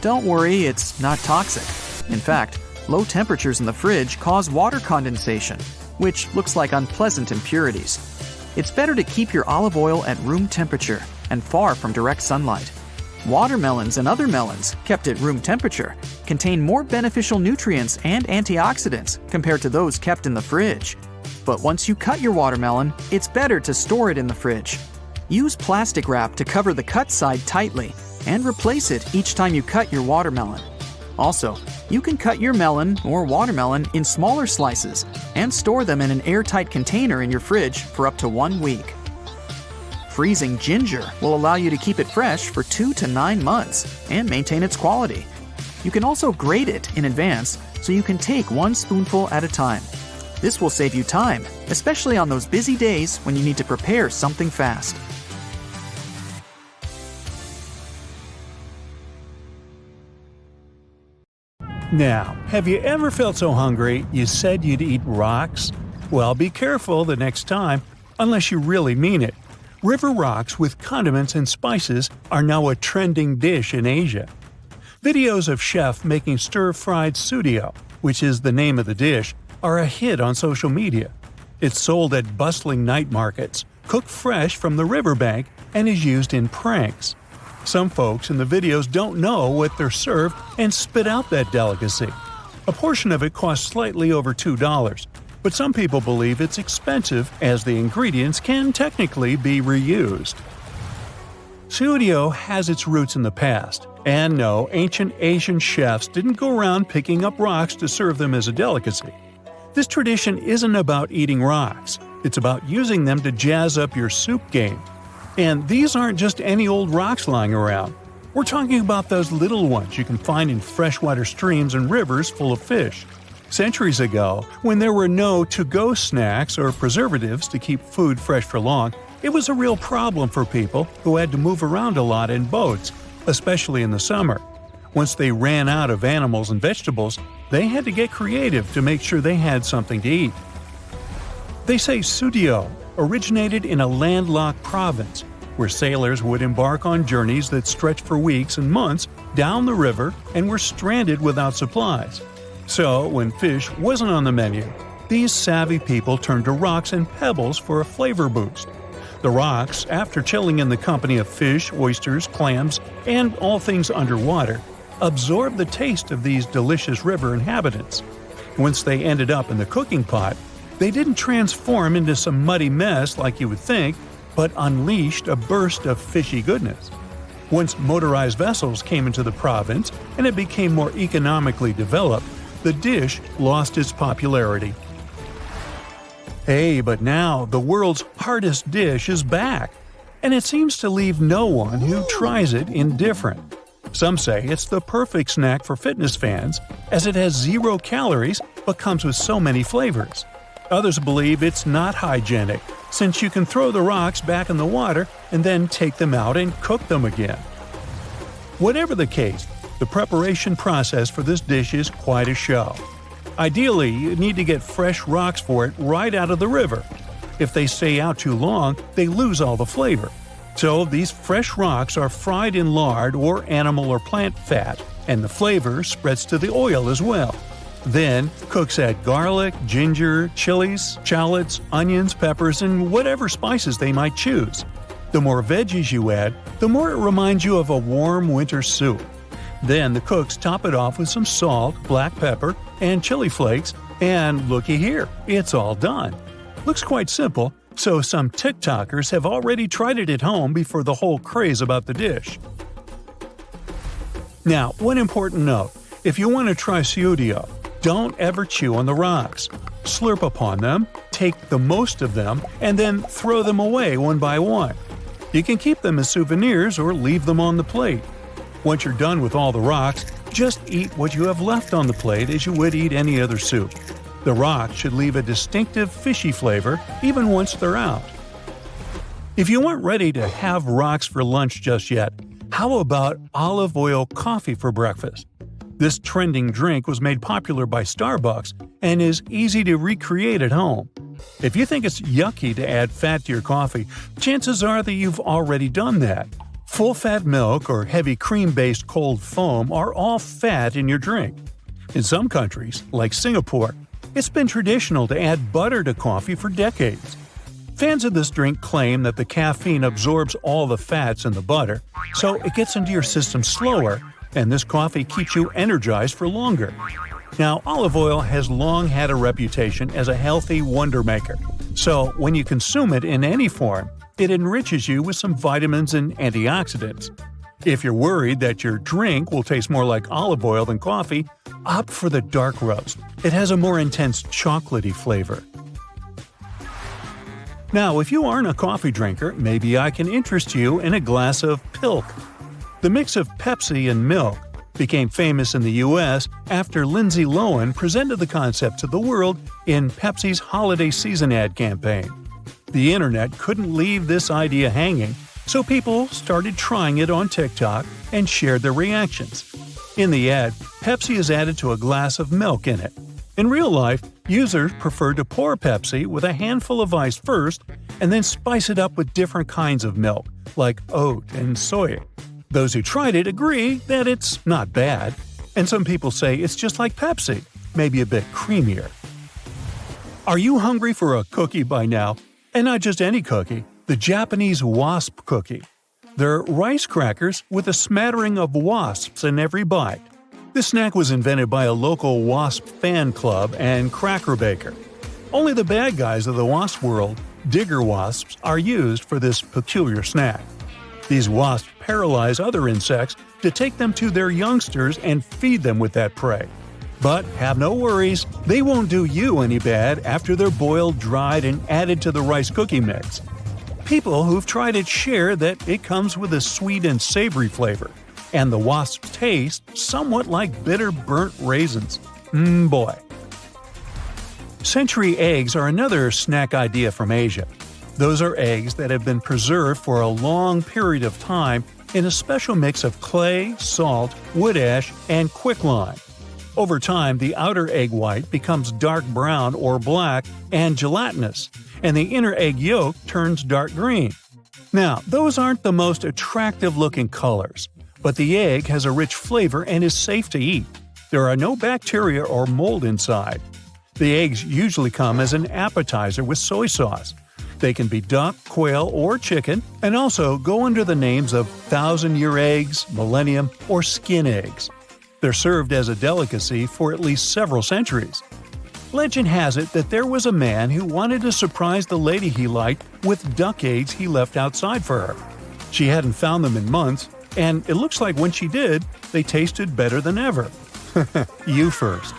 [SPEAKER 7] Don't worry, it's not toxic. In fact, low temperatures in the fridge cause water condensation, which looks like unpleasant impurities. It's better to keep your olive oil at room temperature and far from direct sunlight. Watermelons and other melons, kept at room temperature, contain more beneficial nutrients and antioxidants compared to those kept in the fridge. But once you cut your watermelon, it's better to store it in the fridge. Use plastic wrap to cover the cut side tightly and replace it each time you cut your watermelon. Also, you can cut your melon or watermelon in smaller slices and store them in an airtight container in your fridge for up to 1 week. Freezing ginger will allow you to keep it fresh for 2 to 9 months and maintain its quality. You can also grate it in advance so you can take 1 spoonful at a time. This will save you time, especially on those busy days when you need to prepare something fast.
[SPEAKER 2] Now, have you ever felt so hungry you said you'd eat rocks? Well, be careful the next time, unless you really mean it. River rocks with condiments and spices are now a trending dish in Asia. Videos of chefs making stir-fried sudio, which is the name of the dish, are a hit on social media. It's sold at bustling night markets, cooked fresh from the riverbank, and is used in pranks. Some folks in the videos don't know what they're served and spit out that delicacy. A portion of it costs slightly over $2, but some people believe it's expensive as the ingredients can technically be reused. Sudio has its roots in the past, and no, ancient Asian chefs didn't go around picking up rocks to serve them as a delicacy. This tradition isn't about eating rocks, it's about using them to jazz up your soup game. And these aren't just any old rocks lying around. We're talking about those little ones you can find in freshwater streams and rivers full of fish. Centuries ago, when there were no to-go snacks or preservatives to keep food fresh for long, it was a real problem for people who had to move around a lot in boats, especially in the summer. Once they ran out of animals and vegetables, they had to get creative to make sure they had something to eat. They say sudio originated in a landlocked province, where sailors would embark on journeys that stretched for weeks and months down the river and were stranded without supplies. So, when fish wasn't on the menu, these savvy people turned to rocks and pebbles for a flavor boost. The rocks, after chilling in the company of fish, oysters, clams, and all things underwater, absorbed the taste of these delicious river inhabitants. Once they ended up in the cooking pot, they didn't transform into some muddy mess like you would think, but unleashed a burst of fishy goodness. Once motorized vessels came into the province and it became more economically developed, the dish lost its popularity. Hey, but now the world's hardest dish is back, and it seems to leave no one who tries it indifferent. Some say it's the perfect snack for fitness fans, as it has 0 calories but comes with so many flavors. Others believe it's not hygienic, since you can throw the rocks back in the water and then take them out and cook them again. Whatever the case, the preparation process for this dish is quite a show. Ideally, you need to get fresh rocks for it right out of the river. If they stay out too long, they lose all the flavor. So these fresh rocks are fried in lard or animal or plant fat, and the flavor spreads to the oil as well. Then, cooks add garlic, ginger, chilies, shallots, onions, peppers, and whatever spices they might choose. The more veggies you add, the more it reminds you of a warm winter soup. Then the cooks top it off with some salt, black pepper, and chili flakes, and looky here, it's all done. Looks quite simple, so some TikTokers have already tried it at home before the whole craze about the dish. Now, one important note, if you want to try sudio, don't ever chew on the rocks. Slurp upon them, take the most of them, and then throw them away one by one. You can keep them as souvenirs or leave them on the plate. Once you're done with all the rocks, just eat what you have left on the plate as you would eat any other soup. The rocks should leave a distinctive fishy flavor even once they're out. If you aren't ready to have rocks for lunch just yet, how about olive oil coffee for breakfast? This trending drink was made popular by Starbucks and is easy to recreate at home. If you think it's yucky to add fat to your coffee, chances are that you've already done that. Full-fat milk or heavy cream-based cold foam are all fat in your drink. In some countries, like Singapore, it's been traditional to add butter to coffee for decades. Fans of this drink claim that the caffeine absorbs all the fats in the butter, so it gets into your system slower, and this coffee keeps you energized for longer. Now, olive oil has long had a reputation as a healthy wonder maker, so when you consume it in any form, It enriches you with some vitamins and antioxidants. If you're worried that your drink will taste more like olive oil than coffee, opt for the dark roast. It has a more intense chocolatey flavor. Now, if you aren't a coffee drinker, maybe I can interest you in a glass of Pilk. The mix of Pepsi and milk became famous in the U.S. after Lindsay Lohan presented the concept to the world in Pepsi's holiday season ad campaign. The internet couldn't leave this idea hanging, so people started trying it on TikTok and shared their reactions. In the ad, Pepsi is added to a glass of milk in it. In real life, users prefer to pour Pepsi with a handful of ice first and then spice it up with different kinds of milk, like oat and soy. Those who tried it agree that it's not bad, and some people say it's just like Pepsi, maybe a bit creamier. Are you hungry for a cookie by now? And not just any cookie, the Japanese wasp cookie. They're rice crackers with a smattering of wasps in every bite. This snack was invented by a local wasp fan club and cracker baker. Only the bad guys of the wasp world, digger wasps, are used for this peculiar snack. These wasps paralyze other insects to take them to their youngsters and feed them with that prey. But have no worries, they won't do you any bad after they're boiled, dried, and added to the rice cookie mix. People who've tried it share that it comes with a sweet and savory flavor, and the wasps taste somewhat like bitter burnt raisins. Boy. Century eggs are another snack idea from Asia. Those are eggs that have been preserved for a long period of time in a special mix of clay, salt, wood ash, and quicklime. Over time, the outer egg white becomes dark brown or black and gelatinous, and the inner egg yolk turns dark green. Now, those aren't the most attractive-looking colors, but the egg has a rich flavor and is safe to eat. There are no bacteria or mold inside. The eggs usually come as an appetizer with soy sauce. They can be duck, quail, or chicken, and also go under the names of thousand-year eggs, millennium, or skin eggs. They're served as a delicacy for at least several centuries. Legend has it that there was a man who wanted to surprise the lady he liked with duck eggs he left outside for her. She hadn't found them in months, and it looks like when she did, they tasted better than ever. You first.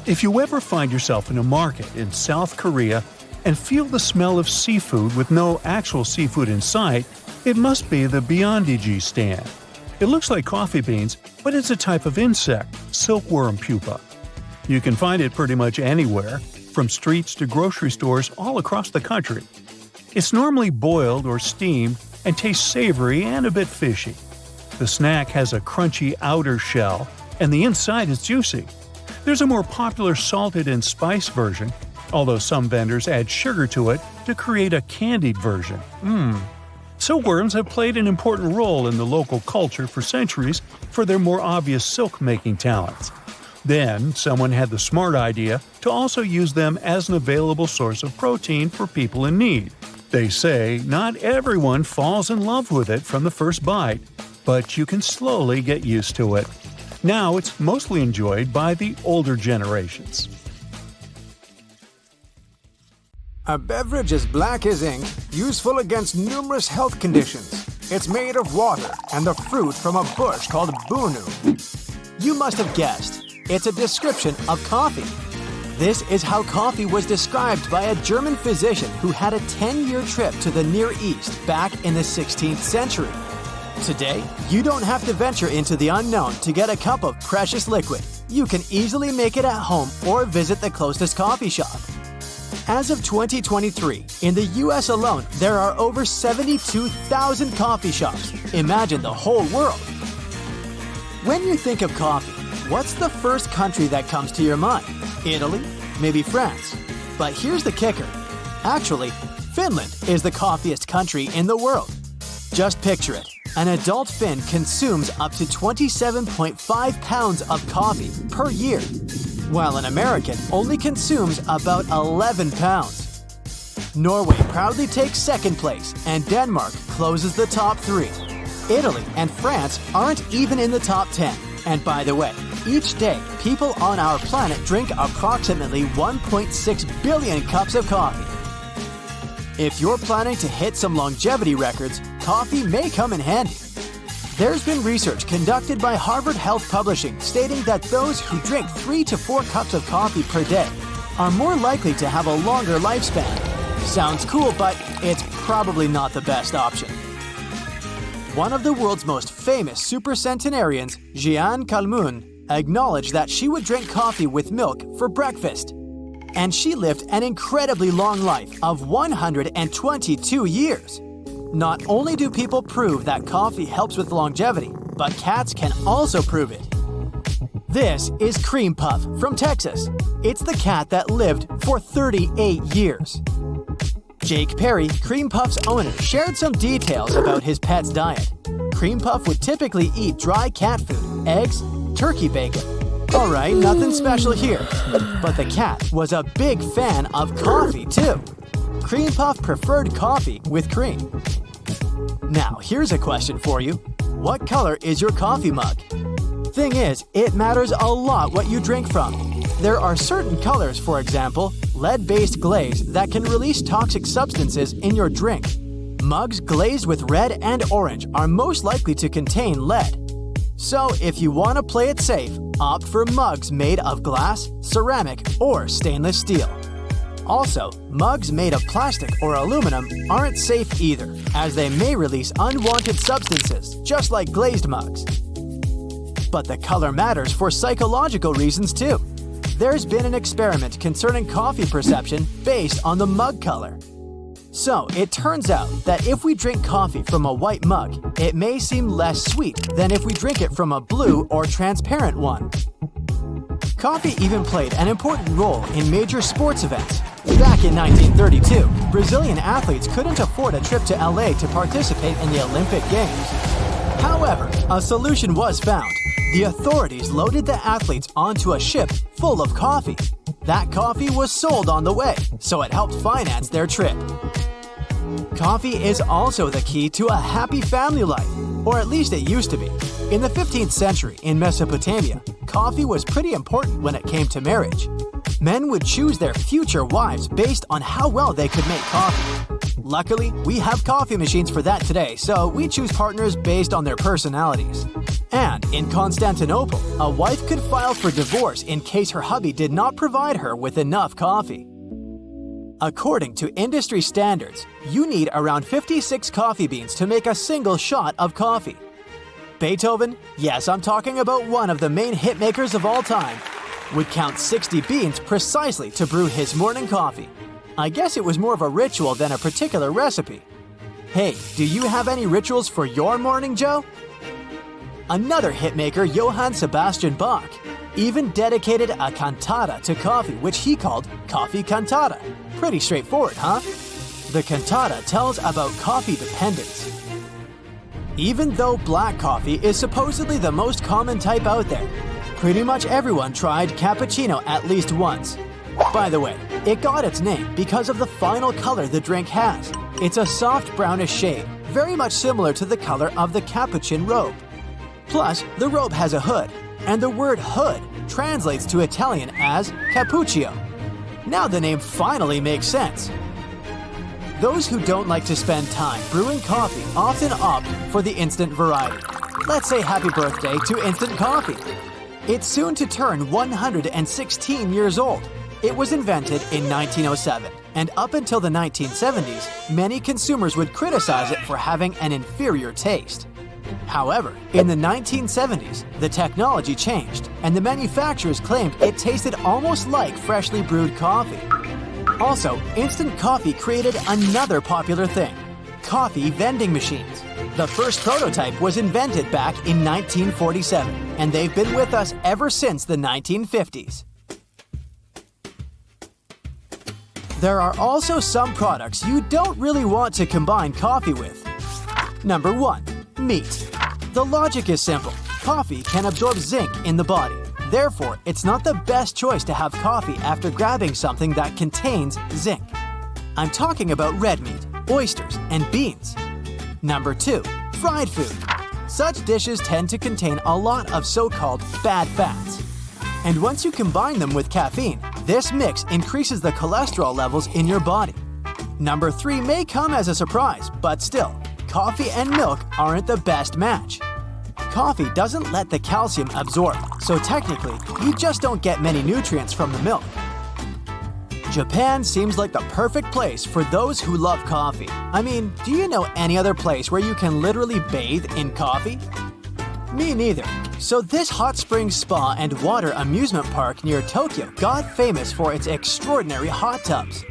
[SPEAKER 2] If you ever find yourself in a market in South Korea and feel the smell of seafood with no actual seafood in sight, it must be the byondiji stand. It looks like coffee beans, but it's a type of insect, silkworm pupa. You can find it pretty much anywhere, from streets to grocery stores all across the country. It's normally boiled or steamed and tastes savory and a bit fishy. The snack has a crunchy outer shell, and the inside is juicy. There's a more popular salted and spiced version, although some vendors add sugar to it to create a candied version. Silkworms have played an important role in the local culture for centuries for their more obvious silk-making talents. Then, someone had the smart idea to also use them as an available source of protein for people in need. They say not everyone falls in love with it from the first bite, but you can slowly get used to it. Now it's mostly enjoyed by the older generations.
[SPEAKER 8] A beverage as black as ink, useful against numerous health conditions. It's made of water and the fruit from a bush called bunu.
[SPEAKER 6] You must have guessed. It's a description of coffee. This is how coffee was described by a German physician who had a 10-year trip to the Near East back in the 16th century. Today, you don't have to venture into the unknown to get a cup of precious liquid. You can easily make it at home or visit the closest coffee shop. As of 2023, in the US alone, there are over 72,000 coffee shops. Imagine the whole world. When you think of coffee, what's the first country that comes to your mind? Italy? Maybe France? But here's the kicker. Actually, Finland is the coffeeiest country in the world. Just picture it. An adult Finn consumes up to 27.5 pounds of coffee per year, while an American only consumes about 11 pounds. Norway proudly takes second place, and Denmark closes the top 3. Italy and France aren't even in the top 10. And by the way, each day, people on our planet drink approximately 1.6 billion cups of coffee. If you're planning to hit some longevity records, coffee may come in handy. There's been research conducted by Harvard Health Publishing stating that those who drink 3 to 4 cups of coffee per day are more likely to have a longer lifespan. Sounds cool, but it's probably not the best option. One of the world's most famous supercentenarians, Jeanne Calment, acknowledged that she would drink coffee with milk for breakfast. And she lived an incredibly long life of 122 years. Not only do people prove that coffee helps with longevity, but cats can also prove it. This is Cream Puff from Texas. It's the cat that lived for 38 years. Jake Perry, Cream Puff's owner, shared some details about his pet's diet. Cream Puff would typically eat dry cat food, eggs, turkey bacon. Alright, nothing special here. But the cat was a big fan of coffee too. Cream Puff preferred coffee with cream. Now, here's a question for you. What color is your coffee mug? Thing is, it matters a lot what you drink from. There are certain colors, for example, lead-based glaze that can release toxic substances in your drink. Mugs glazed with red and orange are most likely to contain lead. So, if you want to play it safe, opt for mugs made of glass, ceramic, or stainless steel. Also, mugs made of plastic or aluminum aren't safe either, as they may release unwanted substances, just like glazed mugs. But the color matters for psychological reasons too. There's been an experiment concerning coffee perception based on the mug color. So, it turns out that if we drink coffee from a white mug, it may seem less sweet than if we drink it from a blue or transparent one. Coffee even played an important role in major sports events. Back in 1932, Brazilian athletes couldn't afford a trip to LA to participate in the Olympic Games. However, a solution was found. The authorities loaded the athletes onto a ship full of coffee. That coffee was sold on the way, so it helped finance their trip. Coffee is also the key to a happy family life, or at least it used to be. In the 15th century in Mesopotamia, coffee was pretty important when it came to marriage. Men would choose their future wives based on how well they could make coffee. Luckily, we have coffee machines for that today, so we choose partners based on their personalities. And in Constantinople, a wife could file for divorce in case her hubby did not provide her with enough coffee. According to industry standards, you need around 56 coffee beans to make a single shot of coffee. Beethoven, yes, I'm talking about one of the main hitmakers of all time, would count 60 beans precisely to brew his morning coffee. I guess it was more of a ritual than a particular recipe. Hey, do you have any rituals for your morning, Joe? Another hitmaker, Johann Sebastian Bach, even dedicated a cantata to coffee, which he called Coffee Cantata. Pretty straightforward, huh? The cantata tells about coffee dependence. Even though black coffee is supposedly the most common type out there, pretty much everyone tried cappuccino at least once. By the way, it got its name because of the final color the drink has. It's a soft brownish shade, very much similar to the color of the capuchin robe. Plus, the robe has a hood, and the word hood translates to Italian as cappuccio. Now the name finally makes sense. Those who don't like to spend time brewing coffee often opt for the instant variety. Let's say happy birthday to instant coffee. It's soon to turn 116 years old. It was invented in 1907, and up until the 1970s, many consumers would criticize it for having an inferior taste. However, in the 1970s, the technology changed, and the manufacturers claimed it tasted almost like freshly brewed coffee. Also, instant coffee created another popular thing: coffee vending machines. The first prototype was invented back in 1947, and they've been with us ever since the 1950s. There are also some products you don't really want to combine coffee with. Number 1. Meat. The logic is simple. Coffee can absorb zinc in the body. Therefore, it's not the best choice to have coffee after grabbing something that contains zinc. I'm talking about red meat, oysters, and beans. Number 2. Fried food. Such dishes tend to contain a lot of so-called bad fats. And once you combine them with caffeine, this mix increases the cholesterol levels in your body.
[SPEAKER 1] Number 3 may come as a surprise, but still, coffee and milk aren't the best match. Coffee doesn't let the calcium absorb, so technically, you just don't get many nutrients from the milk. Japan seems like the perfect place for those who love coffee. I mean, do you know any other place where you can literally bathe in coffee? Me neither. So this hot springs spa and water amusement park near Tokyo got famous for its extraordinary hot tubs.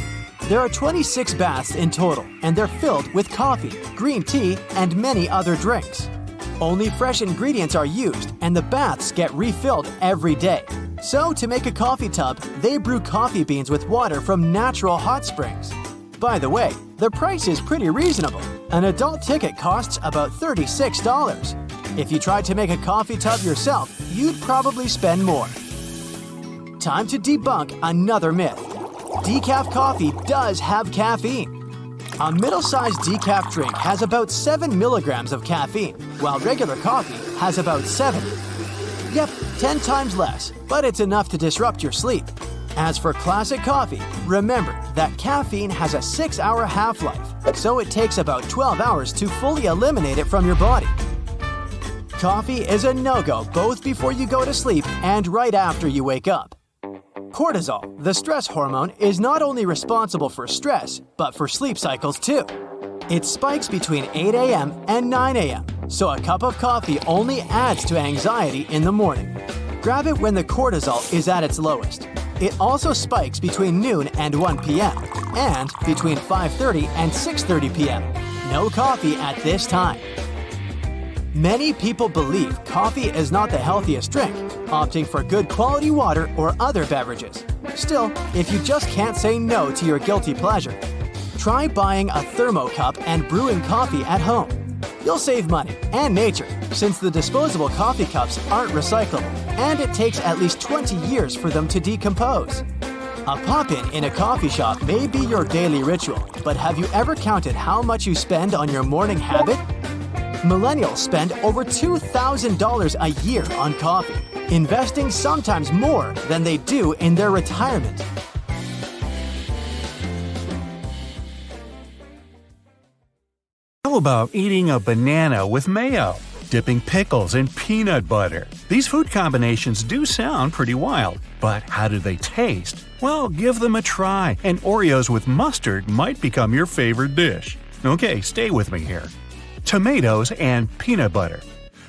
[SPEAKER 1] There are 26 baths in total, and they're filled with coffee, green tea, and many other drinks. Only fresh ingredients are used, and the baths get refilled every day. So to make a coffee tub, they brew coffee beans with water from natural hot springs. By the way, the price is pretty reasonable. An adult ticket costs about $36. If you tried to make a coffee tub yourself, you'd probably spend more. Time to debunk another myth. Decaf coffee does have caffeine. A middle-sized decaf drink has about 7 milligrams of caffeine, while regular coffee has about 7. Yep, 10 times less, but it's enough to disrupt your sleep. As for classic coffee, remember that caffeine has a 6-hour half-life, so it takes about 12 hours to fully eliminate it from your body. Coffee is a no-go both before you go to sleep and right after you wake up. Cortisol, the stress hormone, is not only responsible for stress, but for sleep cycles too. It spikes between 8 a.m. and 9 a.m., so a cup of coffee only adds to anxiety in the morning. Grab it when the cortisol is at its lowest. It also spikes between noon and 1 p.m., and between 5:30 and 6:30 p.m. No coffee at this time. Many people believe coffee is not the healthiest drink, opting for good quality water or other beverages. Still, if you just can't say no to your guilty pleasure, try buying a thermocup and brewing coffee at home. You'll save money and nature, since the disposable coffee cups aren't recyclable, and it takes at least 20 years for them to decompose. A pop-in in a coffee shop may be your daily ritual, but have you ever counted how much you spend on your morning habit? Millennials spend over $2,000 a year on coffee, investing sometimes more than they do in their retirement.
[SPEAKER 2] How about eating a banana with mayo, dipping pickles in peanut butter? These food combinations do sound pretty wild, but how do they taste? Well, give them a try, and Oreos with mustard might become your favorite dish. Okay, stay with me here. Tomatoes and peanut butter.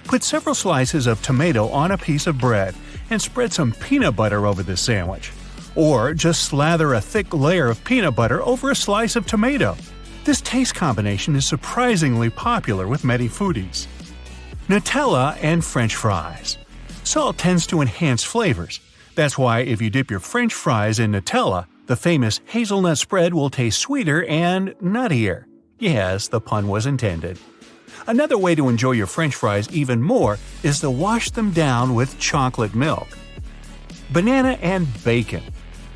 [SPEAKER 2] Put several slices of tomato on a piece of bread and spread some peanut butter over the sandwich. Or just slather a thick layer of peanut butter over a slice of tomato. This taste combination is surprisingly popular with many foodies. Nutella and French fries. Salt tends to enhance flavors. That's why if you dip your French fries in Nutella, the famous hazelnut spread will taste sweeter and nuttier. Yes, the pun was intended. Another way to enjoy your French fries even more is to wash them down with chocolate milk. Banana and bacon.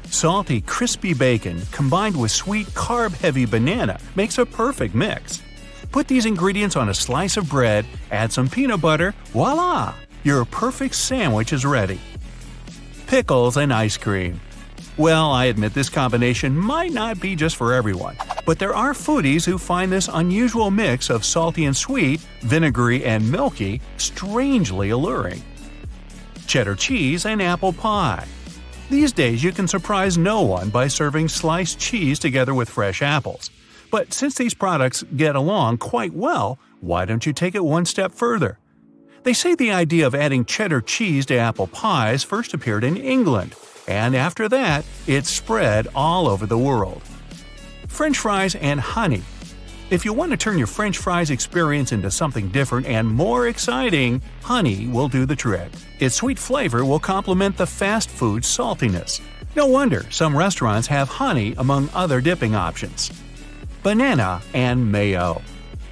[SPEAKER 2] Salty, crispy bacon combined with sweet, carb-heavy banana makes a perfect mix. Put these ingredients on a slice of bread, add some peanut butter, voila! Your perfect sandwich is ready. Pickles and ice cream. Well, I admit this combination might not be just for everyone, but there are foodies who find this unusual mix of salty and sweet, vinegary and milky, strangely alluring. Cheddar cheese and apple pie. These days you can surprise no one by serving sliced cheese together with fresh apples. But since these products get along quite well, why don't you take it one step further? They say the idea of adding cheddar cheese to apple pies first appeared in England, and after that, it spread all over the world. French fries and honey. If you want to turn your French fries experience into something different and more exciting, honey will do the trick. Its sweet flavor will complement the fast food saltiness. No wonder some restaurants have honey among other dipping options. Banana and mayo.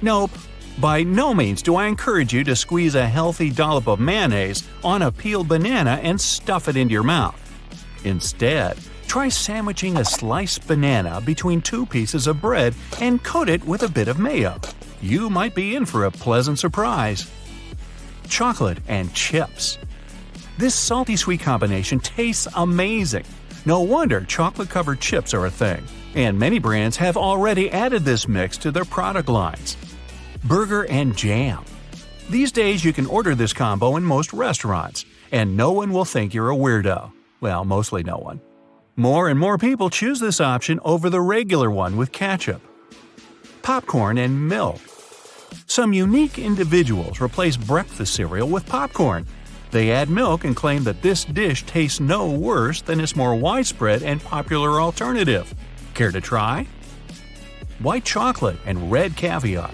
[SPEAKER 2] Nope. By no means do I encourage you to squeeze a healthy dollop of mayonnaise on a peeled banana and stuff it into your mouth. Instead, try sandwiching a sliced banana between two pieces of bread and coat it with a bit of mayo. You might be in for a pleasant surprise. Chocolate and chips. This salty-sweet combination tastes amazing. No wonder chocolate-covered chips are a thing. and many brands have already added this mix to their product lines. Burger and jam. These days you can order this combo in most restaurants, and no one will think you're a weirdo. Well, mostly no one. More and more people choose this option over the regular one with ketchup. Popcorn and milk. Some unique individuals replace breakfast cereal with popcorn. They add milk and claim that this dish tastes no worse than its more widespread and popular alternative. Care to try? White chocolate and red caviar.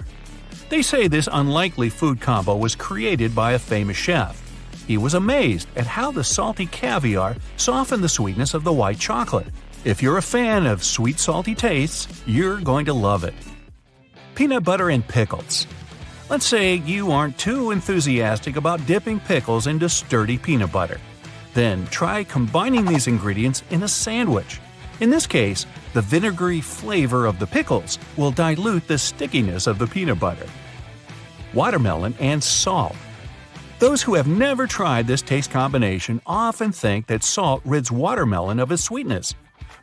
[SPEAKER 2] They say this unlikely food combo was created by a famous chef. He was amazed at how the salty caviar softened the sweetness of the white chocolate. If you're a fan of sweet salty tastes, you're going to love it. Peanut butter and pickles. Let's say you aren't too enthusiastic about dipping pickles into sturdy peanut butter. Then try combining these ingredients in a sandwich. In this case, the vinegary flavor of the pickles will dilute the stickiness of the peanut butter. Watermelon and salt. Those who have never tried this taste combination often think that salt rids watermelon of its sweetness.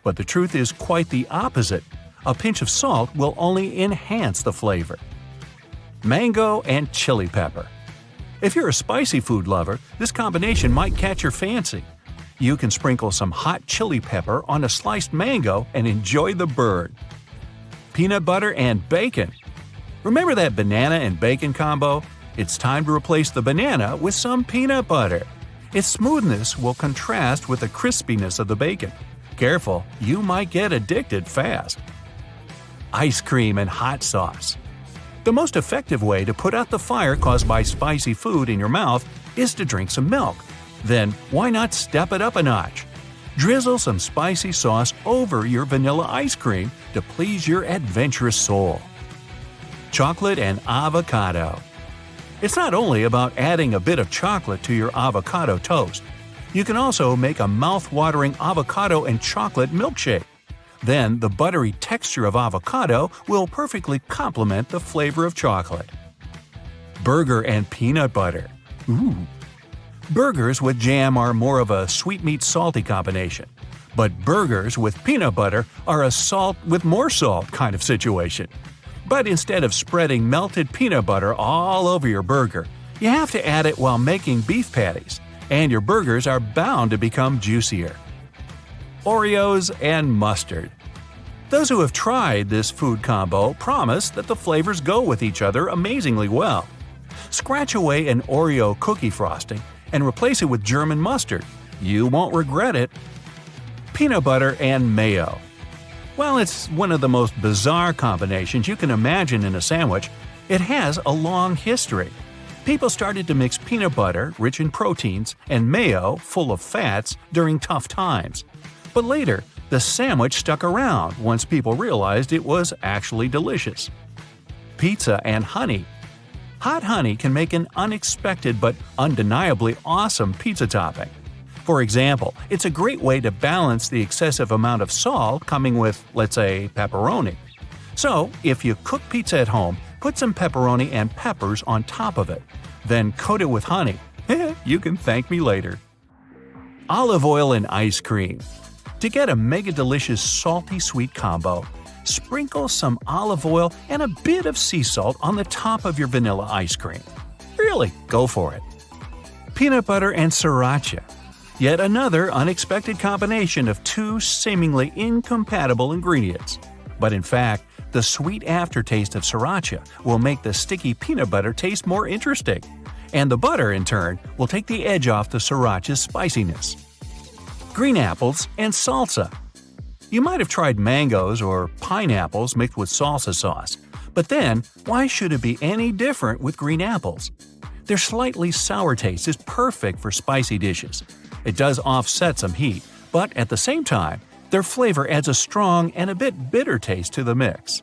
[SPEAKER 2] But the truth is quite the opposite. A pinch of salt will only enhance the flavor. Mango and chili pepper. If you're a spicy food lover, this combination might catch your fancy. You can sprinkle some hot chili pepper on a sliced mango and enjoy the burn. Peanut butter and bacon. Remember that banana and bacon combo? It's time to replace the banana with some peanut butter. Its smoothness will contrast with the crispiness of the bacon. Careful, you might get addicted fast. Ice cream and hot sauce. The most effective way to put out the fire caused by spicy food in your mouth is to drink some milk. Then why not step it up a notch? Drizzle some spicy sauce over your vanilla ice cream to please your adventurous soul. Chocolate and avocado. It's not only about adding a bit of chocolate to your avocado toast. You can also make a mouth-watering avocado and chocolate milkshake. Then the buttery texture of avocado will perfectly complement the flavor of chocolate. Burger and peanut butter. Ooh. Burgers with jam are more of a sweetmeat-salty combination. But burgers with peanut butter are a salt with more salt kind of situation. But instead of spreading melted peanut butter all over your burger, you have to add it while making beef patties, and your burgers are bound to become juicier. Oreos and mustard. Those who have tried this food combo promise that the flavors go with each other amazingly well. Scratch away an Oreo cookie frosting and replace it with German mustard. You won't regret it. Peanut butter and mayo. While it's one of the most bizarre combinations you can imagine in a sandwich, it has a long history. People started to mix peanut butter, rich in proteins, and mayo, full of fats, during tough times. But later, the sandwich stuck around once people realized it was actually delicious. Pizza and honey. Hot honey can make an unexpected but undeniably awesome pizza topping. For example, it's a great way to balance the excessive amount of salt coming with, let's say, pepperoni. So, if you cook pizza at home, put some pepperoni and peppers on top of it. Then coat it with honey. You can thank me later. Olive oil and ice cream. To get a mega delicious salty sweet combo, sprinkle some olive oil and a bit of sea salt on the top of your vanilla ice cream. Really, go for it. Peanut butter and sriracha. Yet another unexpected combination of two seemingly incompatible ingredients. But in fact, the sweet aftertaste of sriracha will make the sticky peanut butter taste more interesting. And the butter, in turn, will take the edge off the sriracha's spiciness. Green apples and salsa. You might have tried mangoes or pineapples mixed with salsa sauce. But then, why should it be any different with green apples? Their slightly sour taste is perfect for spicy dishes. It does offset some heat, but at the same time, their flavor adds a strong and a bit bitter taste to the mix.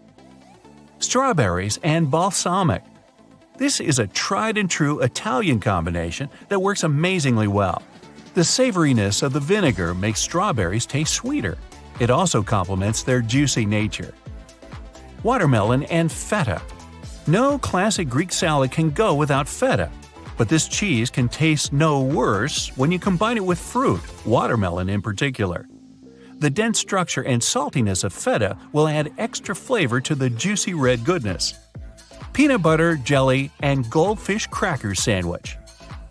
[SPEAKER 2] Strawberries and balsamic. This is a tried-and-true Italian combination that works amazingly well. The savoriness of the vinegar makes strawberries taste sweeter. It also complements their juicy nature. Watermelon and feta. No classic Greek salad can go without feta. But this cheese can taste no worse when you combine it with fruit, watermelon in particular. The dense structure and saltiness of feta will add extra flavor to the juicy red goodness. Peanut butter, jelly, and goldfish crackers sandwich.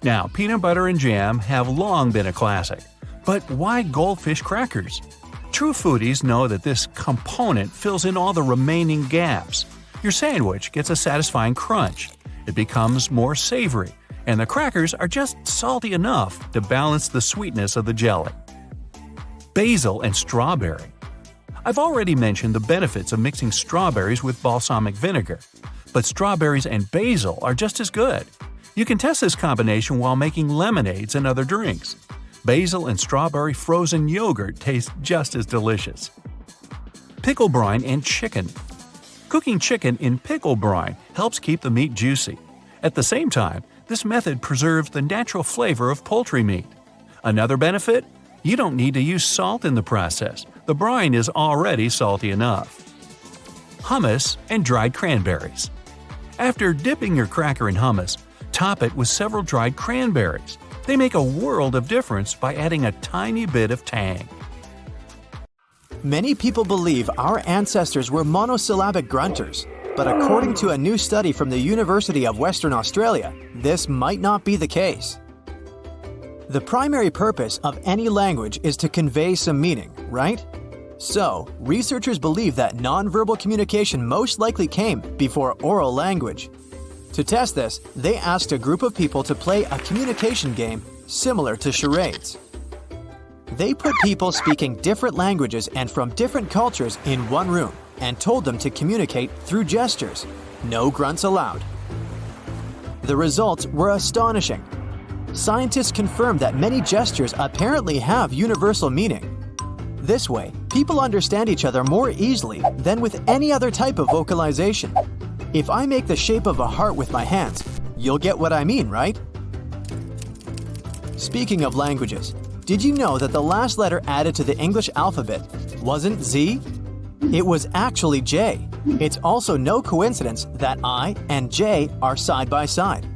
[SPEAKER 2] Now, peanut butter and jam have long been a classic. But why goldfish crackers? True foodies know that this component fills in all the remaining gaps. Your sandwich gets a satisfying crunch. It becomes more savory, and the crackers are just salty enough to balance the sweetness of the jelly. Basil and strawberry. I've already mentioned the benefits of mixing strawberries with balsamic vinegar, but strawberries and basil are just as good. You can test this combination while making lemonades and other drinks. Basil and strawberry frozen yogurt taste just as delicious. Pickle brine and chicken. Cooking chicken in pickle brine helps keep the meat juicy. At the same time, this method preserves the natural flavor of poultry meat. Another benefit? You don't need to use salt in the process. The brine is already salty enough. Hummus and dried cranberries. After dipping your cracker in hummus, top it with several dried cranberries. They make a world of difference by adding a tiny bit of tang.
[SPEAKER 1] Many people believe our ancestors were monosyllabic grunters, but according to a new study from the University of Western Australia, this might not be the case. The primary purpose of any language is to convey some meaning, right? So, researchers believe that nonverbal communication most likely came before oral language. To test this, they asked a group of people to play a communication game similar to charades. They put people speaking different languages and from different cultures in one room and told them to communicate through gestures. No grunts allowed. The results were astonishing. Scientists confirmed that many gestures apparently have universal meaning. This way, people understand each other more easily than with any other type of vocalization. If I make the shape of a heart with my hands, you'll get what I mean, right? Speaking of languages, did you know that the last letter added to the English alphabet wasn't Z? It was actually J. It's also no coincidence that I and J are side by side.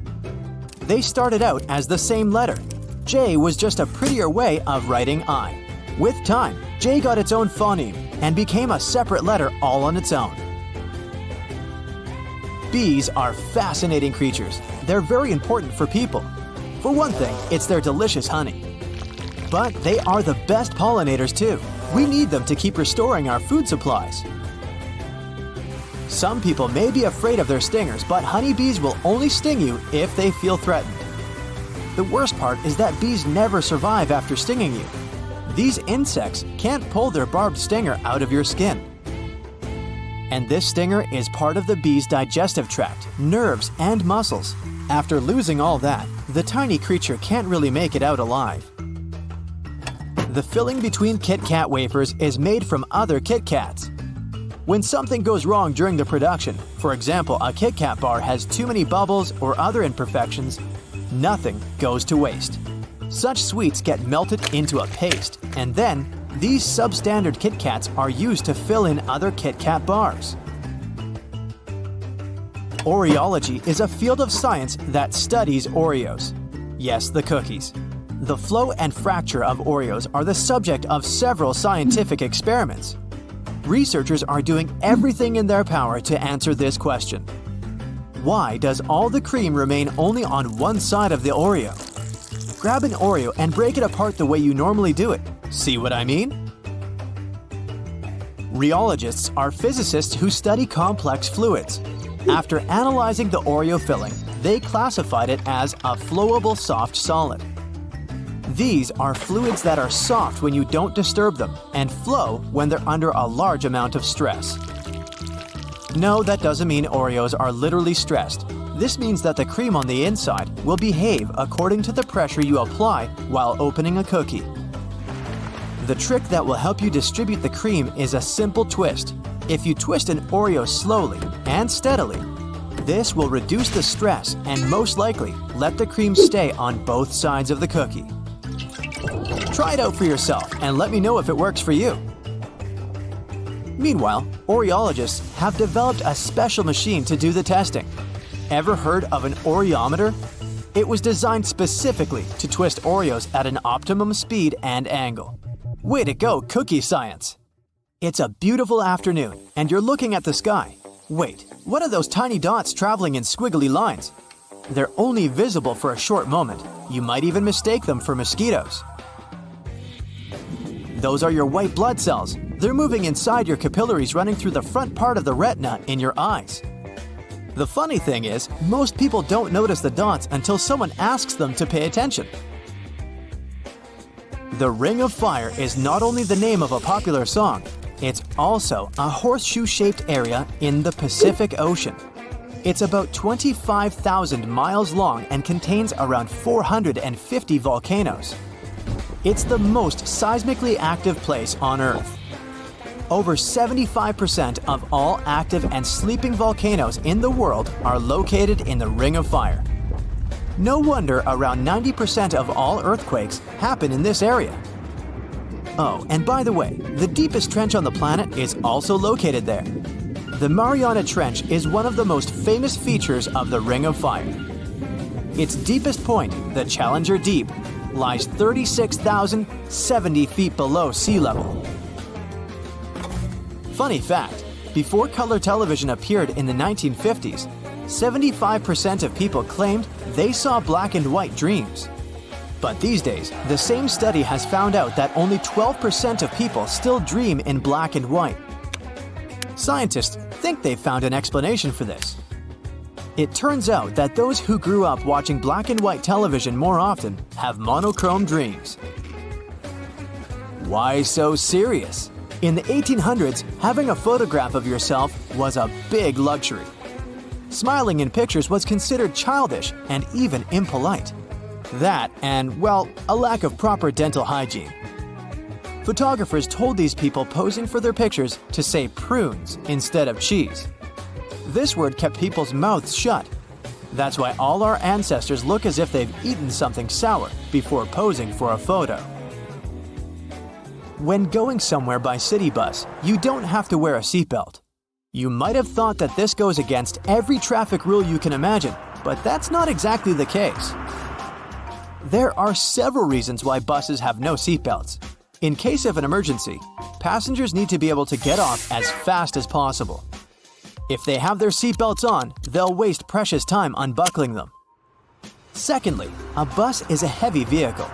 [SPEAKER 1] They started out as the same letter. J was just a prettier way of writing I. With time, J got its own phoneme and became a separate letter all on its own. Bees are fascinating creatures. They're very important for people. For one thing, it's their delicious honey. But they are the best pollinators too. We need them to keep restoring our food supplies. Some people may be afraid of their stingers, but honeybees will only sting you if they feel threatened. The worst part is that bees never survive after stinging you. These insects can't pull their barbed stinger out of your skin. And this stinger is part of the bee's digestive tract, nerves, and muscles. After losing all that, the tiny creature can't really make it out alive. The filling between Kit Kat wafers is made from other Kit Kats. When something goes wrong during the production, for example, a Kit Kat bar has too many bubbles or other imperfections, nothing goes to waste. Such sweets get melted into a paste, and then these substandard Kit Kats are used to fill in other Kit Kat bars. Oreology is a field of science that studies Oreos. Yes, the cookies. The flow and fracture of Oreos are the subject of several scientific experiments. Researchers are doing everything in their power to answer this question. Why does all the cream remain only on one side of the Oreo? Grab an Oreo and break it apart the way you normally do it. See what I mean? Rheologists are physicists who study complex fluids. After analyzing the Oreo filling, they classified it as a flowable soft solid. These are fluids that are soft when you don't disturb them and flow when they're under a large amount of stress. No, that doesn't mean Oreos are literally stressed. This means that the cream on the inside will behave according to the pressure you apply while opening a cookie. The trick that will help you distribute the cream is a simple twist. If you twist an Oreo slowly and steadily, this will reduce the stress and most likely let the cream stay on both sides of the cookie. Try it out for yourself and let me know if it works for you. Meanwhile, Oreologists have developed a special machine to do the testing. Ever heard of an Oreometer? It was designed specifically to twist Oreos at an optimum speed and angle. Way to go, cookie science! It's a beautiful afternoon, and you're looking at the sky. Wait, what are those tiny dots traveling in squiggly lines? They're only visible for a short moment. You might even mistake them for mosquitoes. Those are your white blood cells. They're moving inside your capillaries running through the front part of the retina in your eyes. The funny thing is, most people don't notice the dots until someone asks them to pay attention. The Ring of Fire is not only the name of a popular song, it's also a horseshoe-shaped area in the Pacific Ocean. It's about 25,000 miles long and contains around 450 volcanoes. It's the most seismically active place on Earth. Over 75% of all active and sleeping volcanoes in the world are located in the Ring of Fire. No wonder around 90% of all earthquakes happen in this area. Oh, and by the way, the deepest trench on the planet is also located there. The Mariana Trench is one of the most famous features of the Ring of Fire. Its deepest point, the Challenger Deep, lies 36,070 feet below sea level. Funny fact, before color television appeared in the 1950s, 75% of people claimed they saw black and white dreams. But these days, the same study has found out that only 12% of people still dream in black and white. Scientists think they've found an explanation for this. It turns out that those who grew up watching black and white television more often have monochrome dreams. Why so serious? In the 1800s, having a photograph of yourself was a big luxury. Smiling in pictures was considered childish and even impolite. That and, well, a lack of proper dental hygiene. Photographers told these people posing for their pictures to say prunes instead of cheese. This word kept people's mouths shut. That's why all our ancestors look as if they've eaten something sour before posing for a photo. When going somewhere by city bus, you don't have to wear a seatbelt. You might have thought that this goes against every traffic rule you can imagine, but that's not exactly the case. There are several reasons why buses have no seatbelts. In case of an emergency, passengers need to be able to get off as fast as possible. If they have their seatbelts on, they'll waste precious time unbuckling them. Secondly, a bus is a heavy vehicle.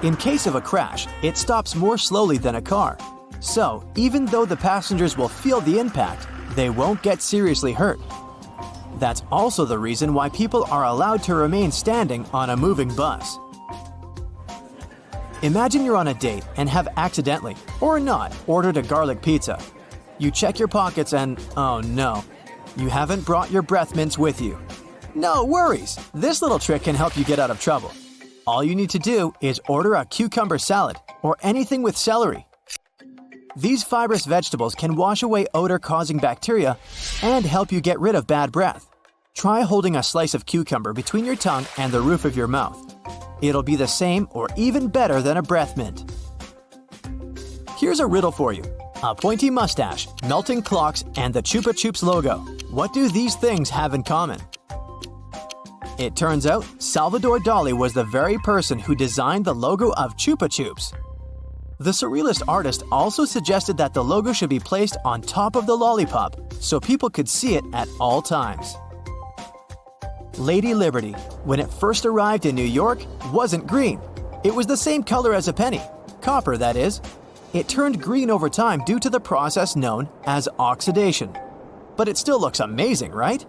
[SPEAKER 1] In case of a crash, it stops more slowly than a car. So, even though the passengers will feel the impact, they won't get seriously hurt. That's also the reason why people are allowed to remain standing on a moving bus. Imagine you're on a date and have accidentally, or not, ordered a garlic pizza. You check your pockets and, oh no, you haven't brought your breath mints with you. No worries, this little trick can help you get out of trouble. All you need to do is order a cucumber salad or anything with celery. These fibrous vegetables can wash away odor-causing bacteria and help you get rid of bad breath. Try holding a slice of cucumber between your tongue and the roof of your mouth. It'll be the same or even better than a breath mint. Here's a riddle for you. A pointy mustache, melting clocks, and the Chupa Chups logo. What do these things have in common? It turns out Salvador Dali was the very person who designed the logo of Chupa Chups. The surrealist artist also suggested that the logo should be placed on top of the lollipop so people could see it at all times. Lady Liberty, when it first arrived in New York, wasn't green. It was the same color as a penny, copper that is. It turned green over time due to the process known as oxidation. But it still looks amazing, right?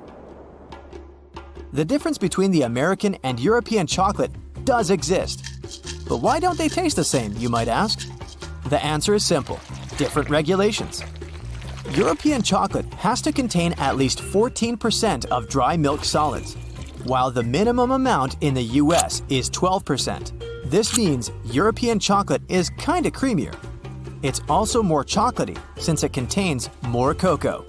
[SPEAKER 1] The difference between the American and European chocolate does exist. But why don't they taste the same, you might ask? The answer is simple: different regulations. European chocolate has to contain at least 14% of dry milk solids, while the minimum amount in the US is 12%. This means European chocolate is kinda creamier. It's also more chocolatey since it contains more cocoa.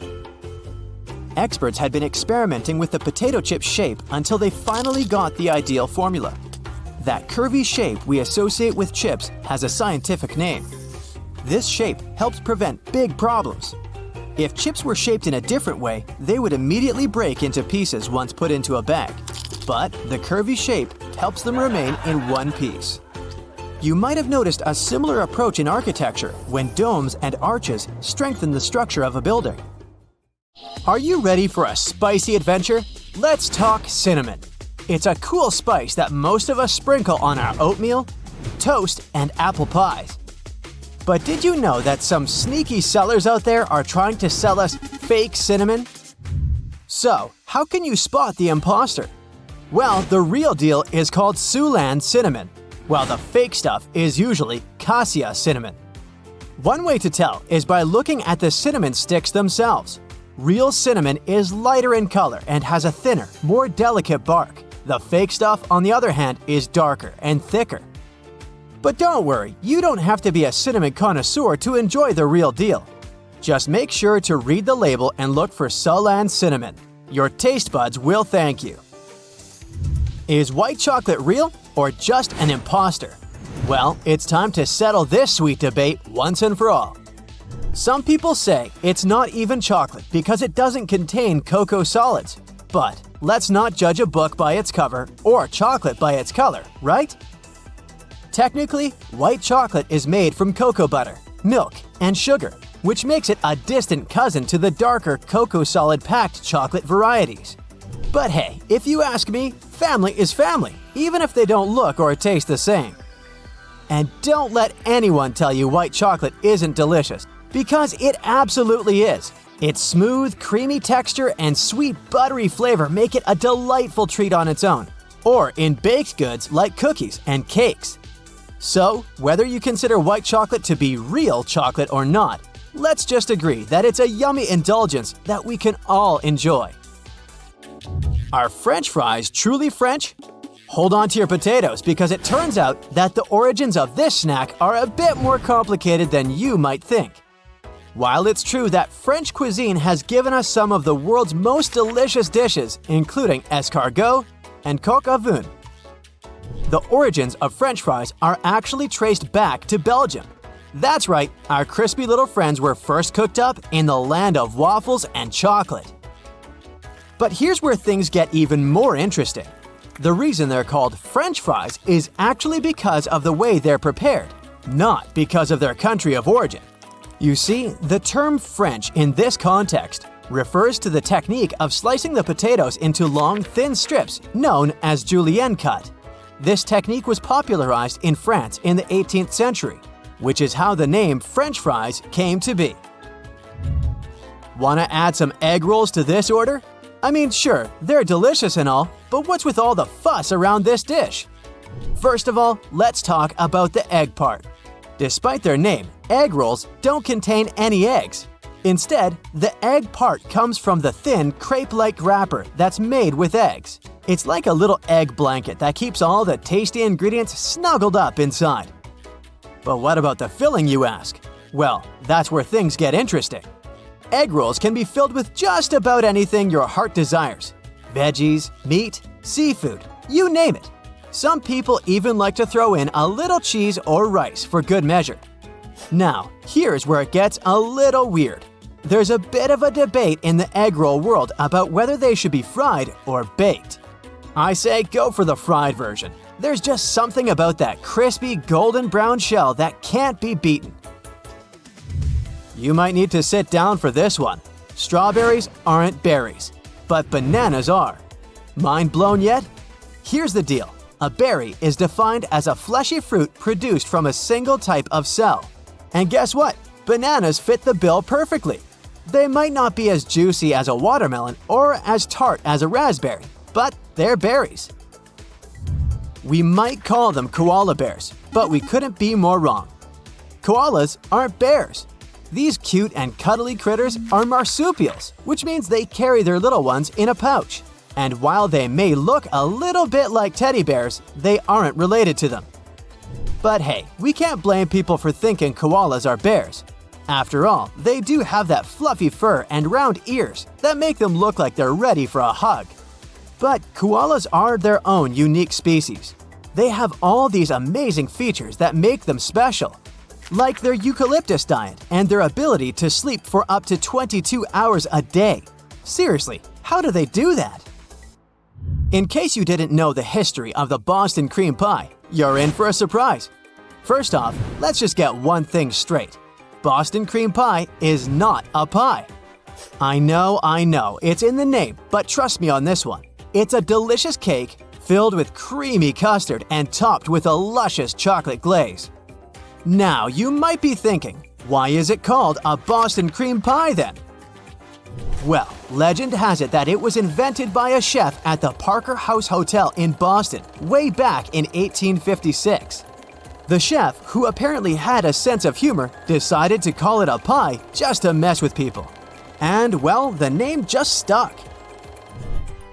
[SPEAKER 1] Experts had been experimenting with the potato chip shape until they finally got the ideal formula. That curvy shape we associate with chips has a scientific name. This shape helps prevent big problems. If chips were shaped in a different way, they would immediately break into pieces once put into a bag. But the curvy shape helps them remain in one piece. You might have noticed a similar approach in architecture when domes and arches strengthen the structure of a building. Are you ready for a spicy adventure? Let's talk cinnamon. It's a cool spice that most of us sprinkle on our oatmeal, toast, and apple pies. But did you know that some sneaky sellers out there are trying to sell us fake cinnamon? So, how can you spot the imposter? Well, the real deal is called Siouxland cinnamon, while the fake stuff is usually cassia cinnamon. One way to tell is by looking at the cinnamon sticks themselves. Real cinnamon is lighter in color and has a thinner, more delicate bark. The fake stuff, on the other hand, is darker and thicker. But don't worry, you don't have to be a cinnamon connoisseur to enjoy the real deal. Just make sure to read the label and look for Siouxland cinnamon. Your taste buds will thank you. Is white chocolate real or just an imposter? Well, it's time to settle this sweet debate once and for all. Some people say it's not even chocolate because it doesn't contain cocoa solids. But let's not judge a book by its cover or chocolate by its color, right? Technically, white chocolate is made from cocoa butter, milk, and sugar, which makes it a distant cousin to the darker cocoa solid packed chocolate varieties. But hey, if you ask me, family is family, even if they don't look or taste the same. And don't let anyone tell you white chocolate isn't delicious, because it absolutely is. Its smooth, creamy texture and sweet, buttery flavor make it a delightful treat on its own, or in baked goods like cookies and cakes. So, whether you consider white chocolate to be real chocolate or not, let's just agree that it's a yummy indulgence that we can all enjoy. Are French fries truly French? Hold on to your potatoes because it turns out that the origins of this snack are a bit more complicated than you might think. While it's true that French cuisine has given us some of the world's most delicious dishes, including escargot and coq au vin, the origins of French fries are actually traced back to Belgium. That's right, our crispy little friends were first cooked up in the land of waffles and chocolate. But here's where things get even more interesting. The reason they're called French fries is actually because of the way they're prepared, not because of their country of origin. You see, the term French in this context refers to the technique of slicing the potatoes into long, thin strips known as julienne cut. This technique was popularized in France in the 18th century, which is how the name French fries came to be. Want to add some egg rolls to this order? I mean, sure, they're delicious and all, but what's with all the fuss around this dish? First of all, let's talk about the egg part. Despite their name, egg rolls don't contain any eggs. Instead, the egg part comes from the thin, crepe-like wrapper that's made with eggs. It's like a little egg blanket that keeps all the tasty ingredients snuggled up inside. But what about the filling, you ask? Well, that's where things get interesting. Egg rolls can be filled with just about anything your heart desires. Veggies, meat, seafood, you name it. Some people even like to throw in a little cheese or rice for good measure. Now, here's where it gets a little weird. There's a bit of a debate in the egg roll world about whether they should be fried or baked. I say go for the fried version. There's just something about that crispy golden brown shell that can't be beaten. You might need to sit down for this one. Strawberries aren't berries, but bananas are. Mind blown yet? Here's the deal. A berry is defined as a fleshy fruit produced from a single type of cell. And guess what? Bananas fit the bill perfectly. They might not be as juicy as a watermelon or as tart as a raspberry, but they're berries. We might call them koala bears, but we couldn't be more wrong. Koalas aren't bears. These cute and cuddly critters are marsupials, which means they carry their little ones in a pouch. And while they may look a little bit like teddy bears, they aren't related to them. But hey, we can't blame people for thinking koalas are bears. After all, they do have that fluffy fur and round ears that make them look like they're ready for a hug. But koalas are their own unique species. They have all these amazing features that make them special, like their eucalyptus diet and their ability to sleep for up to 22 hours a day. Seriously, how do they do that? In case you didn't know the history of the Boston cream pie, you're in for a surprise. First off, let's just get one thing straight. Boston cream pie is not a pie. I know, it's in the name, but trust me on this one. It's a delicious cake filled with creamy custard and topped with a luscious chocolate glaze. Now, you might be thinking, why is it called a Boston cream pie then? Well, legend has it that it was invented by a chef at the Parker House Hotel in Boston way back in 1856. The chef, who apparently had a sense of humor, decided to call it a pie just to mess with people. And, well, the name just stuck.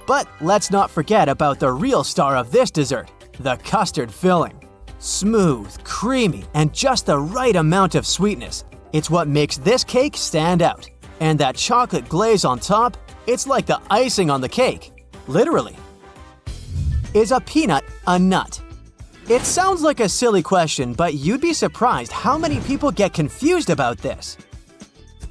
[SPEAKER 1] But let's not forget about the real star of this dessert, the custard filling. Smooth, creamy, and just the right amount of sweetness. It's what makes this cake stand out. And that chocolate glaze on top, it's like the icing on the cake. Literally. Is a peanut a nut? It sounds like a silly question, but you'd be surprised how many people get confused about this.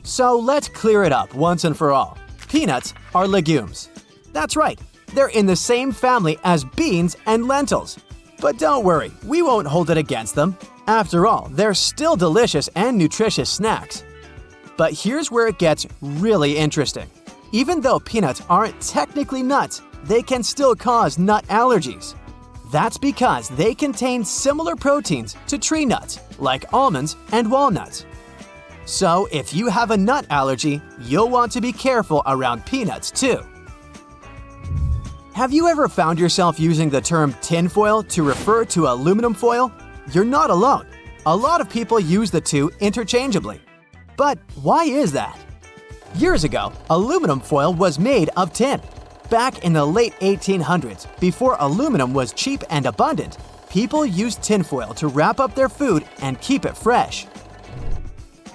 [SPEAKER 1] So let's clear it up once and for all. Peanuts are legumes. That's right, they're in the same family as beans and lentils. But don't worry, we won't hold it against them. After all, they're still delicious and nutritious snacks. But here's where it gets really interesting. Even though peanuts aren't technically nuts, they can still cause nut allergies. That's because they contain similar proteins to tree nuts, like almonds and walnuts. So if you have a nut allergy, you'll want to be careful around peanuts too. Have you ever found yourself using the term tinfoil to refer to aluminum foil? You're not alone. A lot of people use the two interchangeably. But why is that? Years ago, aluminum foil was made of tin. Back in the late 1800s, before aluminum was cheap and abundant, people used tinfoil to wrap up their food and keep it fresh.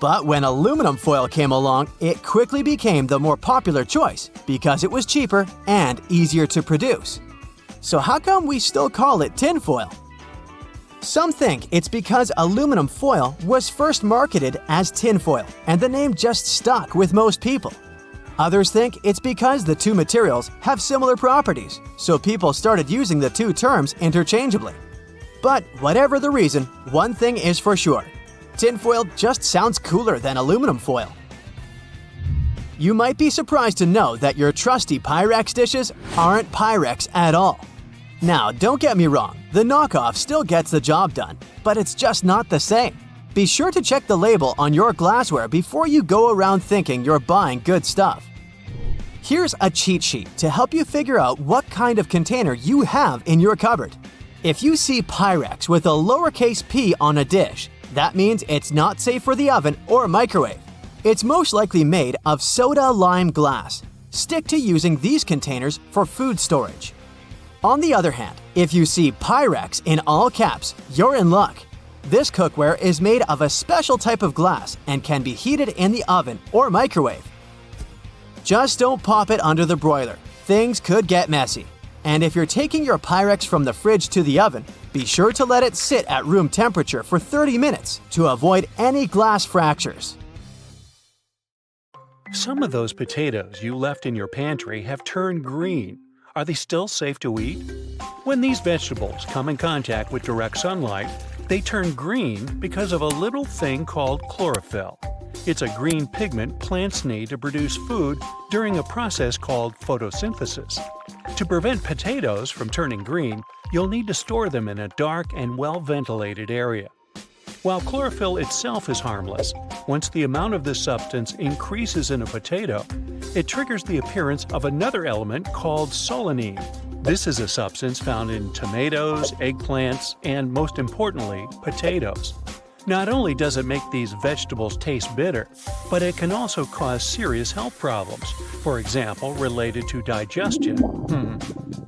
[SPEAKER 1] But when aluminum foil came along, it quickly became the more popular choice because it was cheaper and easier to produce. So how come we still call it tinfoil? Some think it's because aluminum foil was first marketed as tinfoil, and the name just stuck with most people. Others think it's because the two materials have similar properties, so people started using the two terms interchangeably. But whatever the reason, one thing is for sure. Tinfoil just sounds cooler than aluminum foil. You might be surprised to know that your trusty Pyrex dishes aren't Pyrex at all. Now, don't get me wrong, the knockoff still gets the job done, but it's just not the same. Be sure to check the label on your glassware before you go around thinking you're buying good stuff. Here's a cheat sheet to help you figure out what kind of container you have in your cupboard. If you see Pyrex with a lowercase p on a dish, that means it's not safe for the oven or microwave. It's most likely made of soda lime glass. Stick to using these containers for food storage. On the other hand, if you see Pyrex in all caps, you're in luck. This cookware is made of a special type of glass and can be heated in the oven or microwave. Just don't pop it under the broiler. Things could get messy. And if you're taking your Pyrex from the fridge to the oven, be sure to let it sit at room temperature for 30 minutes to avoid any glass fractures.
[SPEAKER 2] Some of those potatoes you left in your pantry have turned green. Are they still safe to eat? When these vegetables come in contact with direct sunlight, they turn green because of a little thing called chlorophyll. It's a green pigment plants need to produce food during a process called photosynthesis. To prevent potatoes from turning green, you'll need to store them in a dark and well-ventilated area. While chlorophyll itself is harmless, once the amount of this substance increases in a potato, it triggers the appearance of another element called solanine. This is a substance found in tomatoes, eggplants, and most importantly, potatoes. Not only does it make these vegetables taste bitter, but it can also cause serious health problems, for example, related to digestion.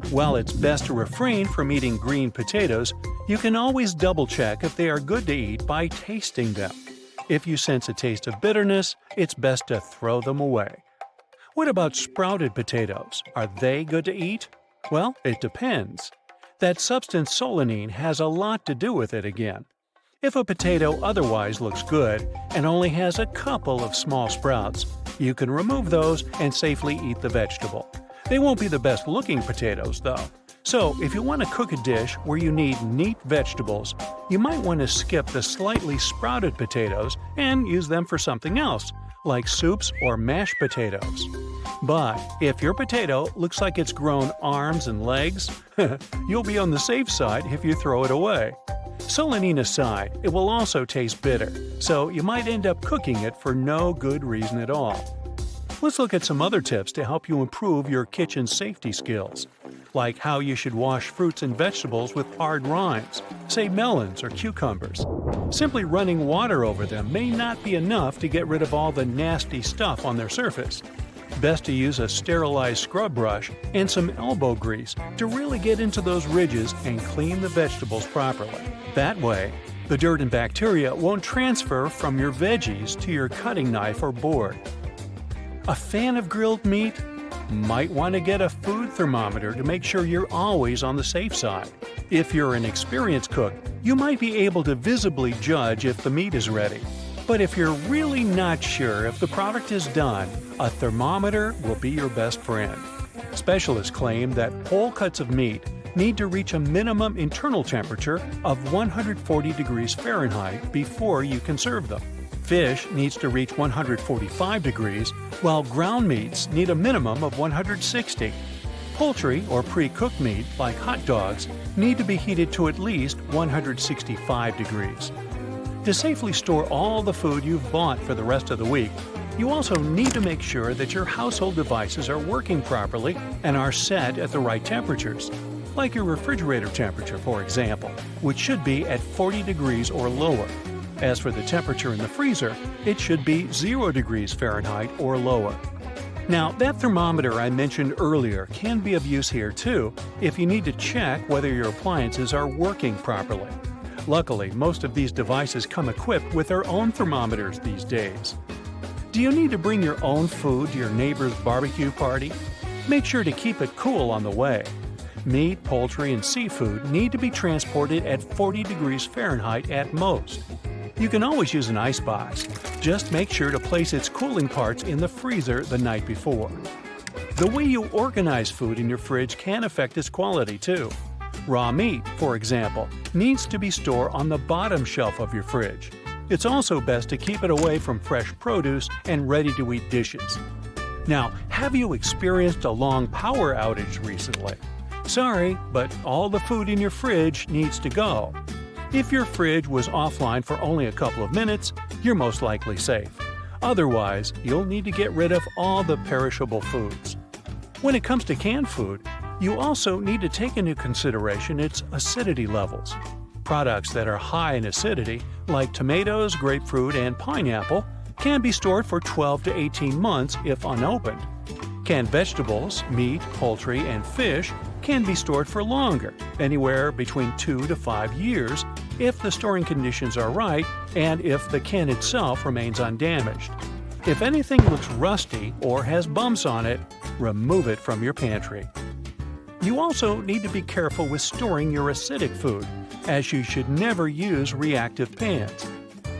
[SPEAKER 2] While it's best to refrain from eating green potatoes, you can always double-check if they are good to eat by tasting them. If you sense a taste of bitterness, it's best to throw them away. What about sprouted potatoes? Are they good to eat? Well, it depends. That substance solanine has a lot to do with it again. If a potato otherwise looks good and only has a couple of small sprouts, you can remove those and safely eat the vegetable. They won't be the best looking potatoes, though. So, if you want to cook a dish where you need neat vegetables, you might want to skip the slightly sprouted potatoes and use them for something else, like soups or mashed potatoes. But if your potato looks like it's grown arms and legs, you'll be on the safe side if you throw it away. Solanine aside, it will also taste bitter, so you might end up cooking it for no good reason at all. Let's look at some other tips to help you improve your kitchen safety skills, like how you should wash fruits and vegetables with hard rinds, say melons or cucumbers. Simply running water over them may not be enough to get rid of all the nasty stuff on their surface. Best to use a sterilized scrub brush and some elbow grease to really get into those ridges and clean the vegetables properly. That way, the dirt and bacteria won't transfer from your veggies to your cutting knife or board. A fan of grilled meat? Might want to get a food thermometer to make sure you're always on the safe side. If you're an experienced cook, you might be able to visibly judge if the meat is ready. But if you're really not sure if the product is done, a thermometer will be your best friend. Specialists claim that whole cuts of meat need to reach a minimum internal temperature of 140 degrees Fahrenheit before you can serve them. Fish needs to reach 145 degrees, while ground meats need a minimum of 160. Poultry or pre-cooked meat, like hot dogs, need to be heated to at least 165 degrees. To safely store all the food you've bought for the rest of the week, you also need to make sure that your household devices are working properly and are set at the right temperatures, like your refrigerator temperature, for example, which should be at 40 degrees or lower. As for the temperature in the freezer, it should be 0 degrees Fahrenheit or lower. Now, that thermometer I mentioned earlier can be of use here too if you need to check whether your appliances are working properly. Luckily, most of these devices come equipped with their own thermometers these days. Do you need to bring your own food to your neighbor's barbecue party? Make sure to keep it cool on the way. Meat, poultry, and seafood need to be transported at 40 degrees Fahrenheit at most. You can always use an icebox. Just make sure to place its cooling parts in the freezer the night before. The way you organize food in your fridge can affect its quality too. Raw meat, for example, needs to be stored on the bottom shelf of your fridge. It's also best to keep it away from fresh produce and ready-to-eat dishes. Now, have you experienced a long power outage recently? Sorry, but all the food in your fridge needs to go. If your fridge was offline for only a couple of minutes, you're most likely safe. Otherwise, you'll need to get rid of all the perishable foods. When it comes to canned food, you also need to take into consideration its acidity levels. Products that are high in acidity, like tomatoes, grapefruit, and pineapple, can be stored for 12 to 18 months if unopened. Canned vegetables, meat, poultry, and fish can be stored for longer, anywhere between 2 to 5 years, if the storing conditions are right and if the can itself remains undamaged. If anything looks rusty or has bumps on it, remove it from your pantry. You also need to be careful with storing your acidic food, as you should never use reactive pans.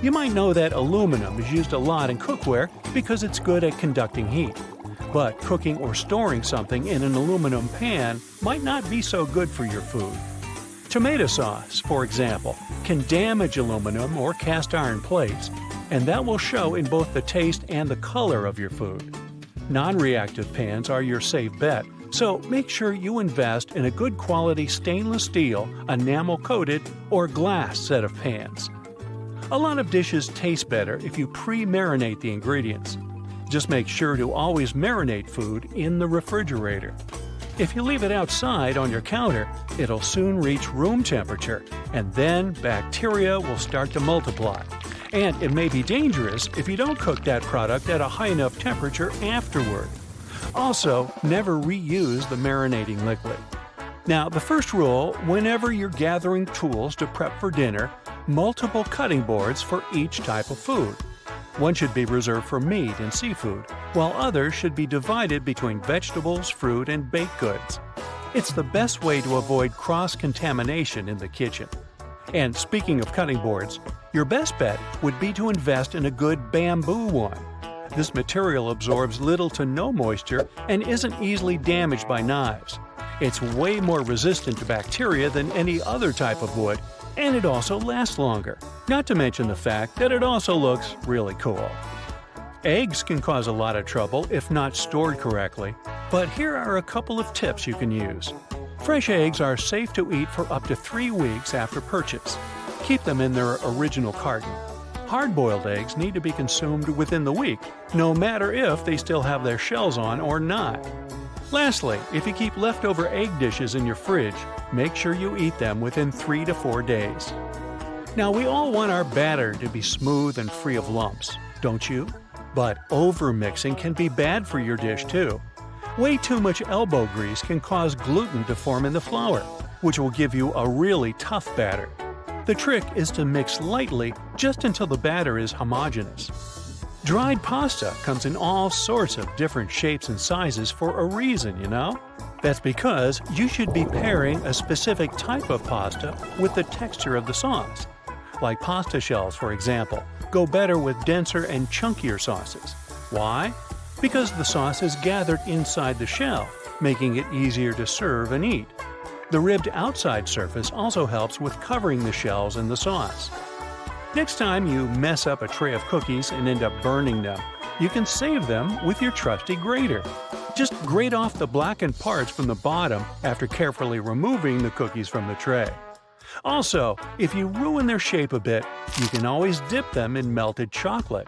[SPEAKER 2] You might know that aluminum is used a lot in cookware because it's good at conducting heat. But cooking or storing something in an aluminum pan might not be so good for your food. Tomato sauce, for example, can damage aluminum or cast iron plates, and that will show in both the taste and the color of your food. Non-reactive pans are your safe bet, so make sure you invest in a good quality stainless steel, enamel-coated, or glass set of pans. A lot of dishes taste better if you pre-marinate the ingredients. Just make sure to always marinate food in the refrigerator. If you leave it outside on your counter, it'll soon reach room temperature, and then bacteria will start to multiply. And it may be dangerous if you don't cook that product at a high enough temperature afterward. Also, never reuse the marinating liquid. Now, the first rule, whenever you're gathering tools to prep for dinner, multiple cutting boards for each type of food. One should be reserved for meat and seafood, while others should be divided between vegetables, fruit, and baked goods. It's the best way to avoid cross-contamination in the kitchen. And speaking of cutting boards, your best bet would be to invest in a good bamboo one. This material absorbs little to no moisture and isn't easily damaged by knives. It's way more resistant to bacteria than any other type of wood, and it also lasts longer, not to mention the fact that it also looks really cool. Eggs can cause a lot of trouble if not stored correctly, but here are a couple of tips you can use. Fresh eggs are safe to eat for up to 3 weeks after purchase. Keep them in their original carton. Hard-boiled eggs need to be consumed within the week, no matter if they still have their shells on or not. Lastly, if you keep leftover egg dishes in your fridge, make sure you eat them within 3 to 4 days. Now, we all want our batter to be smooth and free of lumps, don't you? But over-mixing can be bad for your dish too. Way too much elbow grease can cause gluten to form in the flour, which will give you a really tough batter. The trick is to mix lightly just until the batter is homogeneous. Dried pasta comes in all sorts of different shapes and sizes for a reason, you know? That's because you should be pairing a specific type of pasta with the texture of the sauce. Like pasta shells, for example, go better with denser and chunkier sauces. Why? Because the sauce is gathered inside the shell, making it easier to serve and eat. The ribbed outside surface also helps with covering the shells in the sauce. Next time you mess up a tray of cookies and end up burning them, you can save them with your trusty grater. Just grate off the blackened parts from the bottom after carefully removing the cookies from the tray. Also, if you ruin their shape a bit, you can always dip them in melted chocolate.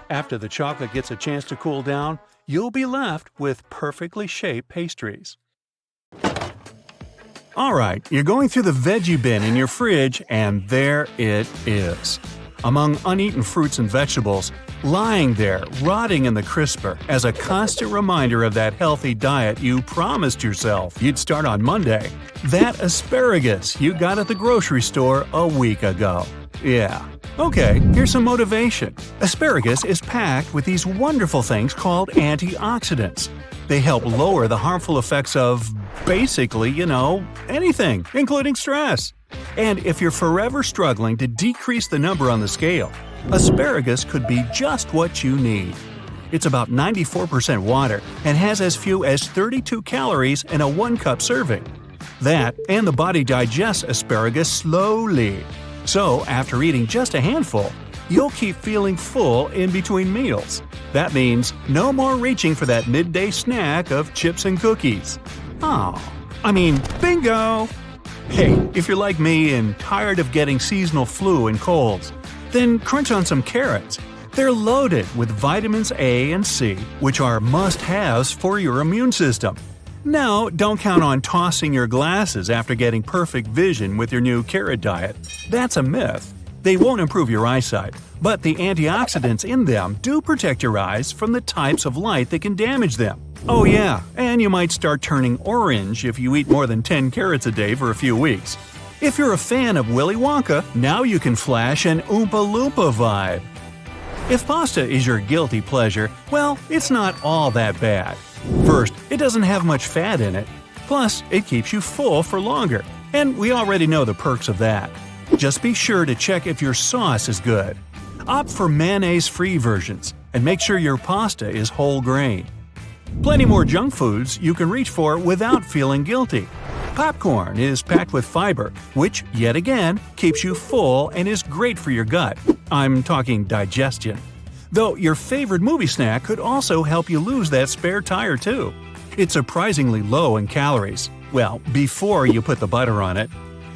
[SPEAKER 2] After the chocolate gets a chance to cool down, you'll be left with perfectly shaped pastries. Alright, you're going through the veggie bin in your fridge, and there it is. Among uneaten fruits and vegetables, lying there, rotting in the crisper, as a constant reminder of that healthy diet you promised yourself you'd start on Monday. That asparagus you got at the grocery store a week ago. Yeah. Okay, here's some motivation. Asparagus is packed with these wonderful things called antioxidants. They help lower the harmful effects of, basically, anything, including stress. And if you're forever struggling to decrease the number on the scale, asparagus could be just what you need. It's about 94% water and has as few as 32 calories in a 1-cup serving. That, and the body digests asparagus slowly. So, after eating just a handful, you'll keep feeling full in between meals. That means no more reaching for that midday snack of chips and cookies. Bingo! Hey, if you're like me and tired of getting seasonal flu and colds, then crunch on some carrots. They're loaded with vitamins A and C, which are must-haves for your immune system. Now, don't count on tossing your glasses after getting perfect vision with your new carrot diet. That's a myth. They won't improve your eyesight, but the antioxidants in them do protect your eyes from the types of light that can damage them. Oh yeah, and you might start turning orange if you eat more than 10 carrots a day for a few weeks. If you're a fan of Willy Wonka, now you can flash an Oompa Loompa vibe. If pasta is your guilty pleasure, well, it's not all that bad. First, it doesn't have much fat in it. Plus, it keeps you full for longer, and we already know the perks of that. Just be sure to check if your sauce is good. Opt for mayonnaise-free versions, and make sure your pasta is whole grain. Plenty more junk foods you can reach for without feeling guilty. Popcorn is packed with fiber, which, yet again, keeps you full and is great for your gut. I'm talking digestion. Though your favorite movie snack could also help you lose that spare tire too. It's surprisingly low in calories. Well, before you put the butter on it.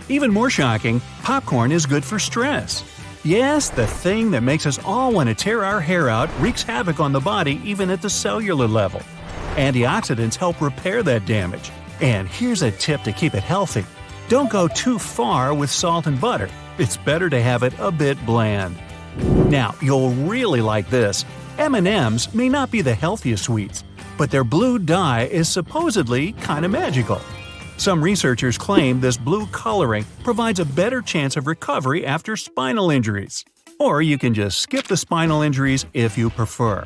[SPEAKER 2] Even more shocking, popcorn is good for stress. Yes, the thing that makes us all want to tear our hair out wreaks havoc on the body even at the cellular level. Antioxidants help repair that damage. And here's a tip to keep it healthy. Don't go too far with salt and butter. It's better to have it a bit bland. Now, you'll really like this. M&Ms may not be the healthiest sweets, but their blue dye is supposedly kind of magical. Some researchers claim this blue coloring provides a better chance of recovery after spinal injuries. Or you can just skip the spinal injuries if you prefer.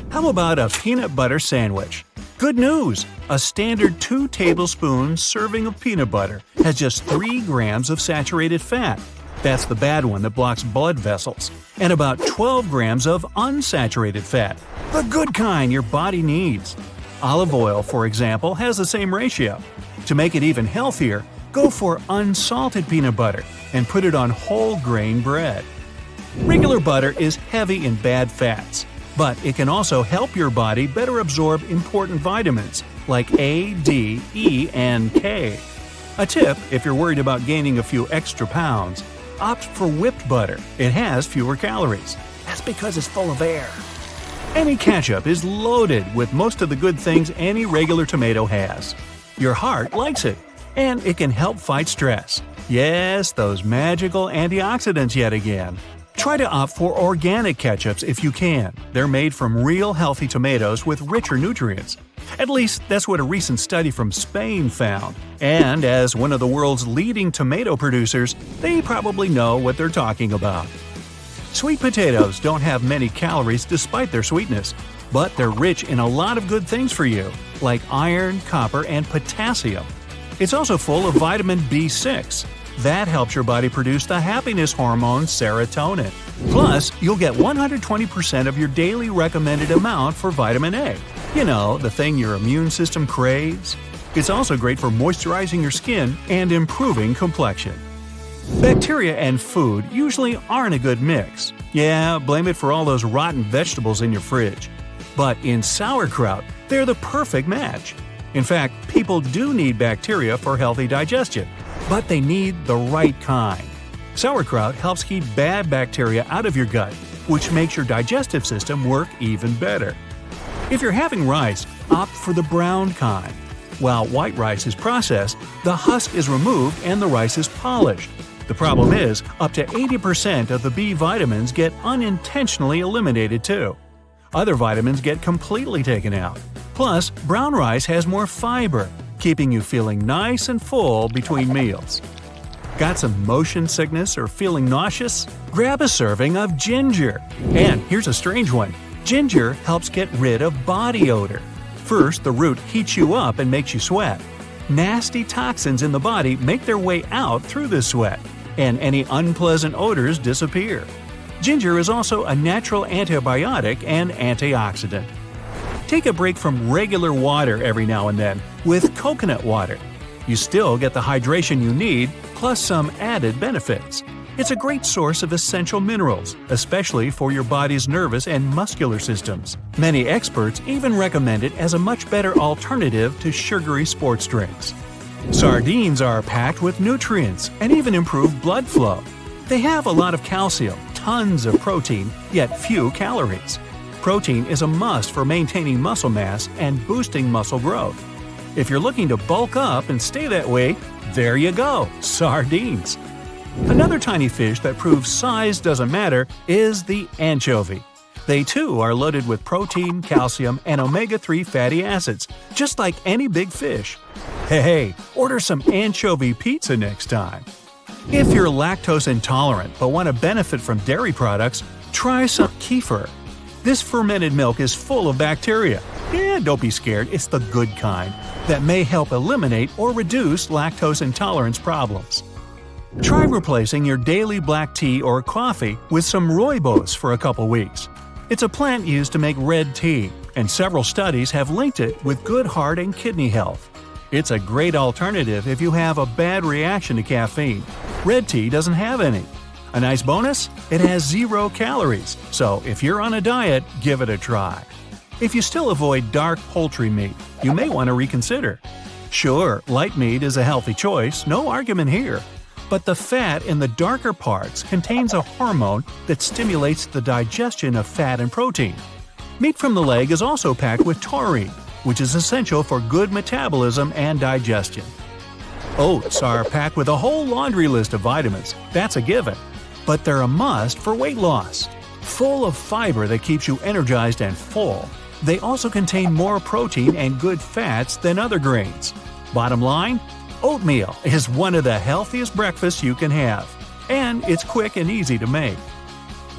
[SPEAKER 2] How about a peanut butter sandwich? Good news! A standard 2 tablespoons serving of peanut butter has just 3 grams of saturated fat. That's the bad one that blocks blood vessels. And about 12 grams of unsaturated fat. The good kind your body needs. Olive oil, for example, has the same ratio. To make it even healthier, go for unsalted peanut butter and put it on whole grain bread. Regular butter is heavy in bad fats, but it can also help your body better absorb important vitamins like A, D, E, and K. A tip, if you're worried about gaining a few extra pounds, opt for whipped butter. It has fewer calories. That's because it's full of air. Any ketchup is loaded with most of the good things any regular tomato has. Your heart likes it, and it can help fight stress. Yes, those magical antioxidants yet again. Try to opt for organic ketchups if you can. They're made from real healthy tomatoes with richer nutrients. At least that's what a recent study from Spain found. And as one of the world's leading tomato producers, they probably know what they're talking about. Sweet potatoes don't have many calories despite their sweetness, but they're rich in a lot of good things for you, like iron, copper, and potassium. It's also full of vitamin B6. That helps your body produce the happiness hormone serotonin. Plus, you'll get 120% of your daily recommended amount for vitamin A. You know, the thing your immune system craves. It's also great for moisturizing your skin and improving complexion. Bacteria and food usually aren't a good mix. Yeah, blame it for all those rotten vegetables in your fridge. But in sauerkraut, they're the perfect match. In fact, people do need bacteria for healthy digestion, but they need the right kind. Sauerkraut helps keep bad bacteria out of your gut, which makes your digestive system work even better. If you're having rice, opt for the brown kind. While white rice is processed, the husk is removed and the rice is polished. The problem is, up to 80% of the B vitamins get unintentionally eliminated too. Other vitamins get completely taken out. Plus, brown rice has more fiber, keeping you feeling nice and full between meals. Got some motion sickness or feeling nauseous? Grab a serving of ginger. And here's a strange one. Ginger helps get rid of body odor. First, the root heats you up and makes you sweat. Nasty toxins in the body make their way out through this sweat, and any unpleasant odors disappear. Ginger is also a natural antibiotic and antioxidant. Take a break from regular water every now and then with coconut water. You still get the hydration you need, plus some added benefits. It's a great source of essential minerals, especially for your body's nervous and muscular systems. Many experts even recommend it as a much better alternative to sugary sports drinks. Sardines are packed with nutrients and even improve blood flow. They have a lot of calcium, tons of protein, yet few calories. Protein is a must for maintaining muscle mass and boosting muscle growth. If you're looking to bulk up and stay that way, there you go, sardines. Another tiny fish that proves size doesn't matter is the anchovy. They too are loaded with protein, calcium, and omega-3 fatty acids, just like any big fish. Hey, order some anchovy pizza next time. If you're lactose intolerant but want to benefit from dairy products, try some kefir. This fermented milk is full of bacteria. Yeah, don't be scared, it's the good kind that may help eliminate or reduce lactose intolerance problems. Try replacing your daily black tea or coffee with some rooibos for a couple weeks. It's a plant used to make red tea, and several studies have linked it with good heart and kidney health. It's a great alternative if you have a bad reaction to caffeine. Red tea doesn't have any. A nice bonus? It has 0 calories, so if you're on a diet, give it a try. If you still avoid dark poultry meat, you may want to reconsider. Sure, light meat is a healthy choice, no argument here. But the fat in the darker parts contains a hormone that stimulates the digestion of fat and protein. Meat from the leg is also packed with taurine, which is essential for good metabolism and digestion. Oats are packed with a whole laundry list of vitamins, that's a given. But they're a must for weight loss. Full of fiber that keeps you energized and full, they also contain more protein and good fats than other grains. Bottom line? Oatmeal is one of the healthiest breakfasts you can have, and it's quick and easy to make.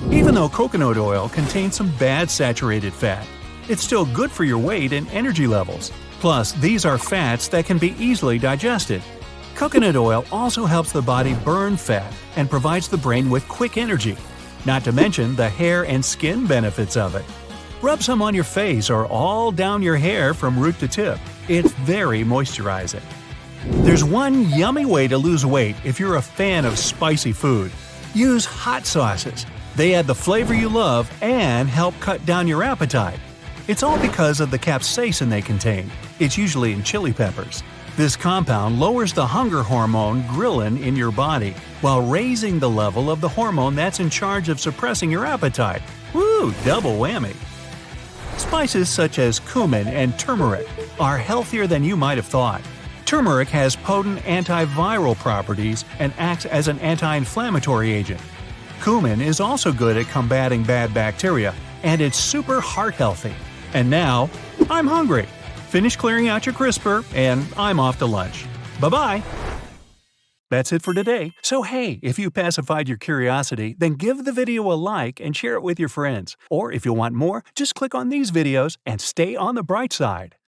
[SPEAKER 2] Even though coconut oil contains some bad saturated fat, it's still good for your weight and energy levels. Plus, these are fats that can be easily digested. Coconut oil also helps the body burn fat and provides the brain with quick energy, not to mention the hair and skin benefits of it. Rub some on your face or all down your hair from root to tip. It's very moisturizing. There's one yummy way to lose weight if you're a fan of spicy food. Use hot sauces. They add the flavor you love and help cut down your appetite. It's all because of the capsaicin they contain. It's usually in chili peppers. This compound lowers the hunger hormone ghrelin in your body while raising the level of the hormone that's in charge of suppressing your appetite. Woo, double whammy! Spices such as cumin and turmeric are healthier than you might have thought. Turmeric has potent antiviral properties and acts as an anti-inflammatory agent. Cumin is also good at combating bad bacteria, and it's super heart healthy. And now, I'm hungry. Finish clearing out your crisper, and I'm off to lunch. Bye-bye! That's it for today. So hey, if you pacified your curiosity, then give the video a like and share it with your friends. Or if you want more, just click on these videos and stay on the bright side.